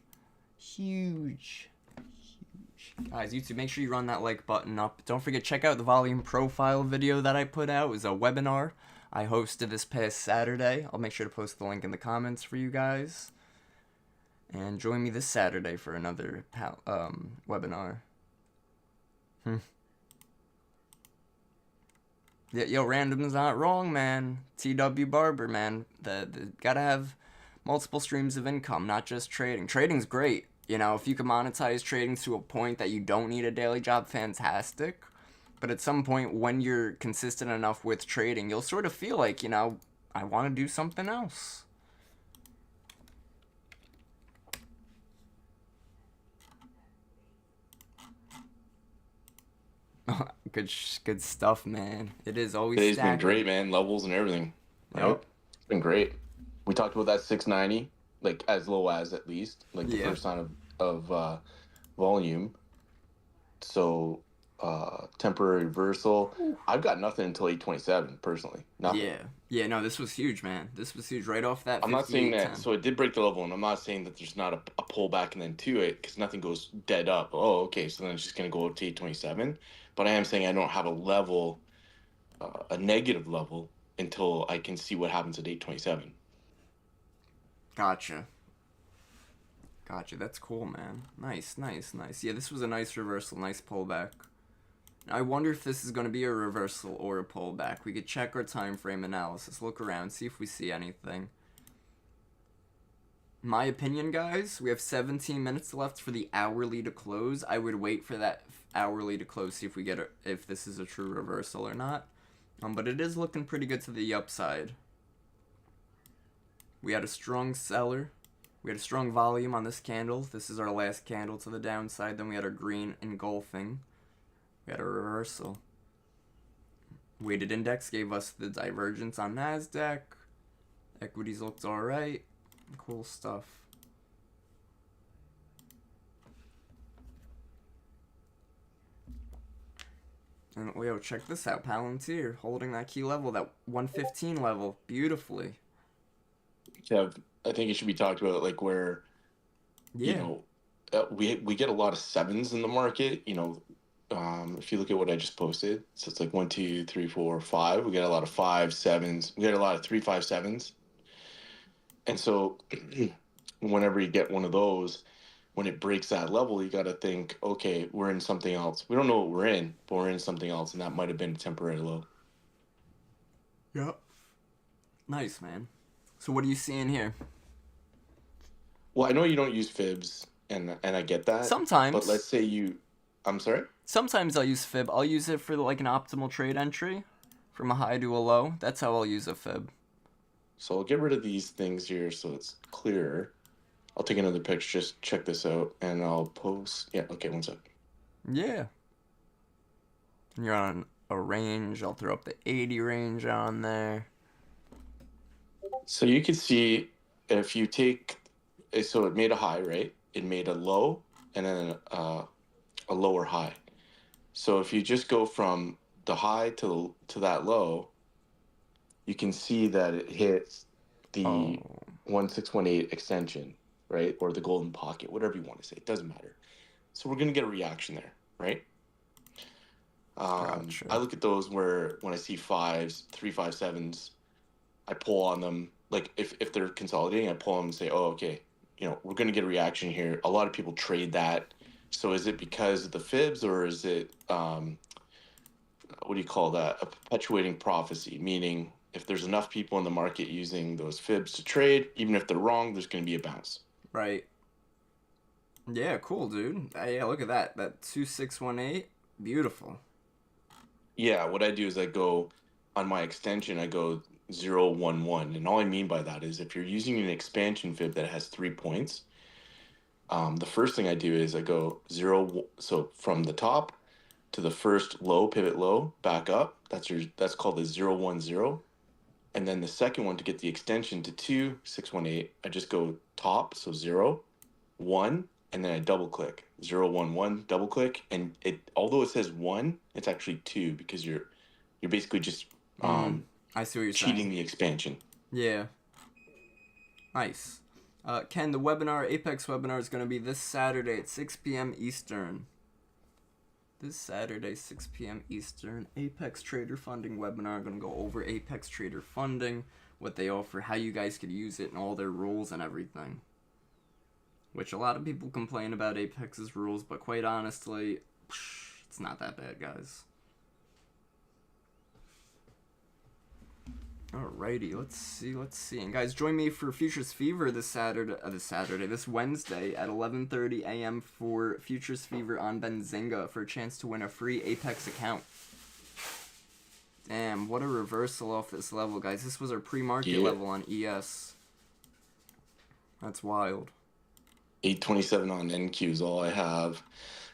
Huge. Huge. Guys, YouTube, make sure you run that like button up. Don't forget, check out the volume profile video that I put out. It was a webinar I hosted this past Saturday. I'll make sure to post the link in the comments for you guys. And join me this Saturday for another webinar. Yeah, yo, random's not wrong, man. TW Barber, man. Gotta have multiple streams of income, not just trading. Trading's great. You know, if you can monetize trading to a point that you don't need a daily job, fantastic. But at some point, when you're consistent enough with trading, you'll sort of feel like, you know, I want to do something else. Good stuff, man. It is always Today's been stacking. great, man. Levels and everything, right? Yep. It's been great. We talked about that 690, like as low as at least, like the Yeah. first sign of volume. So temporary reversal. I've got nothing until 827 personally. Nothing. Yeah. Yeah, no, this was huge, man. This was huge right off that I'm not saying 58.10. that. So it did break the level, and I'm not saying that there's not a pullback and then to it because nothing goes dead up. Oh, okay. So then it's just gonna go up to 827. But I am saying I don't have a level, a negative level until I can see what happens at 827. Gotcha. Gotcha. That's cool, man. Nice, nice, nice. Yeah, this was a nice reversal, nice pullback. I wonder if this is going to be a reversal or a pullback. We could check our time frame analysis, look around, see if we see anything. My opinion, guys, we have 17 minutes left for the hourly to close. I would wait for that hourly to close, see if we get if this is a true reversal or not. But it is looking pretty good to the upside. We had a strong seller. We had a strong volume on this candle. This is our last candle to the downside. Then we had our green engulfing. We had a reversal. Weighted index gave us the divergence on NASDAQ. Equities looked alright. Cool stuff. And yo, check this out. Palantir holding that key level, that 115 level, beautifully. Kev, I think it should be talked about like where, Yeah. you know, we get a lot of sevens in the market. You know, if you look at what I just posted, so it's like 1, 2, 3, 4, 5. We get a lot of 5, 7s. We get a lot of 3, 5, 7s. And so, whenever you get one of those, when it breaks that level, you got to think, okay, we're in something else. We don't know what we're in, but we're in something else, and that might have been a temporary low. Yep. Nice, man. So what are you seeing here? Well, I know you don't use fibs, and I get that. Sometimes. But let's say you, I'm sorry. Sometimes I'll use fib. I'll use it for like an optimal trade entry, from a high to a low. That's how I'll use a fib. So I'll get rid of these things here so it's clearer. I'll take another picture, just check this out, and I'll post. Yeah, okay, one sec. Yeah. You're on a range. I'll throw up the 80 range on there. So you can see if you take, so it made a high, right? It made a low and then a lower high. So if you just go from the high to that low, you can see that it hits the 1618 extension, right? Or the golden pocket, whatever you want to say. It doesn't matter. So we're going to get a reaction there, right? Gotcha. I look at those where when I see 5s, 3, 5, 7s, I pull on them. Like if they're consolidating, I pull them and say, oh, okay, you know, we're going to get a reaction here. A lot of people trade that. So is it because of the fibs or is it, what do you call that? A perpetuating prophecy, meaning if there's enough people in the market using those fibs to trade, even if they're wrong, there's going to be a bounce. Right. Yeah, cool, dude. Yeah, look at that. That 2618. Beautiful. Yeah, what I do is I go on my extension, I go 011. And all I mean by that is if you're using an expansion fib that has 3 points, the first thing I do is I go 0, so from the top to the first low, pivot low, back up. That's called the 010. And then the second one to get the extension to 2618, I just go top, so 0, 1, and then I double click 011, double click, and it although it says 1, it's actually 2 because you're basically just I see what you're cheating saying. the expansion. Yeah. Nice. Ken, the webinar, Apex webinar, is going to be this Saturday at 6 p.m. Eastern. This Saturday, 6 p.m. Eastern, Apex Trader Funding webinar. I'm going to go over Apex Trader Funding, what they offer, how you guys could use it, and all their rules and everything. Which a lot of people complain about Apex's rules, but quite honestly, it's not that bad, guys. Alrighty, let's see. And guys, join me for Futures Fever this Wednesday at 11:30 a.m. for Futures Fever on Benzinga for a chance to win a free Apex account. Damn, what a reversal off this level, guys. This was our pre-market level on ES. That's wild. 827 on NQ is all I have.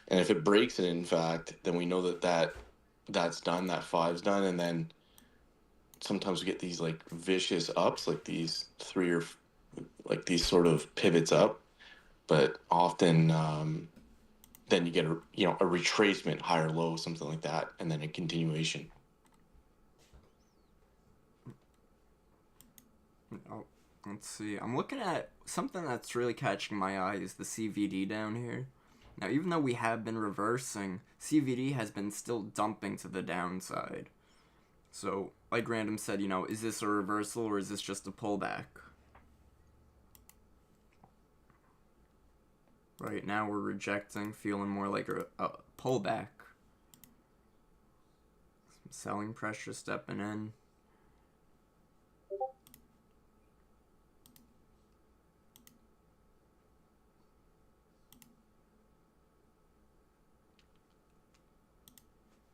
And if it breaks it, in fact, then we know that's done, that five's done, and then sometimes we get these like vicious ups, like these like these sort of pivots up, but often then you get a retracement, higher low, something like that, and then a continuation. Oh, let's see. I'm looking at something that's really catching my eye is the CVD down here. Now, even though we have been reversing, CVD has been still dumping to the downside. So, like Random said, is this a reversal or is this just a pullback? Right now we're rejecting, feeling more like a pullback. Some selling pressure stepping in.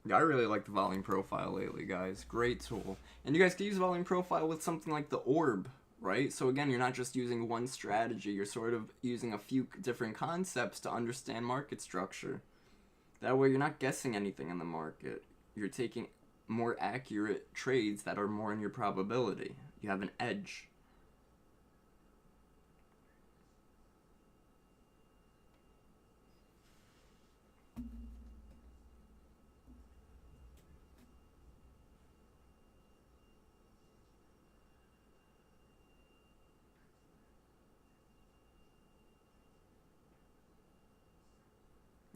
Yeah, I really like the volume profile lately, guys. Great tool. And you guys can use volume profile with something like the orb, right? So again, you're not just using one strategy, you're sort of using a few different concepts to understand market structure. That way you're not guessing anything in the market. You're taking more accurate trades that are more in your probability. You have an edge.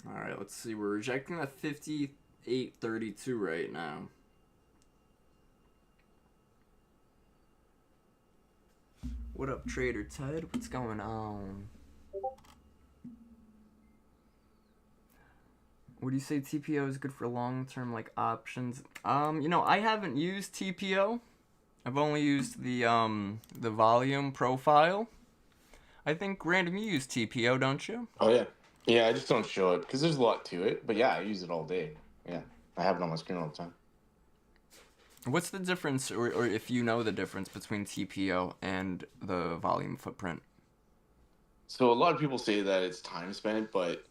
Alright, let's see. We're rejecting that 58.32 right now. What up, Trader Ted? What's going on? Would you say TPO is good for long-term, like, options? I haven't used TPO. I've only used the volume profile. I think, Random, you use TPO, don't you? Oh yeah, yeah. I just don't show it because there's a lot to it. But yeah, I use it all day. Yeah, I have it on my screen all the time. What's the difference, or if you know the difference between TPO and the volume footprint? So a lot of people say that it's time spent, but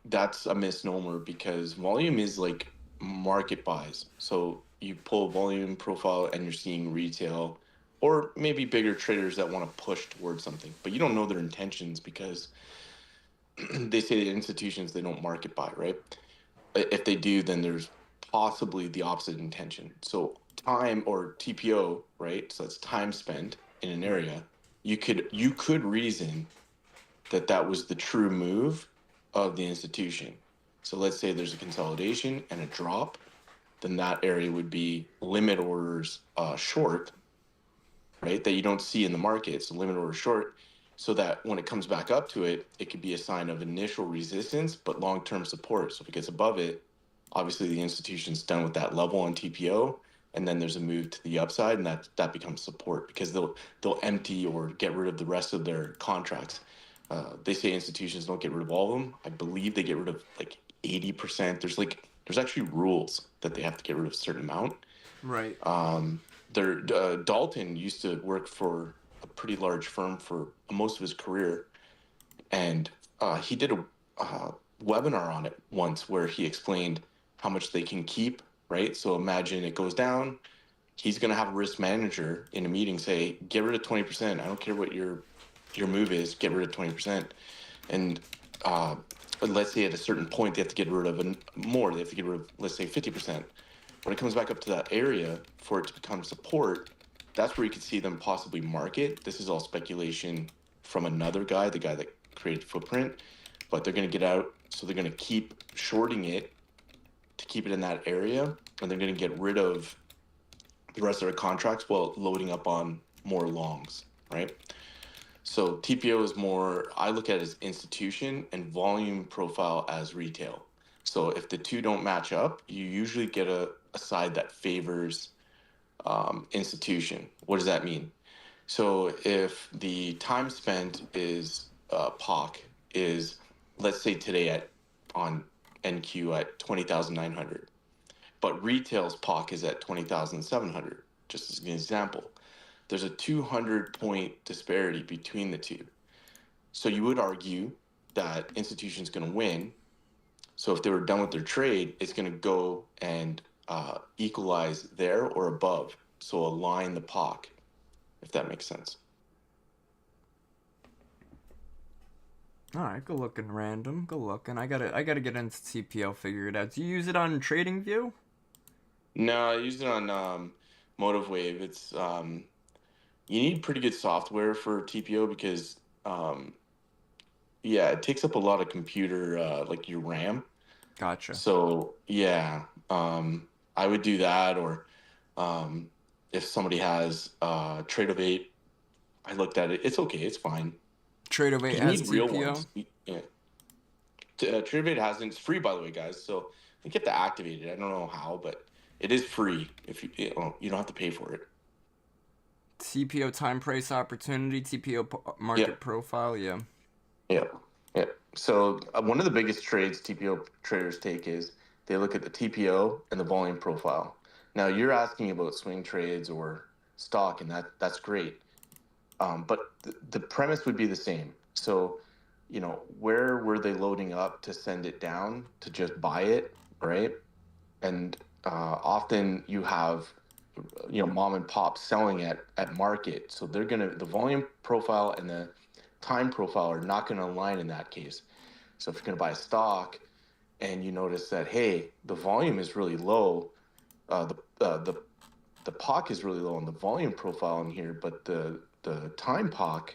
that's a misnomer because volume is like market buys. So you pull a volume profile and you're seeing retail or maybe bigger traders that want to push towards something, but you don't know their intentions because they say that institutions they don't market buy, right? If they do, then there's possibly the opposite intention. So time or TPO, right? So that's time spent in an area. You could reason that that was the true move of the institution. So let's say there's a consolidation and a drop, then that area would be limit orders short, right? That you don't see in the market. So limit order short, so that when it comes back up to it, it could be a sign of initial resistance, but long-term support. So if it gets above it, obviously the institution's done with that level on TPO, and then there's a move to the upside, and that becomes support because they'll empty or get rid of the rest of their contracts. They say institutions don't get rid of all of them. I believe they get rid of like 80%. There's actually rules that they have to get rid of a certain amount. Right. Dalton used to work for a pretty large firm for most of his career, and he did a webinar on it once where he explained how much they can keep. Right. So imagine it goes down. He's going to have a risk manager in a meeting say, "Get rid of 20%. I don't care what your move is. Get rid of 20%." And let's say at a certain point they have to get rid of more. They have to get rid of, let's say, 50%. When it comes back up to that area for it to become support, that's where you could see them possibly market. This is all speculation from another guy, the guy that created Footprint, but they're going to get out. So they're going to keep shorting it to keep it in that area, and they're going to get rid of the rest of their contracts while loading up on more longs, right? So TPO is more, I look at it as institution and volume profile as retail. So if the two don't match up, you usually get a side that favors institution. What does that mean? So if the time spent is POC is, let's say today on NQ at 20,900, but retail's POC is at 20,700, just as an example. There's a 200-point disparity between the two. So you would argue that institution's going to win. So if they were done with their trade, it's going to go and equalize there or above. So align the POC, if that makes sense. All right, go looking random. Go looking. I gotta get into TPO. Figure it out. Do you use it on TradingView? No, I used it on MotiveWave. It's you need pretty good software for TPO because yeah, it takes up a lot of computer like your RAM. Gotcha. So yeah, I would do that, or if somebody has Trade-O-Vate, I looked at it. It's okay. It's fine. Trade-O-Vate You has need real TPO. ones. Yeah. Trade-O-Vate hasn't. It's free, by the way, guys. So I think you have to activate it. I don't know how, but it is free. If you don't have to pay for it. TPO time price opportunity. TPO market Yeah. profile. Yeah. Yeah. Yeah. So one of the biggest trades TPO traders take is they look at the TPO and the volume profile. Now you're asking about swing trades or stock, and that's great. But the premise would be the same. So, where were they loading up to send it down to just buy it, right? And often you have, mom and pop selling at market. So the volume profile and the time profile are not going to align in that case. So if you're going to buy a stock and you notice that, hey, the volume is really low, the POC is really low on the volume profile in here, but the time POC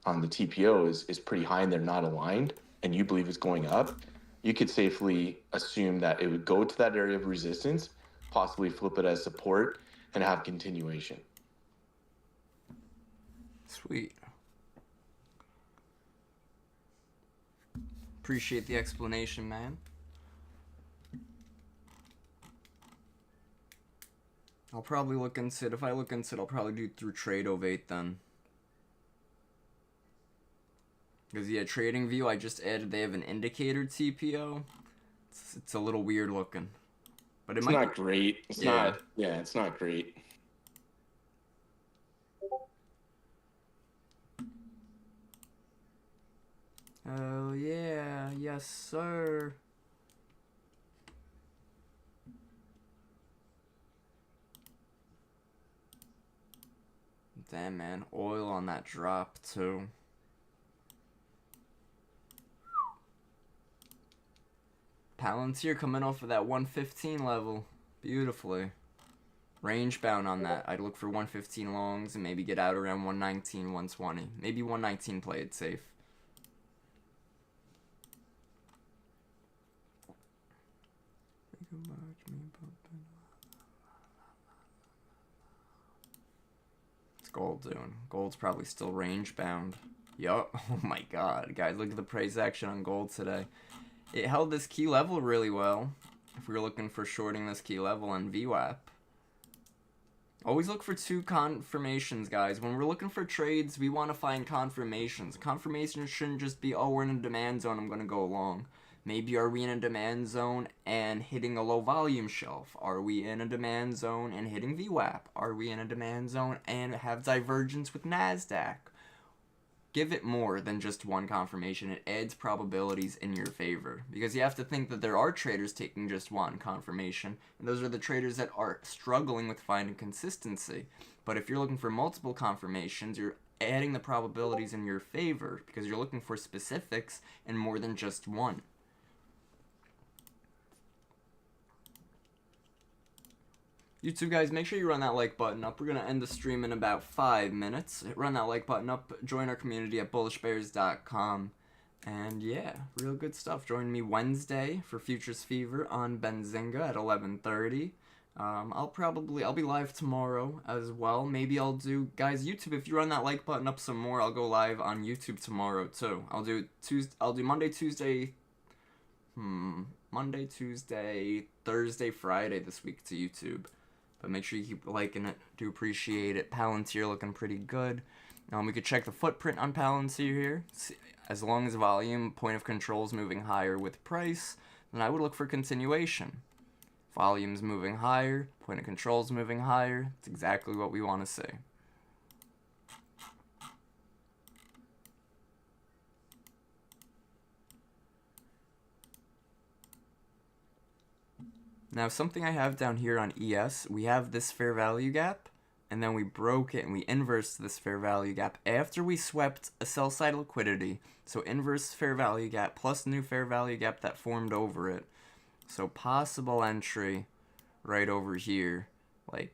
on the TPO is pretty high and they're not aligned, and you believe it's going up, you could safely assume that it would go to that area of resistance, possibly flip it as support, and have continuation. Sweet. Appreciate the explanation, man. I'll probably look into it. If I look into it, I'll probably do it through Trade-O-Vate then. Because, yeah, TradingView, I just added, they have an indicator TPO. It's a little weird looking. But It's not great. It's not great. Oh, yeah. Yes, sir. Damn, man. Oil on that drop, too. Palantir coming off of that 115 level. Beautifully. Range bound on that. I'd look for 115 longs and maybe get out around 119, 120. Maybe 119 play it safe. What's gold doing? Gold's probably still range bound. Yup. Oh my god. Guys, look at the price action on gold today. It held this key level really well. If we were looking for shorting this key level on VWAP. Always look for two confirmations, guys. When we're looking for trades, we want to find confirmations. Confirmation shouldn't just be, oh, we're in a demand zone, I'm going to go long. Maybe are we in a demand zone and hitting a low volume shelf? Are we in a demand zone and hitting VWAP? Are we in a demand zone and have divergence with NASDAQ? Give it more than just one confirmation. It adds probabilities in your favor. Because you have to think that there are traders taking just one confirmation. And those are the traders that are struggling with finding consistency. But if you're looking for multiple confirmations, you're adding the probabilities in your favor. Because you're looking for specifics and more than just one. YouTube guys, make sure you run that like button up. We're going to end the stream in about 5 minutes. Run that like button up. Join our community at bullishbrs.com. And yeah, real good stuff. Join me Wednesday for Futures Fever on Benzinga at 11:30. I'll be live tomorrow as well. Maybe I'll do, guys, YouTube, if you run that like button up some more, I'll go live on YouTube tomorrow too. I'll do Monday, Tuesday, Thursday, Friday this week to YouTube. But make sure you keep liking it. Do appreciate it. Palantir looking pretty good. We could check the footprint on Palantir here. As long as volume, point of control is moving higher with price, then I would look for continuation. Volume's moving higher, point of control's moving higher. It's exactly what we want to see. Now, something I have down here on ES, we have this fair value gap, and then we broke it and we inversed this fair value gap after we swept a sell side liquidity. So inverse fair value gap plus new fair value gap that formed over it. So possible entry right over here, like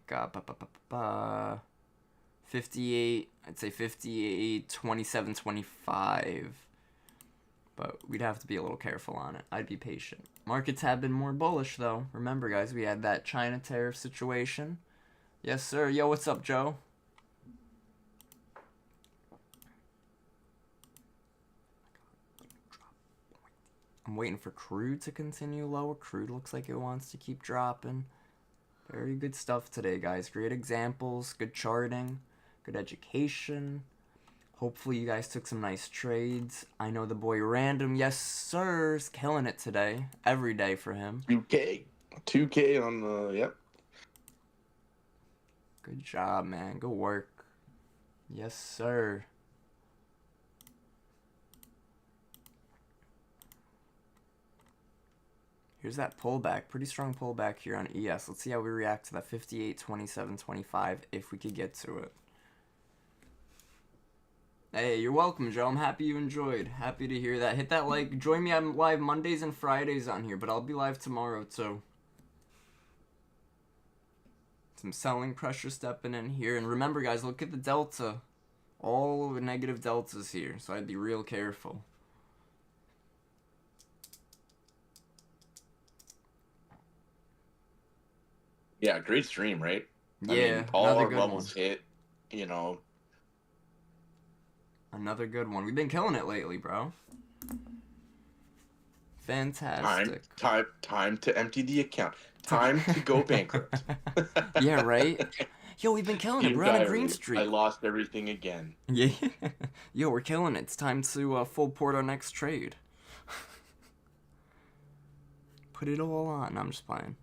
58, I'd say 58, 27, 25. But we'd have to be a little careful on it. I'd be patient. Markets have been more bullish, though. Remember, guys, we had that China tariff situation. Yes, sir. Yo, what's up, Joe? I'm waiting for crude to continue lower. Crude looks like it wants to keep dropping. Very good stuff today, guys. Great examples, good charting, good education. Hopefully you guys took some nice trades. I know the boy Random, yes sir, is killing it today. Every day for him. 2K on the, yep. Good job, man. Good work. Yes, sir. Here's that pullback. Pretty strong pullback here on ES. Let's see how we react to that 58, 27, 25 if we could get to it. Hey, you're welcome, Joe. I'm happy you enjoyed. Happy to hear that. Hit that like. Join me. I'm live Mondays and Fridays on here, but I'll be live tomorrow too. Some selling pressure stepping in here. And remember, guys, look at the delta. All the negative deltas here, so I'd be real careful. Yeah, great stream, right? Yeah, I mean, all another our good levels one. hit, you know. Another good one. We've been killing it lately, bro. Fantastic. Time to empty the account. Time to go bankrupt. Yeah, right? Yo, we've been killing it. We're on a green streak. I lost everything again. Yeah. Yo, we're killing it. It's time to full port our next trade. Put it all on. No, I'm just playing.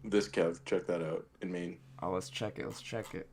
This Kev, check that out in Maine. Oh, let's check it. Let's check it.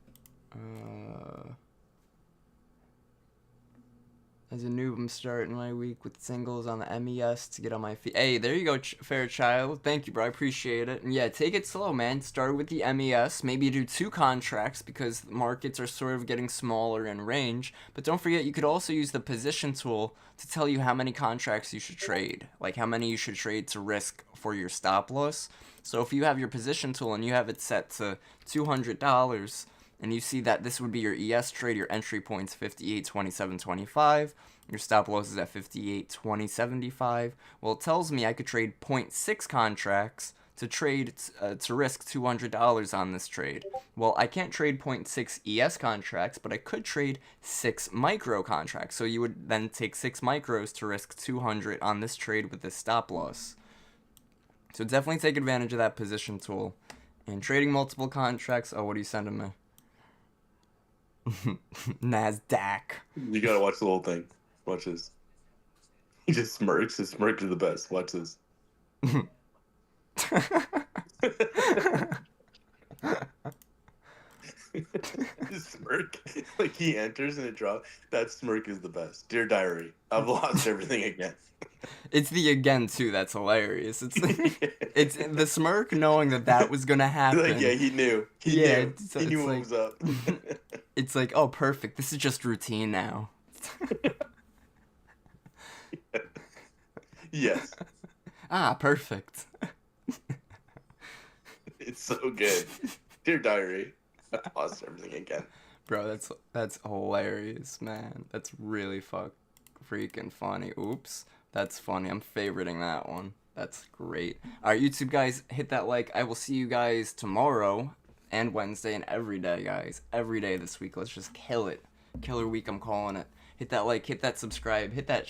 As a noob, I'm starting my week with singles on the MES to get on my feet. Hey, there you go, Fairchild. Thank you, bro. I appreciate it. And yeah, take it slow, man. Start with the MES. Maybe do 2 contracts because the markets are sort of getting smaller in range. But don't forget, you could also use the position tool to tell you how many contracts you should trade. Like how many you should trade to risk for your stop loss. So if you have your position tool and you have it set to $200, and you see that this would be your ES trade, your entry point's 58, 27, 25. Your stop loss is at 58, 20, 75. Well, it tells me I could trade 0.6 contracts to trade to risk $200 on this trade. Well, I can't trade 0.6 ES contracts, but I could trade 6 micro contracts. So you would then take 6 micros to risk 200 on this trade with this stop loss. So definitely take advantage of that position tool. And trading multiple contracts. Oh, what are you sending me? NASDAQ. You gotta watch the whole thing. Watch this. He just smirks. His smirk is the best. Watch this. His smirk, like he enters and it drops. That smirk is the best. Dear diary, I've lost everything again. It's the again too. That's hilarious. It's it's the smirk knowing that was gonna happen. Like, yeah, he knew. He knew. He knew what was up. It's like, oh, perfect. This is just routine now. Yes. Ah, perfect. It's so good. Dear diary, I lost everything again. Bro, that's hilarious, man. That's really freaking funny. Oops. That's funny. I'm favoriting that one. That's great. Alright, YouTube guys, hit that like. I will see you guys tomorrow and Wednesday and every day, guys. Every day this week. Let's just kill it. Killer week, I'm calling it. Hit that like, hit that subscribe, hit that